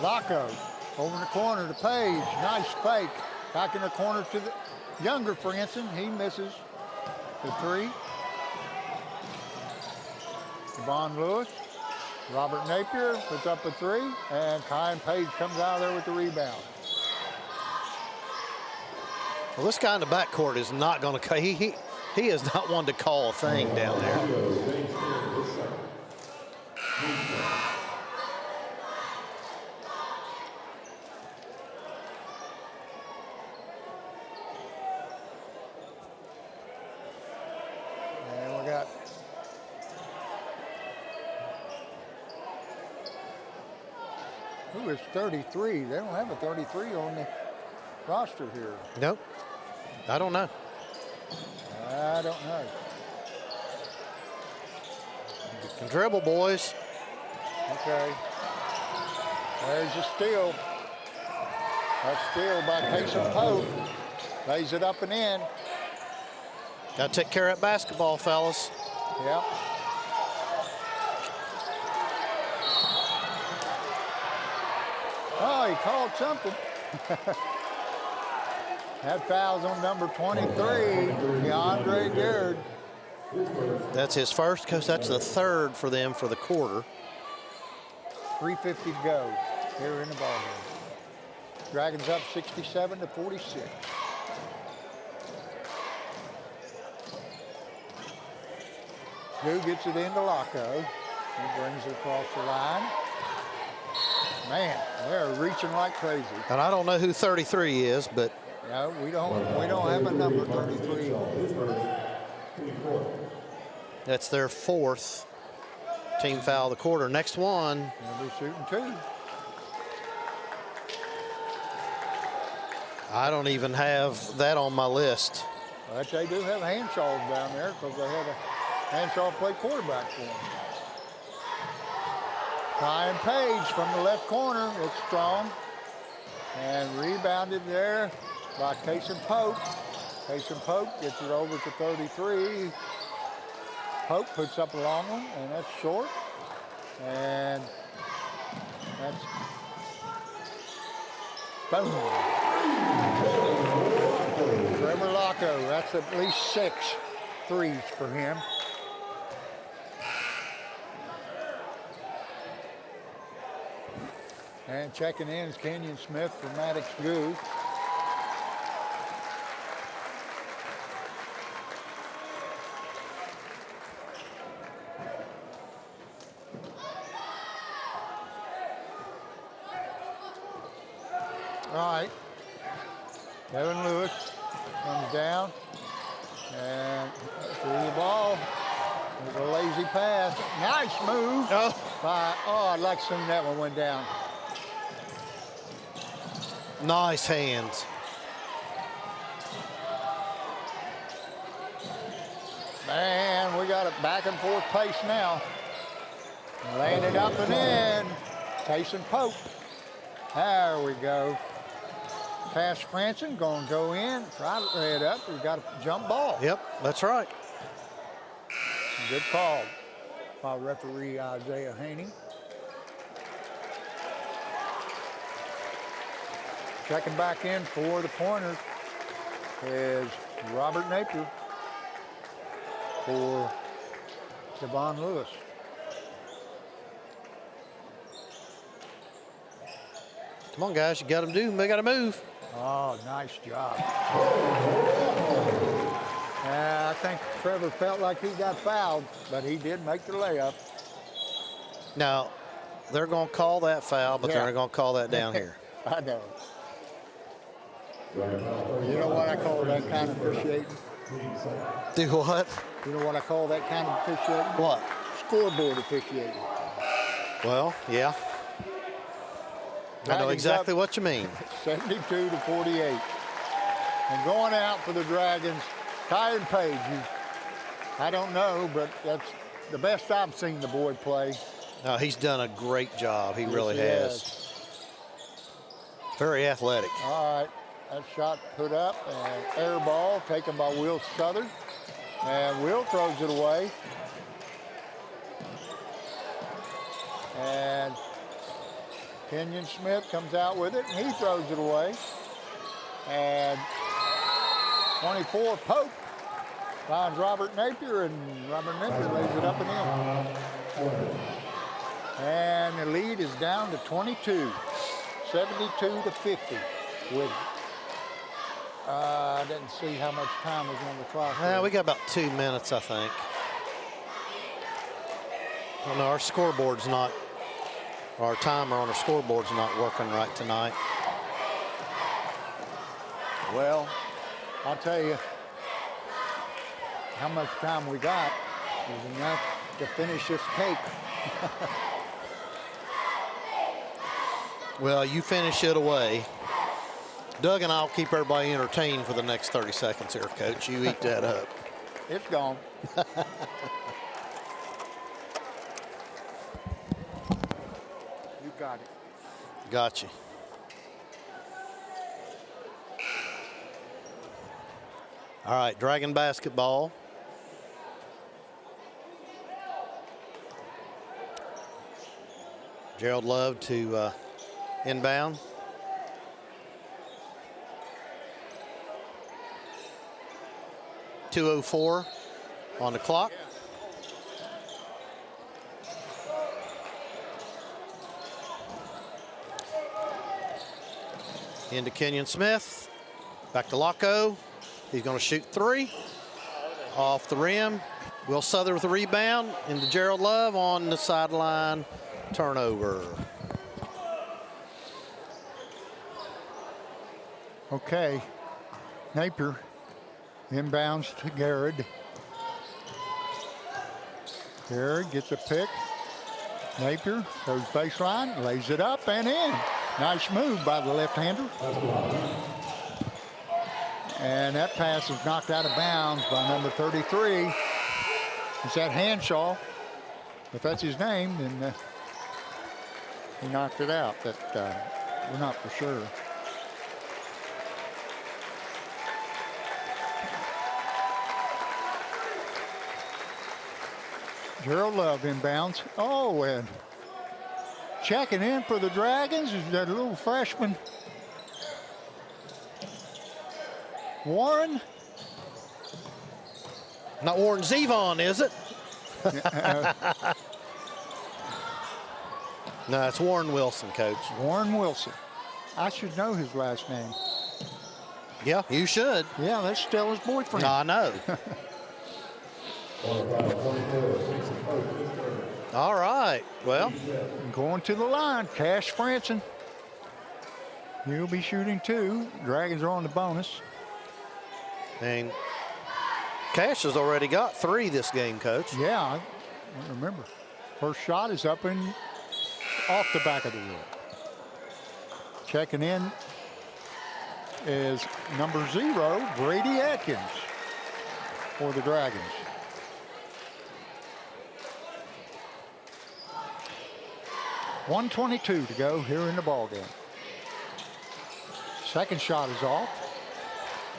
Laco over in the corner to Page. Nice fake. Back in the corner to the younger Franson. He misses the three. Devon Lewis. Robert Napier puts up a three. And Kyan Page comes out of there with the rebound. Well, this guy in the backcourt is not going to. He is not one to call a thing down there. And we got who is 33? They don't have a 33 on the roster here. Nope. I don't know. I don't know. You can dribble, boys. Okay. There's a steal. A steal by Kason Pope. Lays it up and in. Got to take care of that basketball, fellas. Yep. Oh, he called something. That foul's on number 23, DeAndre Garrett. That's his first, because that's the third for them for the quarter. 3:50 to go here in the ballgame. Dragons up 67-46. Who gets it into Laco? He brings it across the line. Man, they're reaching like crazy. And I don't know who 33 is, but no, we don't have a number 33. That's their fourth team foul of the quarter. Next one. They'll be shooting two. I don't even have that on my list. But they do have Hanshaw down there because they had a Hanshaw play quarterback for them. Kyan Page from the left corner looks strong. And rebounded there by Kason Pope. Kason Pope gets it over to 33. Pope puts up a long one, and that's short. And that's boom. Trevor Laco, that's at least 6 threes for him. And checking in is Kenyon Smith for Maddox Goo. All right. Kevin Lewis comes down and through the ball. There's a lazy pass. Nice move. Oh, I'd like to see that one went down. Nice hands. Man, we got a back and forth pace now. Landed up and in. Kason Pope. There we go. Pass Franson going to go in. Try to lay it up. We got a jump ball. Yep, that's right. Good call by referee Isaiah Haney. Checking back in for the pointers is Robert Napier for Devon Lewis. Come on, guys, you got to do. They got to move. Oh, nice job. I think Trevor felt like he got fouled, but he did make the layup. Now, they're going to call that foul, but they're going to call that down here. I know. You know what I call that kind of officiating? Do what? You know what I call that kind of officiating? What? Scoreboard officiating. Well, yeah. I know exactly what you mean. 72-48. And going out for the Dragons, Tyron Page. I don't know, but that's the best I've seen the boy play. No, he's done a great job. He really has. Very athletic. All right, that shot put up and air ball taken by Will Southern. And Will throws it away. And Kenyon Smith comes out with it and he throws it away. And 24, Pope finds Robert Napier, and Robert Napier lays it up and in. And the lead is down to 22, 72 to 50. With I didn't see how much time was on the clock. We got about 2 minutes, I think. Well, no, our scoreboard's not, our timer on our scoreboard's not working right tonight. Well, I'll tell you how much time we got is enough to finish this cake. Well, you finish it away. Doug and I'll keep everybody entertained for the next 30 seconds here, Coach. You eat that up. It's gone. You got it. Gotcha. All right, Dragon basketball. Gerald Love to inbound. .204 on the clock. Into Kenyon Smith. Back to Locko. He's going to shoot three. Off the rim. Will Souther with the rebound. Into Gerald Love on the sideline. Turnover. Okay. Napier inbounds to Garrett. Garrett gets a pick. Napier goes baseline, lays it up and in. Nice move by the left-hander. And that pass is knocked out of bounds by number 33. Is that Hanshaw? If that's his name, then he knocked it out. But we're not for sure. Gerald Love inbounds. Oh, and checking in for the Dragons is that little freshman, Warren. Not Warren Zevon, is it? No, it's Warren Wilson, Coach. Warren Wilson. I should know his last name. Yeah, you should. Yeah, that's still his boyfriend. I know. All right, well. Going to the line, Cash Franson. He'll be shooting two. Dragons are on the bonus. And Cash has already got three this game, Coach. Yeah, I remember. First shot is up and off the back of the rim. Checking in is number 0, Brady Atkins for the Dragons. .122 to go here in the ball game. Second shot is off.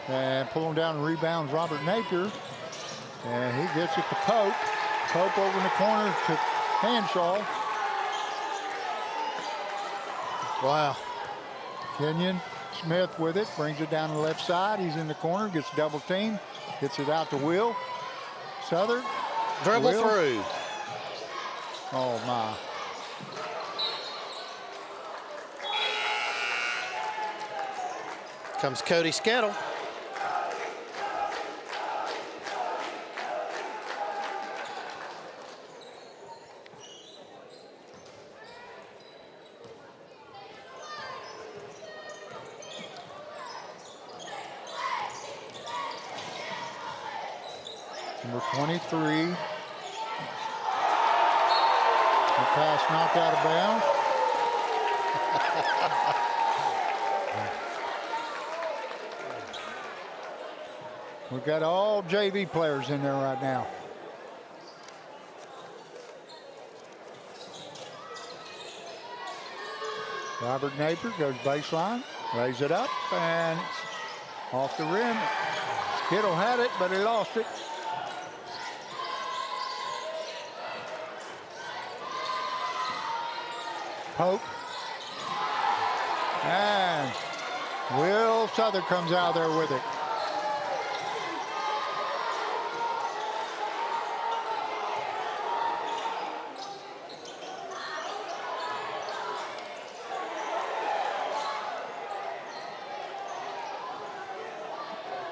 And pulling down the rebounds, Robert Napier. And he gets it to Pope. Pope over in the corner to Hanshaw. Wow. Kenyon Smith with it, brings it down the left side. He's in the corner, gets double teamed, gets it out to Will. Southern. Dribble through. Oh, my. Comes Cody Skettle. Number 23. The pass knocked out of bounds. got all JV players in there right now. Robert Napier goes baseline, lays it up, and it's off the rim. Skittle had it, but he lost it. Pope. And Will Southern comes out there with it.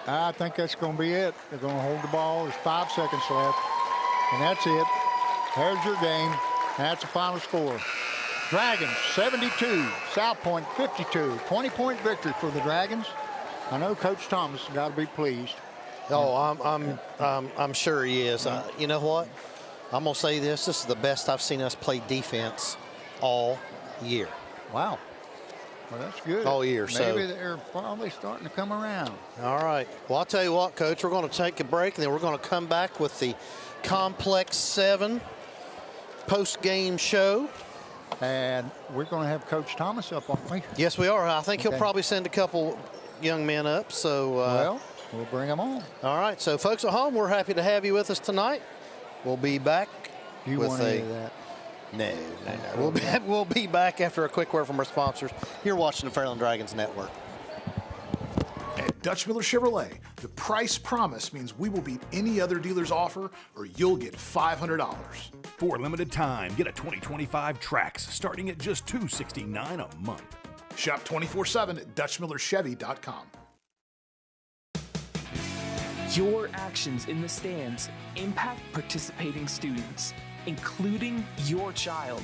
I think that's going to be it. They're going to hold the ball. There's 5 seconds left. And that's it. There's your game. That's the final score. Dragons 72, South Point 52. 20-point victory for the Dragons. I know Coach Thomas has got to be pleased. Oh, I'm sure he is. You know what? I'm gonna say this. This is the best I've seen us play defense all year. Wow. Well, that's good. All year. Maybe so they're probably starting to come around. All right. Well, I'll tell you what, Coach. We're going to take a break, and then we're going to come back with the Complex 7 post-game show. And we're going to have Coach Thomas up, aren't we? Yes, we are. I think he'll probably send a couple young men up. So well, we'll bring them on. All right. So, folks at home, we're happy to have you with us tonight. We'll be back. You with want to hear that? No. We'll be back after a quick word from our sponsors. You're watching the Fairland Dragons Network. At Dutch Miller Chevrolet, the price promise means we will beat any other dealer's offer or you'll get $500. For a limited time, get a 2025 Trax starting at just $269 a month. Shop 24/7 at DutchMillerChevy.com. Your actions in the stands impact participating students, including your child.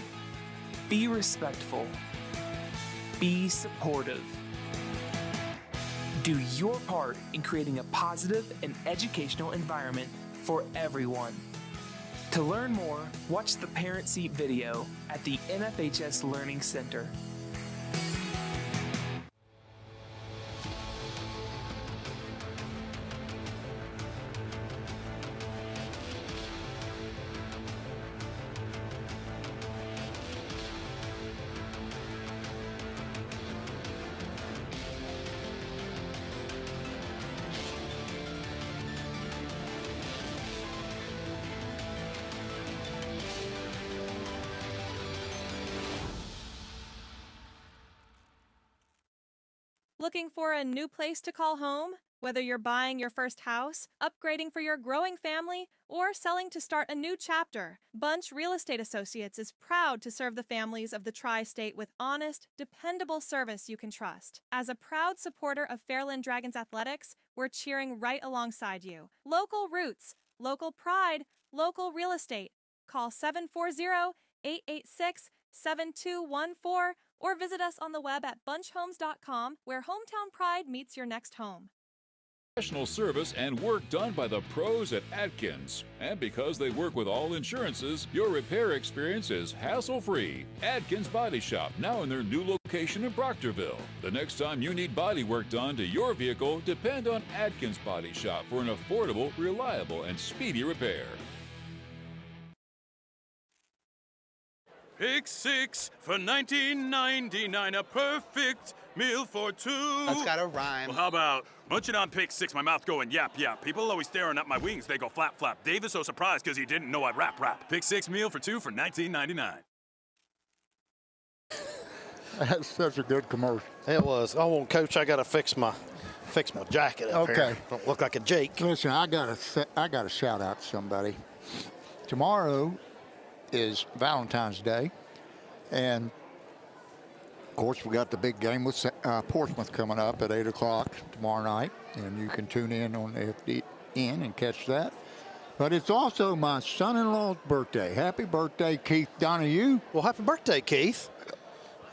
Be respectful. Be supportive. Do your part in creating a positive and educational environment for everyone. To learn more, watch the Parent Seat video at the NFHS Learning Center. Looking for a new place to call home? Whether you're buying your first house, upgrading for your growing family, or selling to start a new chapter, Bunch Real Estate Associates is proud to serve the families of the Tri-State with honest, dependable service you can trust. As a proud supporter of Fairland Dragons Athletics, we're cheering right alongside you. Local roots, local pride, local real estate. Call 740-886-7214 or visit us on the web at bunchhomes.com, where hometown pride meets your next home. Professional service and work done by the pros at Atkins. And because they work with all insurances, your repair experience is hassle-free. Atkins Body Shop, now in their new location in Proctorville. The next time you need body work done to your vehicle, depend on Atkins Body Shop for an affordable, reliable, and speedy repair. Pick 6 for $19.99, a perfect meal for two. That's got a rhyme. Well, how about munching on pick 6, my mouth going yap, yap. People always staring at my wings, they go flap, flap. Dave is so surprised because he didn't know I'd rap, rap. Pick 6 meal for 2 for $19.99. That's such a good commercial. It was. Oh, well, Coach, I got to fix my jacket up here. Don't look like a Jake. Listen, I got to shout out to somebody. Tomorrow is Valentine's Day, and of course we got the big game with Portsmouth coming up at 8 o'clock tomorrow night, and you can tune in on FDN and catch that. But it's also my son-in-law's birthday. Happy birthday, Keith Donahue. Well, happy birthday, Keith.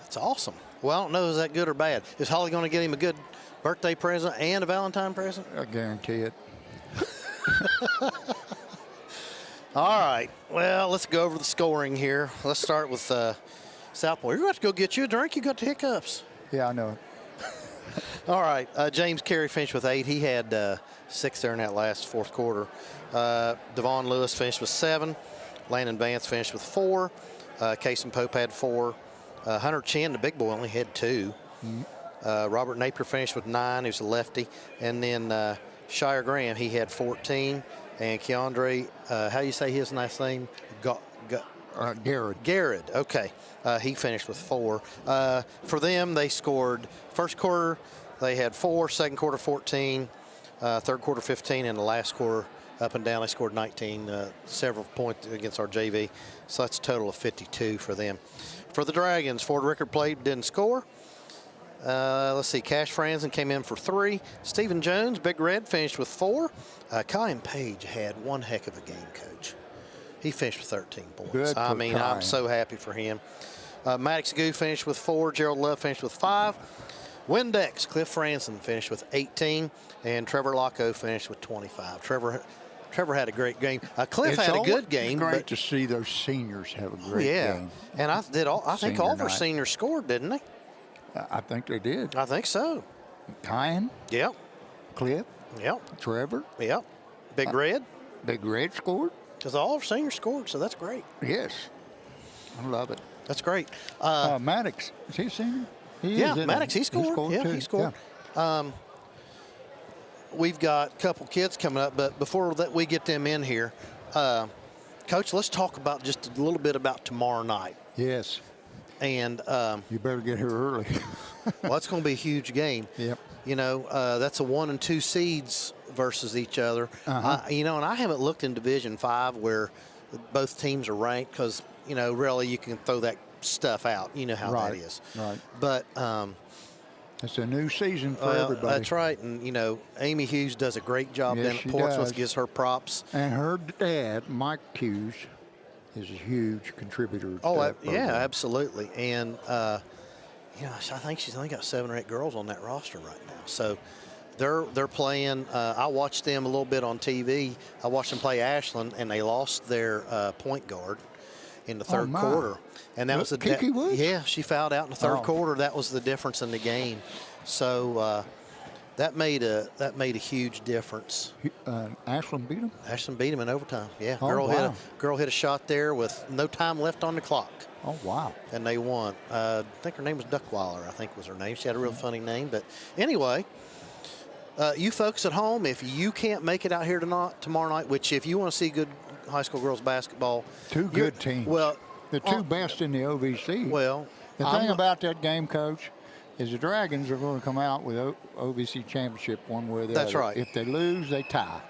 That's awesome. Well, I don't know, is that good or bad? Is Holly going to get him a good birthday present and a Valentine present? I guarantee it. All right. Well, let's go over the scoring here. Let's start with South Point. You're going to have to go get you a drink. You got the hiccups. Yeah, I know it. All right, James Carey finished with 8. He had 6 there in that last fourth quarter. Devon Lewis finished with 7. Landon Vance finished with 4. Kason Pope had 4. Hunter Chin, the big boy, only had 2. Robert Napier finished with 9. He was a lefty. And then Shire Graham, he had 14. And Keandre, how do you say his last name? Garrett. Garrett, okay. He finished with 4. For them, they scored first quarter, they had 4, second quarter 14, third quarter 15, and the last quarter up and down they scored 19, several points against our JV. So that's a total of 52 for them. For the Dragons, Ford Rickard played, didn't score. Let's see, Cash Franzen came in for 3. Stephen Jones, Big Red, finished with 4. Kyan Page had one heck of a game, Coach. He finished with 13 points. Good I mean, Kyan. I'm so happy for him. Maddox Goo finished with 4. Gerald Love finished with 5. Windex, Cliff Franzen finished with 18. And Trevor Locko finished with 25. Trevor had a great game. Cliff had a good game. It's great to see those seniors have a great game. And I think all of our seniors scored, didn't they? I think they did. I think so. Kyan. Yep. Cliff. Yep. Trevor. Yep. Big Red. Big Red scored. Because all our seniors scored, so that's great. Yes. I love it. That's great. Maddox, is he a senior? Maddox, he scored. He scored. Yeah. We've got a couple kids coming up, but before we get them in here, Coach, let's talk about just a little bit about tomorrow night. Yes. And you better get here early. Well, it's going to be a huge game. Yep. You know, that's a 1 and 2 seeds versus each other. You know, and I haven't looked in Division 5 where both teams are ranked because, you know, really you can throw that stuff out. You know how that is. Right. But it's a new season for everybody. That's right. And, you know, Amy Hughes does a great job down at Portsmouth, gives her props. And her dad, Mike Hughes, is a huge contributor to that program. Yeah, absolutely. And, you know, I think she's only got 7 or 8 girls on that roster right now. So they're playing. I watched them a little bit on TV. I watched them play Ashland, and they lost their point guard in the third quarter. And that was Kiki Woods? Yeah, she fouled out in the third quarter. That was the difference in the game. So that made a huge difference. Ashland beat them? Ashland beat them in overtime. Yeah, Oh, girl hit a shot there with no time left on the clock. Oh, wow. And they won. I think her name was Duckweiler, I think was her name. She had a real funny name. But anyway, you folks at home, if you can't make it out here tomorrow night, which if you want to see good high school girls basketball. 2 good teams. Well, the 2 best in the OVC. Well, the thing about that game, Coach, is the Dragons are going to come out with OVC championship one way or the other. That's right. If they lose, they tie.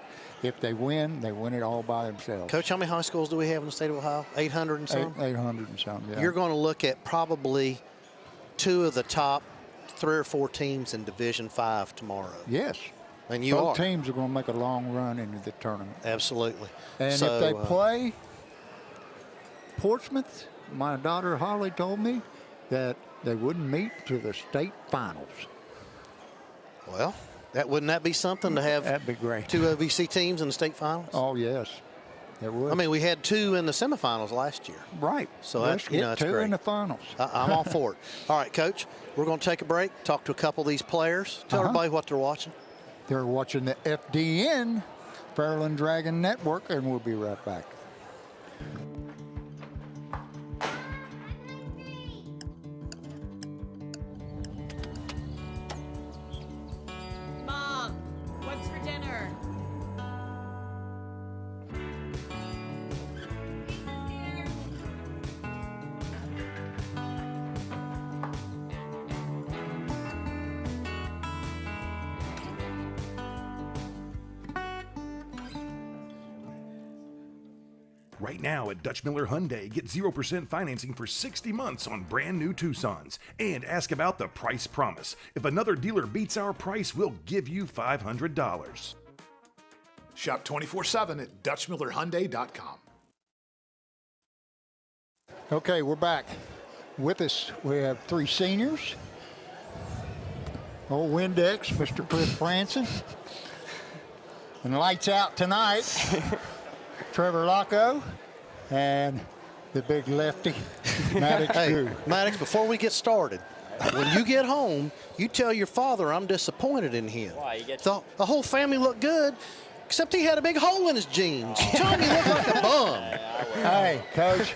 If they win it all by themselves. Coach, how many high schools do we have in the state of Ohio? 800 and some? 800 and some, yeah. You're going to look at probably 2 of the top 3 or 4 teams in Division 5 tomorrow. Yes. And both teams are going to make a long run into the tournament. Absolutely. And so, if they play Portsmouth, my daughter Holly told me that they wouldn't meet to the state finals. Well, wouldn't that be something to have? That'd be great. 2 OVC teams in the state finals? Oh, yes. It would. I mean, we had 2 in the semifinals last year. Right. So let's that's, get 2 great. in the finals. I'm all for it. All right, Coach, we're going to take a break, talk to a couple of these players. Tell everybody what they're watching. They're watching the FDN, Fairland Dragon Network, and we'll be right back. Mom, what's for dinner? Right now at Dutch Miller Hyundai, get 0% financing for 60 months on brand new Tucsons. And ask about the price promise. If another dealer beats our price, we'll give you $500. Shop 24/7 at DutchMillerHyundai.com. Okay, we're back. With us, we have 3 seniors. Old Windex, Mr. Cliff Franzen. And lights out tonight, Trevor Locko and the big lefty, Maddox Drew. Maddox, before we get started, when you get home, you tell your father I'm disappointed in him. Why? You get The whole family looked good, except he had a big hole in his jeans. Tell him he looked like a bum. Hey, Coach,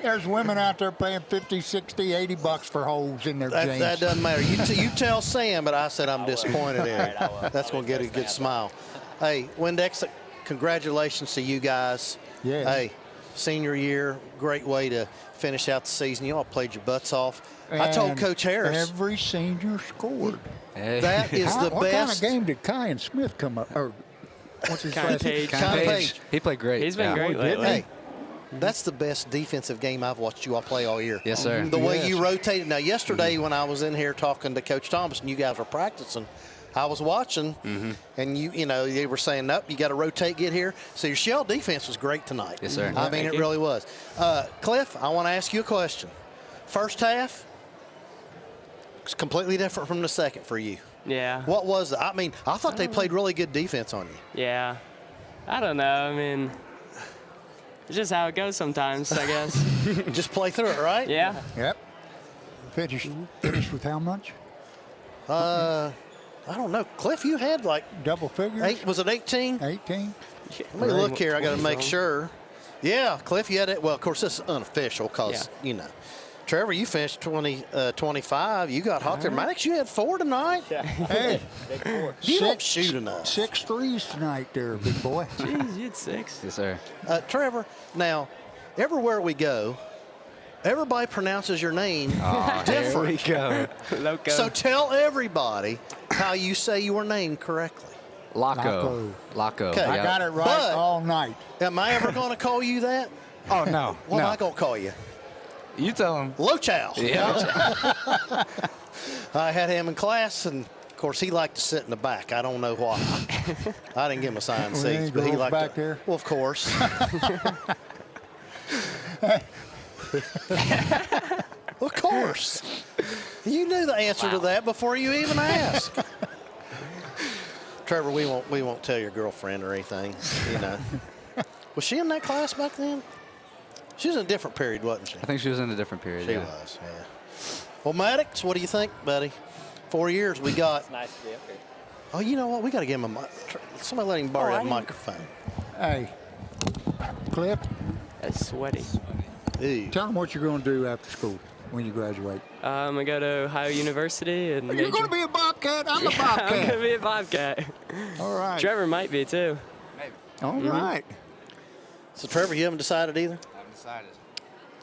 there's women out there paying 50, 60, 80 bucks for holes in their jeans. That doesn't matter. You tell Sam, but I said I'm disappointed in him. That's going to get a good smile. Hey, Windex, congratulations to you guys. Yes. Hey, senior year, great way to finish out the season. You all played your butts off. And I told Coach Harris. every senior scored. That is the what kind of best. game did Kai and Smith come up? Or what's his last name? Kai Page. He played great. He's been great lately. Hey, that's the best defensive game I've watched you all play all year. Yes, sir. The way you rotated. Now, yesterday when I was in here talking to Coach Thomas and you guys were practicing, I was watching, and you know, they were saying, nope, you got to rotate, get here. So your shell defense was great tonight. Yes, sir. I mean, it really was. Cliff, I want to ask you a question. First half, it's completely different from the second for you. Yeah. What was it? I mean, I thought they played really good defense on you. Yeah. I don't know. I mean, it's just how it goes sometimes, I guess. Just play through it, right? Yeah. Yep. Finished with how much? I don't know. Cliff, you had like double figures. Was it 18? 18. Let me look here. I got to make sure. Yeah, Cliff, you had it. Well, of course, this is unofficial because, you know. Trevor, you finished 25. You got hot there. Maddox, you had 4 tonight. Yeah. Hey, you don't shoot enough. 6 threes tonight there, big boy. Jeez, you had 6. Yes, sir. Trevor, now, everywhere we go, everybody pronounces your name different. Here we go. So tell everybody how you say your name correctly. Laco. Okay. I got it right all night. Am I ever going to call you that? Oh, no. What am I going to call you? You tell him. Lo-chow. Yeah. I had him in class, and of course he liked to sit in the back. I don't know why. I didn't give him assigned seats, but he liked back to. there. Well, of course. Of course. You knew the answer to that before you even asked. Trevor, we won't tell your girlfriend or anything. You know. Was she in that class back then? She was in a different period, wasn't she? I think she was in a different period. She was, yeah. Well, Maddox, what do you think, buddy? 4 years we got. It's nice to be up here. Oh, you know what? We got to give him a somebody let him borrow that microphone. Hey, Cliff. That's sweaty. Tell them what you're going to do after school when you graduate. I'm going to go to Ohio University. And You're going to be a Bobcat? I'm a Bobcat. I'm going to be a Bobcat. All right. Trevor might be, too. Maybe. All right. So, Trevor, you haven't decided either? I haven't decided.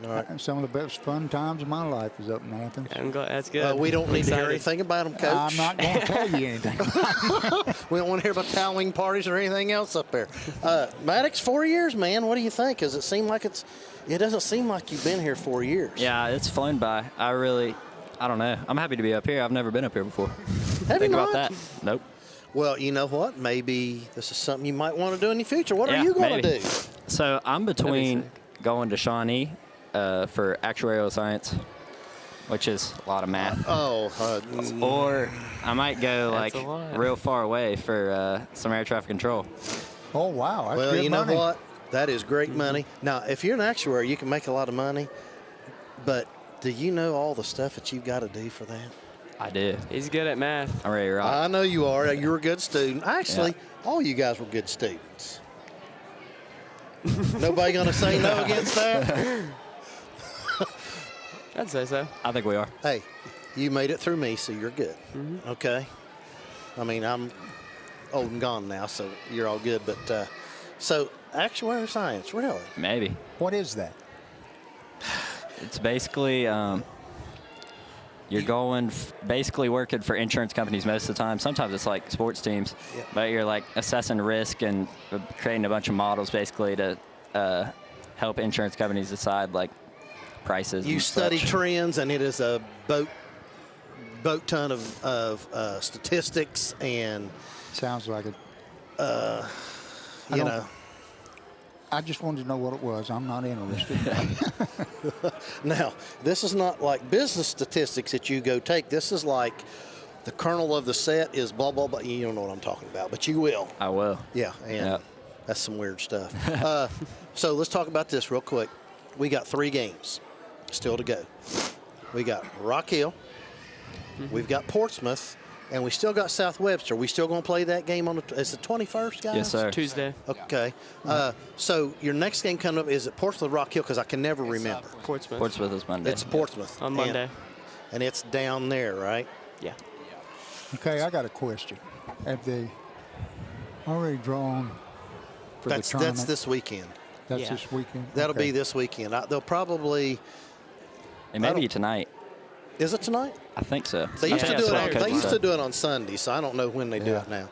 All right. Some of the best fun times of my life is up in Athens. I'm glad. That's good. We don't need to hear anything about them, Coach. I'm not going to tell you anything. We don't want to hear about Halloween parties or anything else up there. Maddox, 4 years, man. What do you think? Does it seem like it doesn't seem like you've been here 4 years. Yeah, it's flown by. I don't know. I'm happy to be up here. I've never been up here before. Have you not? About that. Nope. Well, you know what? Maybe this is something you might want to do in the future. What are you going to do? So I'm between going to Shawnee for actuarial science, which is a lot of math. Or I might go like real far away for some air traffic control. Oh, wow. That's Well, good you know money. what? That is great money. Now, if you're an actuary, you can make a lot of money, but do you know all the stuff that you've got to do for that? I do. He's good at math. I'm ready to rock. I know you are. You're a good student. Actually, all you guys were good students. Nobody going to say no against that? I'd say so. I think we are. Hey, you made it through me, so you're good. Okay? I mean, I'm old and gone now, so you're all good. But so actuarial science, really? Maybe. What is that? It's basically you're going basically working for insurance companies most of the time. Sometimes it's like sports teams, but you're like assessing risk and creating a bunch of models basically to help insurance companies decide like prices. You and study such. trends, and it is a boat ton of statistics and. Sounds like it. You know. I just wanted to know what it was. I'm not interested. Now, this is not like business statistics that you go take. This is like the kernel of the set is blah, blah, blah. You don't know what I'm talking about, but you will. I will. Yeah, and that's some weird stuff. So let's talk about this real quick. We got 3 games still to go. We got Rock Hill, We've got Portsmouth, and we still got South Webster. We still going to play that game on is the 21st, guys? Yes, sir. Tuesday. Okay. So your next game coming up is at Portsmouth Rock Hill, because I can never remember. Portsmouth. Portsmouth is Monday. It's Portsmouth. On Monday. And it's down there, right? Yeah. Okay, I got a question. Have they already drawn for the tournament? That's this weekend. That's this weekend? That'll Okay. be this weekend. They'll probably. It may be tonight. Is it tonight? I think so. They used to I do think it. that's what They used to said. do it on Sunday, so I don't know when they do it now.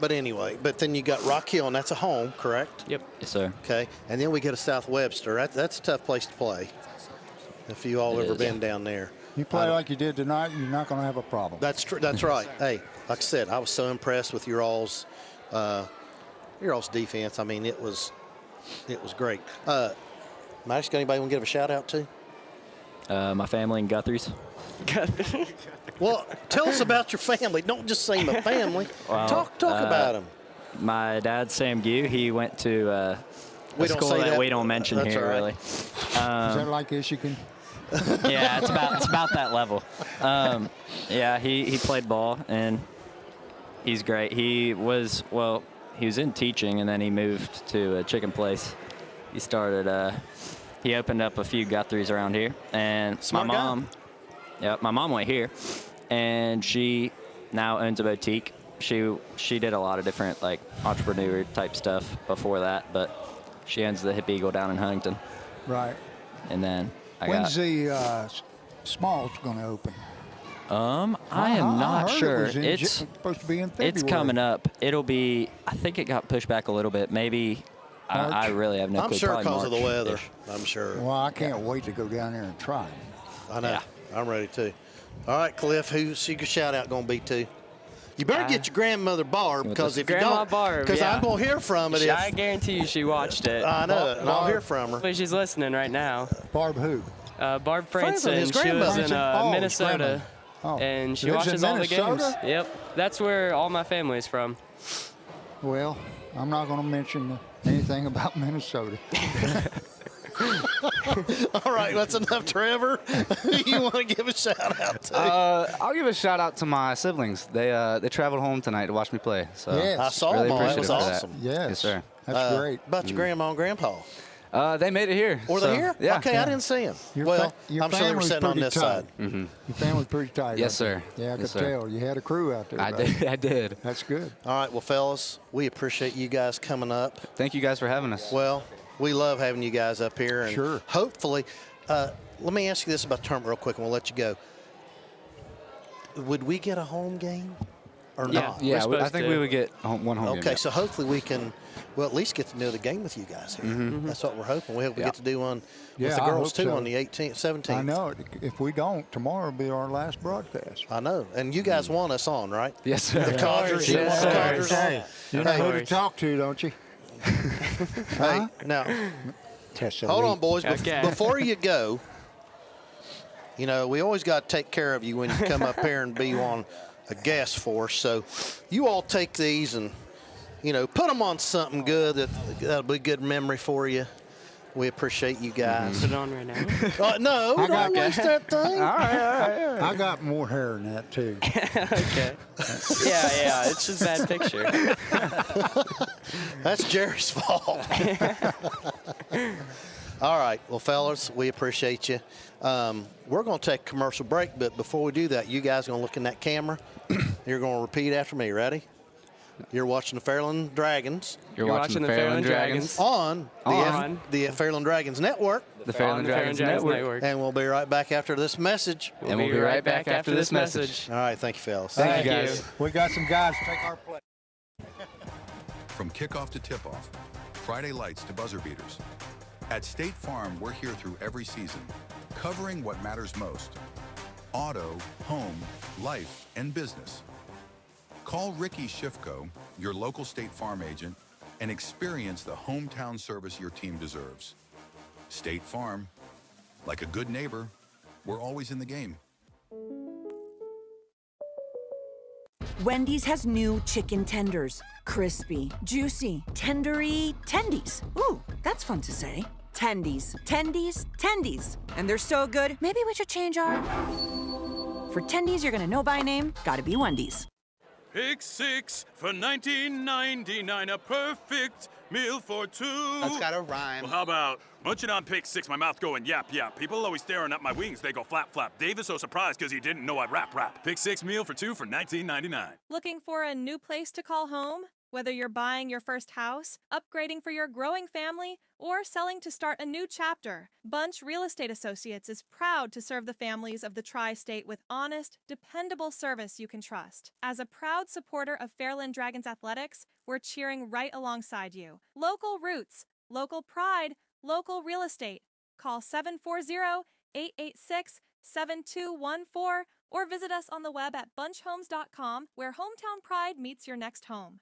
But anyway, then you got Rock Hill, and that's a home, correct? Yep. Yes, sir. Okay, and then we get a South Webster. That's a tough place to play. If you all It ever is. been down there, You play like you did tonight, you're not going to have a problem. that's true. That's right. Hey, like I said, I was so impressed with your all's defense. I mean, it was great. Max, got anybody want to give a shout out to? My family in Guthrie's. Well, tell us about your family. Don't just say my family. Well, talk about them. My dad's Sam Gue. He went to a We don't school say that. we don't mention That's here, all right. really. Is that like Michigan? Yeah, it's about that level. Yeah, he played ball, and he's great. He was in teaching, and then he moved to a chicken place. He started. He opened up a few Guthrie's around here, and Smart my guy. mom. Yeah, my mom went here, and she now owns a boutique. She did a lot of different like entrepreneur type stuff before that, but she owns the Hip Eagle down in Huntington. Right. And then When's the Smalls going to open? I am not heard sure. It was It's supposed to be in February. It's coming up. It'll be. I think it got pushed back a little bit. Maybe. I really have no clue. I'm sure Probably because of the weather. March-ish. I'm sure. Well, I can't wait to go down there and try. I know. I'm ready too. All right, Cliff, who's your shout out going to be to? You better get your grandmother Barb, because if you Grandma don't, Barb, because yeah. I'm going to hear from it. I guarantee you she watched it. I know it, and I'll hear from her. But she's listening right now. Barb who? Barb Franson, Franson. his She was grandmother. in his grandmother. Minnesota, Oh. and she Lives in watches all the games. Minnesota? Yep, that's where all my family is from. Well, I'm not going to mention anything about Minnesota. All right, that's enough, Trevor. Who you want to give a shout out to? I'll give a shout out to my siblings. They traveled home tonight to watch me play. So Yes. I saw really them all. That appreciative was for awesome. Yes. Yes, sir. That's great. About your grandma and grandpa. They made it here. Were so, they here? Yeah. Okay, I didn't see them. Your Well, your I'm sure they were family's sitting on pretty this tight. side. Mm-hmm. Your family's pretty tight. Yes, aren't sir. they? Yeah, I Yes, could sir. tell. You had a crew out there. I buddy. did. I did. That's good. All right, well, fellas, we appreciate you guys coming up. Thank you guys for having us. Well, we love having you guys up here. And Sure. hopefully, let me ask you this about the tournament real quick, and we'll let you go. Would we get a home game or not? Yeah, I think we would get one home game. Okay, yeah. so hopefully we can, well, at least get to know the game with you guys here. Mhm. That's what we're hoping. We hope we Yeah. get to do one Yeah, with the I girls hope too so. on the 18th, 17th. I know. If we don't, tomorrow will be our last broadcast. I know. And you guys want us on, right? Yes, sir. The Codgers, you Yes, want the sir. Codgers on? Hey, you know who to talk to, don't you? Hey, now, Tessa hold Lee. on, boys. Okay. Before you go, you know, we always got to take care of you when you come up here and be on a guest for us. So you all take these and, you know, put them on something good that'll be a good memory for you. We appreciate you guys. Put it on right now. No, I got- don't waste that thing. All right. I got more hair than that, too. Okay. Yeah, it's just a bad picture. That's Jerry's fault. All right. Well, fellas, we appreciate you. We're going to take a commercial break, but before we do that, you guys are going to look in that camera. You're going to repeat after me. Ready? You're watching the Fairland Dragons You're watching the Fairland Dragons. on the Fairland Dragons Network. The Fairland Dragons Network. And we'll be right back after this message. And we'll be right back after this message. All right. Thank you, fellas. Thank you, guys. We got some guys to take our place. From kickoff to tip-off, Friday lights to buzzer beaters. At State Farm, we're here through every season, covering what matters most. Auto, home, life, and business. Call Ricky Shifko, your local State Farm agent, and experience the hometown service your team deserves. State Farm, like a good neighbor, we're always in the game. Wendy's has new chicken tenders. Crispy, juicy, tendery tendies. Ooh, that's fun to say. Tendies, tendies, tendies. And they're so good, maybe we should change our For tendies you're gonna know by name, gotta be Wendy's. Pick 6 for $19.99, a perfect meal for two. That's gotta rhyme. Well, how about munching on Pick 6, my mouth going yap yap. People always staring at my wings, they go flap flap. Dave is so surprised because he didn't know I'd rap rap. Pick 6 meal for two for $19.99. Looking for a new place to call home? Whether you're buying your first house, upgrading for your growing family, or selling to start a new chapter, Bunch Real Estate Associates is proud to serve the families of the Tri-State with honest, dependable service you can trust. As a proud supporter of Fairland Dragons Athletics, we're cheering right alongside you. Local roots, local pride, local real estate. Call 740-886-7214 or visit us on the web at bunchhomes.com, where hometown pride meets your next home.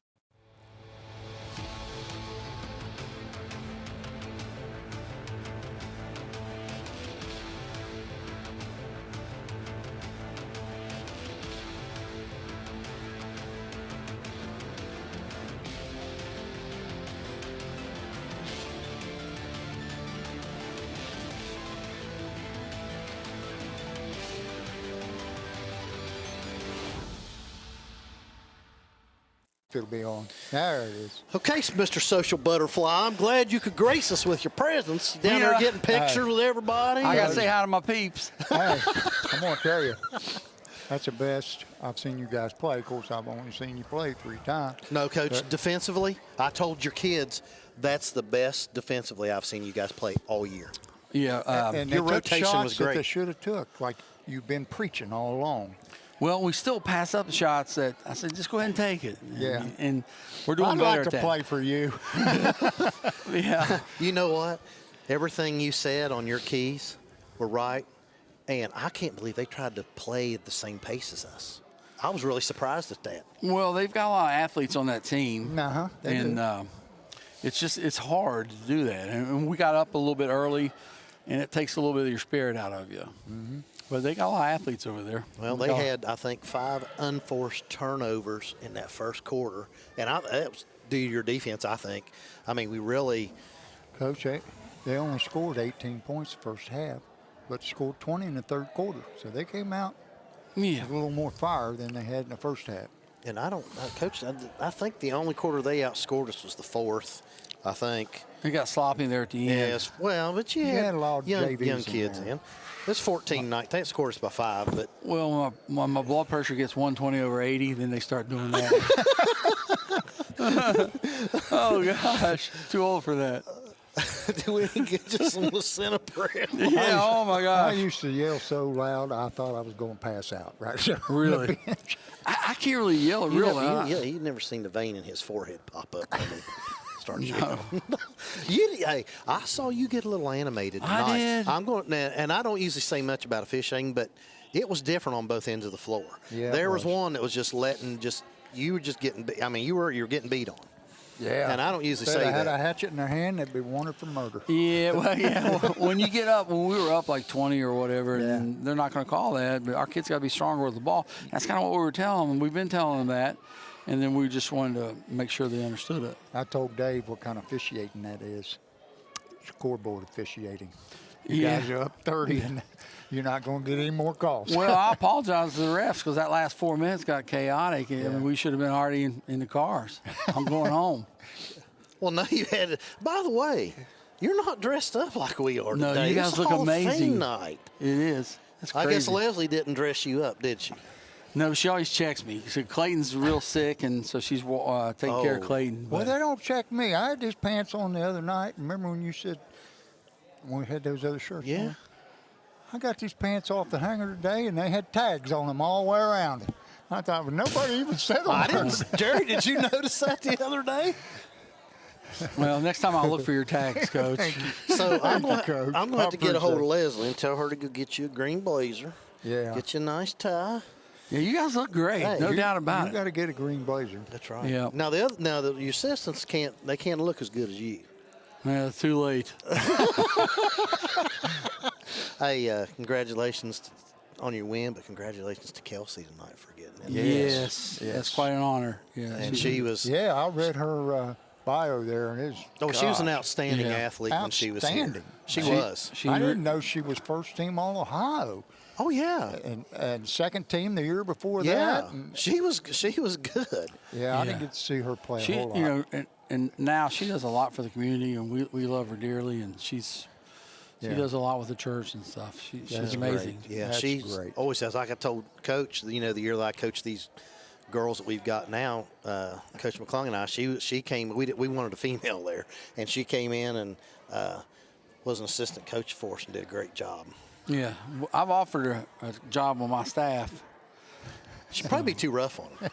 It'll be on. There it is. Okay, Mr. Social Butterfly, I'm glad you could grace us with your presence. Down there getting pictures with everybody. I got to say hi to my peeps. Hey, I'm going to tell you, that's the best I've seen you guys play. Of course, I've only seen you play 3 times. No, Coach, but defensively, I told your kids that's the best defensively I've seen you guys play all year. Yeah, and your rotation was great. that they should have took, like you've been preaching all along. Well, we still pass up the shots that I said, just go ahead and take it. Yeah. And we're doing I'd better like at to that. play for you. Yeah. You know what? Everything you said on your keys were right, and I can't believe they tried to play at the same pace as us. I was really surprised at that. Well, they've got a lot of athletes on that team. Uh-huh. And it's hard to do that. And we got up a little bit early, and it takes a little bit of your spirit out of you. Mm-hmm. But they got a lot of athletes over there. Well, they had, I think, 5 unforced turnovers in that first quarter. And that was due to your defense, I think. I mean, we really. Coach, they only scored 18 points the first half, but scored 20 in the third quarter. So they came out with a little more fire than they had in the first half. And Coach, I think the only quarter they outscored us was the fourth, I think. They got sloppy there at the end. Yes, well, but you had a lot of young JVs kids in there. in. It's 14-9. They scored us by 5, but. Well, when my blood pressure gets 120/80, then they start doing that. Oh, gosh. Too old for that. Do we get just some Lisinopril? Yeah, oh, my gosh. I used to yell so loud, I thought I was going to pass out right there. Really? I can't really yell real loud. Yeah, you've never seen the vein in his forehead pop up when he starts No. Hey, I saw you get a little animated tonight. I did. I'm going now, and I don't usually say much about officiating, but it was different on both ends of the floor. Yeah, there was one that was just you were just getting. I mean, you were getting beat on. Yeah. And I don't usually Said say I had that. a hatchet in their hand, they'd be wanted for murder. Yeah, well, yeah. When you get up, when we were up like 20 or whatever, and they're not going to call that, but our kids got to be stronger with the ball. That's kind of what we were telling them. We've been telling them that, and then we just wanted to make sure they understood it. I told Dave what kind of officiating that is. Scoreboard officiating. You Yeah. guys are up 30, and you're not going to get any more calls. Well, I apologize to the refs because that last 4 minutes got chaotic. I mean, we should have been already in the cars. I'm going home. Well, no, you had. By the way, you're not dressed up like we are No, today. you guys It's look Hall of Fame amazing. night. It is. That's crazy. I guess Leslie didn't dress you up, did she? No, she always checks me. So Clayton's real sick, and so she's taking care of Clayton. Well, but- they don't check me. I had these pants on the other night. Remember when you said, when we had those other shirts Yeah. on? I got these pants off the hanger today, and they had tags on them all the way around. I thought, well, nobody even said on I didn't. Jerry, did you notice that the other day? Well, next time I'll look for your tags, Coach. So I'm going Coach. to have to get a hold of Leslie and tell her to go get you a green blazer. Yeah. Get you a nice tie. Yeah, you guys look great. Hey, No doubt about You it. got to get a green blazer. That's right. Yeah. Now your assistants can't look as good as you. Yeah, it's too late. Hey, congratulations on your win, but congratulations to Kelsey tonight for getting it. Yes. That's quite an honor. Yeah, And she was. Yeah, I read her bio there, and it's. Oh, she was an outstanding athlete when she was here. Outstanding. She was. I didn't know she was first team All Ohio. Oh yeah. And second team the year before yeah. that. And she was good. Yeah, I didn't get to see her play a whole lot. You know, and now she does a lot for the community, and we love her dearly, and she does a lot with the church and stuff. She's amazing. Great. Yeah, That's she's great. always says, like I told Coach, the year that I coached these girls that we've got now, Coach McClung and I, she came, we wanted a female there, and she came in and was an assistant coach for us and did a great job. Yeah, I've offered her a job on my staff. She'd probably be too rough on her.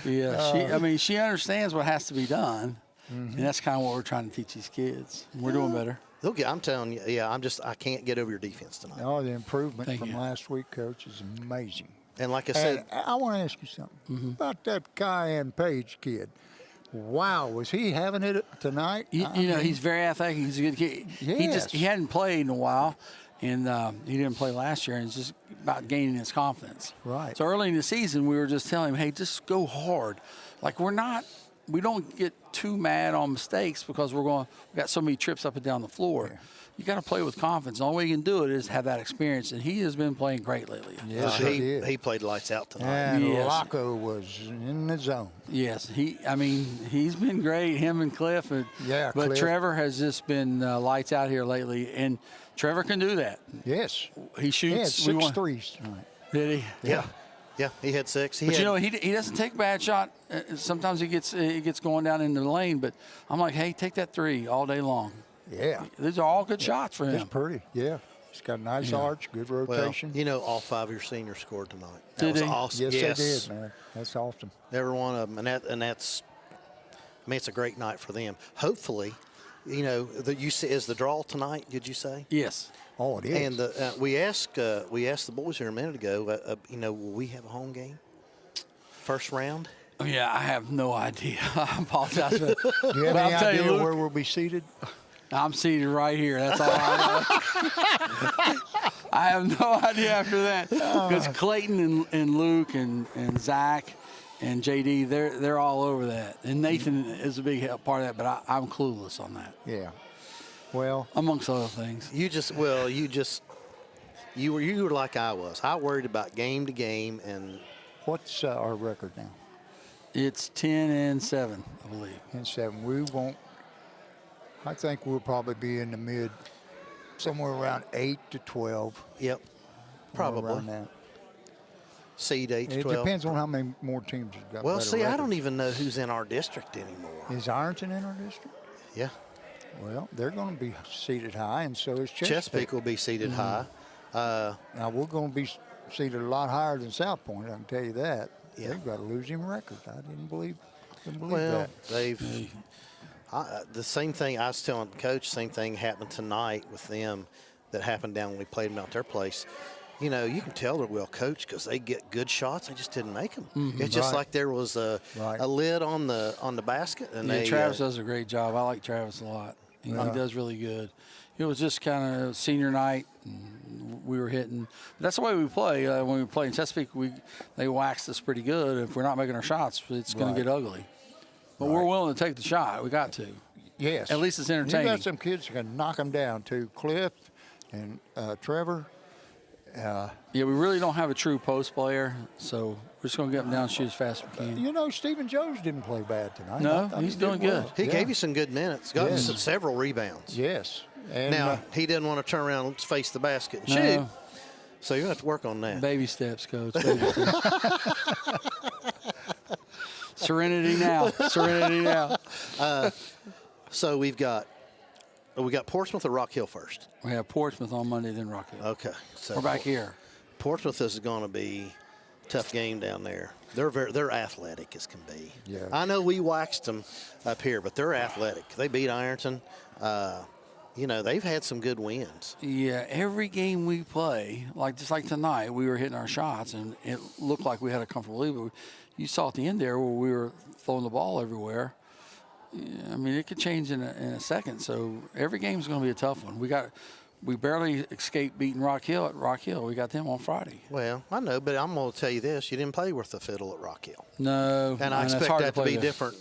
Yeah, she understands what has to be done, and that's kind of what we're trying to teach these kids. We're doing better. I'm telling you, I can't get over your defense tonight. Oh, the improvement from last week, Coach, is amazing. And like I said, I want to ask you something about that Cayenne Page kid. Wow, was he having it tonight? You know, he's very athletic. He's a good kid. Yes. He hadn't played in a while, and he didn't play last year, and it's just about gaining his confidence. Right. So early in the season, we were just telling him, hey, just go hard. Like we don't get too mad on mistakes because we got so many trips up and down the floor. Yeah. You got to play with confidence. The only way you can do it is have that experience, and he has been playing great lately. Yes, he played lights out tonight. And Laco was in the zone. Yes, he's been great. Him and Cliff. But Cliff. Trevor has just been lights out here lately, and Trevor can do that. Yes, he shoots. He had 6 threes tonight. Did he? Yeah, he had 6. He doesn't take a bad shot. Sometimes he gets going down into the lane, but I'm like, hey, take that 3 all day long. Yeah. These are all good shots for him. It's pretty, yeah. He's got a nice arch, good rotation. Well, all 5 of your seniors scored tonight. That was awesome. Yes, they did, man. That's awesome. Every one of them. And that's, it's a great night for them. Hopefully, is the draw tonight, did you say? Yes. Oh, it is. And we asked the boys here a minute ago, will we have a home game? First round? Yeah, I have no idea. I apologize. Do you have any idea where we'll be seated? I'm seated right here. That's all I know. I have no idea after that because Clayton and Luke and Zach and JD, they're all over that. And Nathan is a big part of that, but I'm clueless on that. Yeah. Well, amongst other things. You were like I was. I worried about game to game. And what's our record now? It's 10-7, I believe. 10-7. We won't. I think we'll probably be in the mid, somewhere around 8 to 12. Yep, probably. Around that. Seed 8 to 12. It depends on how many more teams you've got. Well, see, I don't even know who's in our district anymore. Is Ironton in our district? Yeah. Well, they're going to be seated high, and so is Chesapeake. Chesapeake will be seated high. Now, we're going to be seated a lot higher than South Point, I can tell you that. Yeah. They've got a losing record. I didn't believe well, that. The same thing I was telling Coach, same thing happened tonight with them that happened down when we played them out their place. You can tell they're well coached because they get good shots. They just didn't make them. Mm-hmm. It's just like there was a lid on the basket. And Travis does a great job. I like Travis a lot. He does really good. It was just kind of senior night. And we were hitting. But that's the way we play. When we play in Chesapeake, they waxed us pretty good. If we're not making our shots, it's going to get ugly. But we're willing to take the shot. We got to. Yes. At least it's entertaining. You got some kids who can knock them down, too. Cliff and Trevor. We really don't have a true post player, so we're just going to get them down and shoot as fast as we can. Stephen Jones didn't play bad tonight. No, he's doing good. He gave you some good minutes. Got several rebounds. Yes. And now, he didn't want to turn around and face the basket and shoot. So you're going to have to work on that. Baby steps, Coach. Baby steps. Serenity now. Serenity now. So we got Portsmouth or Rock Hill first? We have Portsmouth on Monday, then Rock Hill. Okay. So we're back here. Portsmouth is going to be a tough game down there. They're athletic as can be. Yeah. I know we waxed them up here, but they're athletic. They beat Ironton. They've had some good wins. Yeah, every game we play, just like tonight, we were hitting our shots, and it looked like we had a comfortable lead. But you saw at the end there where we were throwing the ball everywhere. I mean, it could change in a second. So every game's going to be a tough one. We barely escaped beating Rock Hill at Rock Hill. We got them on Friday. Well, I know, but I'm going to tell you this: you didn't play worth the fiddle at Rock Hill. No, and I expect that to be different.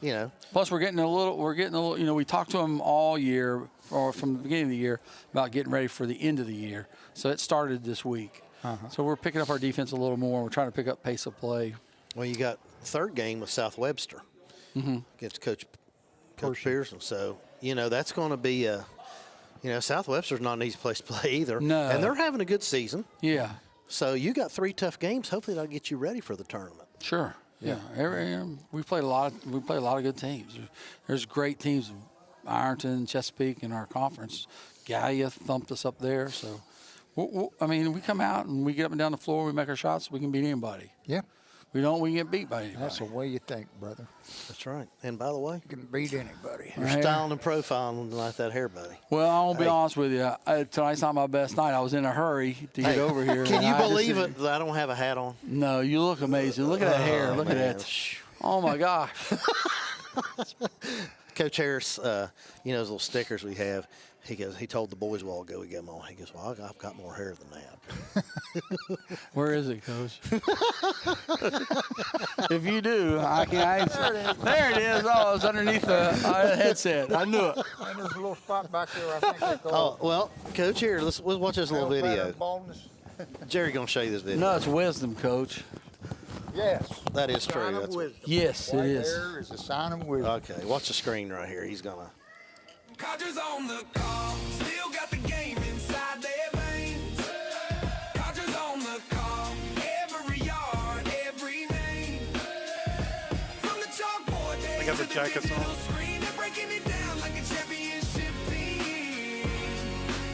you know. Plus, we're getting a little. You know, we talked to them all year, or from the beginning of the year, about getting ready for the end of the year. So it started this week. So we're picking up our defense a little more. We're trying to pick up pace of play. Well, you got third game with South Webster against Coach Pearson. So, you know, that's going to be a, you know, South Webster's not an easy place to play either. No. And they're having a good season. Yeah. So you got 3 tough games. Hopefully that'll get you ready for the tournament. Sure. Yeah. We played a lot of good teams. There's great teams, Ironton, Chesapeake in our conference. Gallia thumped us up there. So, I mean, we come out and we get up and down the floor. We make our shots. We can beat anybody. Yeah. We don't. We can get beat by anybody. That's the way you think, brother. That's right. And by the way, you can beat anybody. You're styling and profiling like that hair, buddy. Well, I won't be honest with you. Tonight's not my best night. I was in a hurry to get over here. Can you believe it that I don't have a hat on? No, you look amazing. Look at that hair. Look at that. Oh, my gosh. Coach Harris, you know, those little stickers we have, he told the boys a while ago, we get them on. He goes, well, I've got more hair than that. Where is it, Coach? If you do, I can. There it is. Oh, it's underneath the headset. I knew it. And there's a little spot back there, I think they call Oh, well, Coach, here, let's watch this little video. Jerry going to show you this video. No, it's wisdom, Coach. Yes. That is true. Sign of That's wisdom. Yes, right it is. There is a sign of wisdom. Okay, watch the screen right here. He's going to. Codgers on the call, still got the game inside their veins. Codgers on the call, every yard, every name. From the chalkboard They got the jackets on. screen, they're breaking it down like a championship team.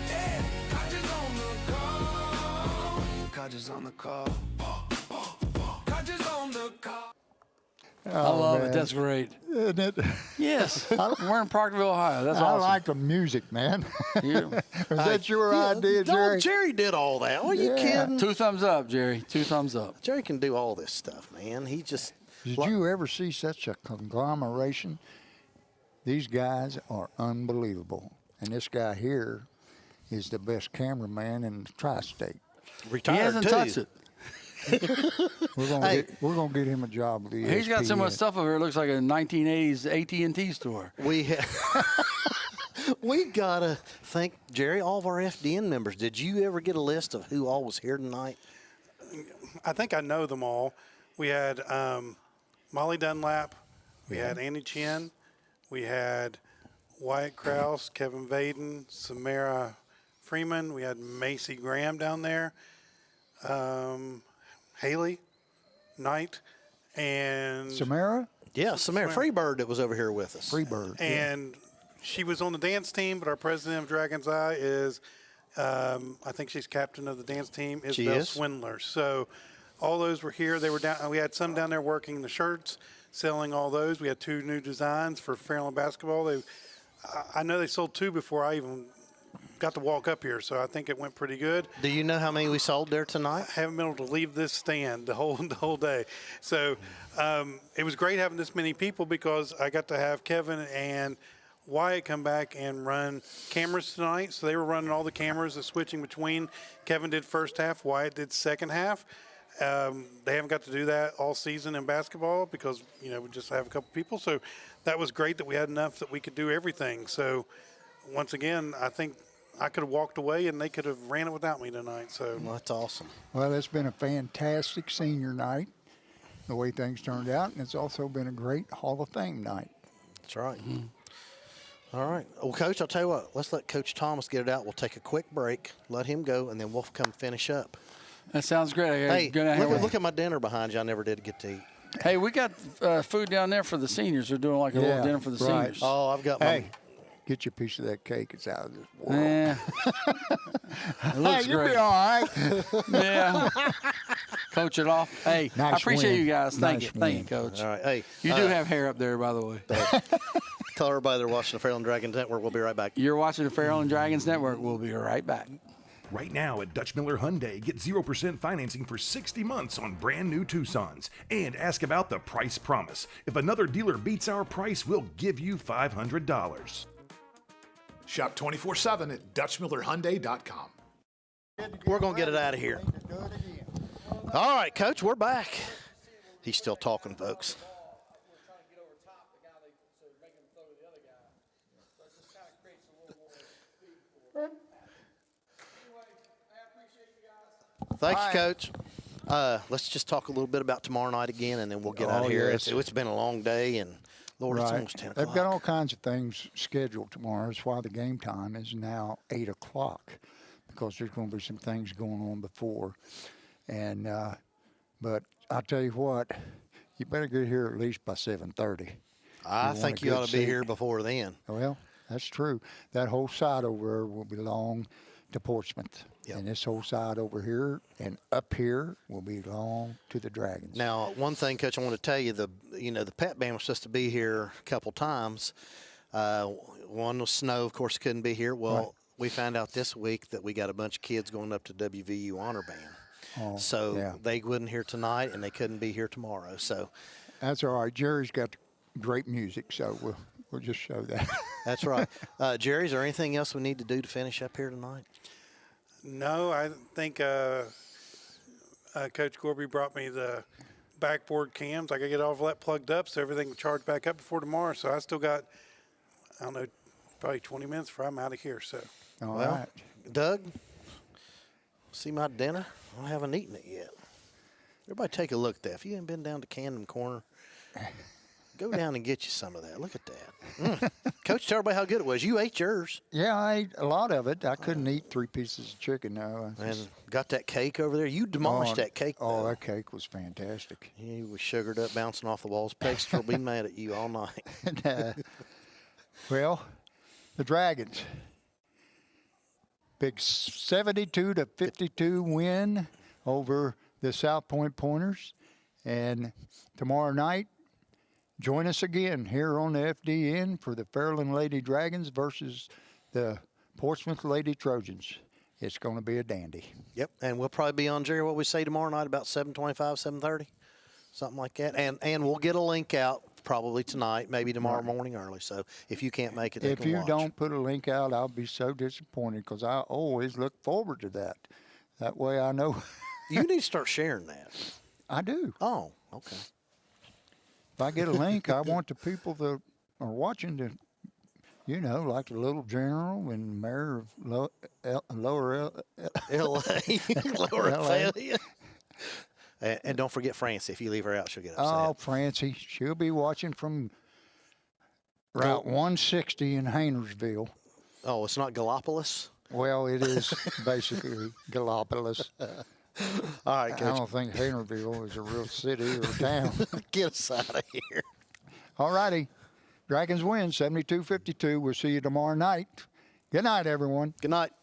Yeah, Codgers on the call. Codgers on the call. Codgers on the call. I love it. That's great. Isn't it? Yes. We're in Parkville, Ohio. That's awesome. I like the music, man. You. Was that your idea, Jerry? No, Jerry did all that. Are you kidding? 2 thumbs up, Jerry. 2 thumbs up. Jerry can do all this stuff, man. He just. Did you ever see such a conglomeration? These guys are unbelievable. And this guy here is the best cameraman in the tri-state. Retired, he hasn't touched it. We're gonna get him a job with ESPN. He's got so much stuff over here. It looks like a 1980s AT&T store. We gotta thank Jerry, all of our FDN members. Did you ever get a list of who all was here tonight? I think I know them all. We had Molly Dunlap. We had Andy Chin. We had Wyatt Krause, Kevin Vaden, Samara Freeman. We had Macy Graham down there. Haley Knight and Samara? Yeah, Samara Freebird that was over here with us. Freebird. And she was on the dance team, but our president of Dragon's Eye is, I think she's captain of the dance team, Isabel Swindler. So all those were here. They were down. We had some down there working the shirts, selling all those. We had 2 new designs for Fairland Basketball. I know they sold 2 before I even got to walk up here, so I think it went pretty good. Do you know how many we sold there tonight? I haven't been able to leave this stand the whole day. So it was great having this many people because I got to have Kevin and Wyatt come back and run cameras tonight. So they were running all the cameras, the switching between. Kevin did first half, Wyatt did second half. They haven't got to do that all season in basketball because, you know, we just have a couple people. So that was great that we had enough that we could do everything. So once again, I think I could have walked away and they could have ran it without me tonight. So well, that's awesome. Well, it's been a fantastic senior night, the way things turned out, and it's also been a great Hall of Fame night. That's right. All right. Well, Coach, I'll tell you what. Let's let Coach Thomas get it out. We'll take a quick break, let him go, and then we'll come finish up. That sounds great. Hey, look at my dinner behind you. I never did get to eat. Hey, we got food down there for the seniors. They're doing like a little dinner for the seniors. Oh, I've got my. Get your piece of that cake. It's out of this world. Yeah. It looks you'll great. be all right. Yeah. Coach it off. Hey, nice I appreciate win. you guys. Thank Nice you. Thank win. you, Coach. All right. Hey, You do have hair up there, by the way. Tell everybody they're watching the Fairland Dragons Network. We'll be right back. You're watching the Fairland Dragons Network. We'll be right back. Right now at Dutch Miller Hyundai, get 0% financing for 60 months on brand new Tucsons. And ask about the price promise. If another dealer beats our price, we'll give you $500. Shop 24/7 at DutchMillerHyundai.com. We're going to get it out of here. All right, Coach, we're back. He's still talking, folks. Thank you, Coach. Let's just talk a little bit about tomorrow night again, and then we'll get out of here. Yes. It's been a long day, and Lord, it's Right. almost 10 o'clock. They've got all kinds of things scheduled tomorrow. That's why the game time is now 8 o'clock, because there's going to be some things going on before. And but I'll tell you what, you better get here at least by 7:30. I think you ought to be here before then. Well, that's true. That whole side over there will belong to Portsmouth. Yep. And this whole side over here and up here will belong to the Dragons. Now, one thing, Coach, I want to tell you, the pep band was supposed to be here a couple times. One was snow, of course, couldn't be here. Well, right. We found out this week that we got a bunch of kids going up to WVU Honor Band. They wasn't here tonight, and they couldn't be here tomorrow. So that's all right. Jerry's got great music, so we'll just show that. That's right. Jerry, is there anything else we need to do to finish up here tonight? No, I think Coach Gorby brought me the backboard cams. I got to get all of that plugged up so everything will charge back up before tomorrow. So I still got, I don't know, probably 20 minutes before I'm out of here. So, all right. Doug, see my dinner? I haven't eaten it yet. Everybody take a look at that. If you haven't been down to Camden Corner, go down and get you some of that. Look at that. Coach, tell everybody how good it was. You ate yours. Yeah, I ate a lot of it. I couldn't eat 3 pieces of chicken, though. And got that cake over there. You demolished that cake, though. Oh, that cake was fantastic. He was sugared up, bouncing off the walls. Pegster will be mad at you all night. Well, the Dragons. Big 72-52 win over the South Point Pointers. And tomorrow night, join us again here on the FDN for the Fairland Lady Dragons versus the Portsmouth Lady Trojans. It's going to be a dandy. Yep, and we'll probably be on, Jerry, what we say tomorrow night, about 7:25, 7:30, something like that. And we'll get a link out probably tonight, maybe tomorrow morning early. So if you can't make it, they if can you watch. Don't put a link out, I'll be so disappointed, because I always look forward to that. That way I know. You need to start sharing that. I do. Oh, okay. If I get a link, I want the people that are watching to, like the little general and mayor of Lower L.A. Lower L.A. And don't forget Francie. If you leave her out, she'll get upset. Oh, Francie. She'll be watching from Route 160 in Haynersville. Oh, it's not Gallipolis? Well, it is basically Gallipolis. All right, Coach. I don't think Haynerville is a real city or town. Get us out of here. All righty. Dragons win 72-52. We'll see you tomorrow night. Good night, everyone. Good night.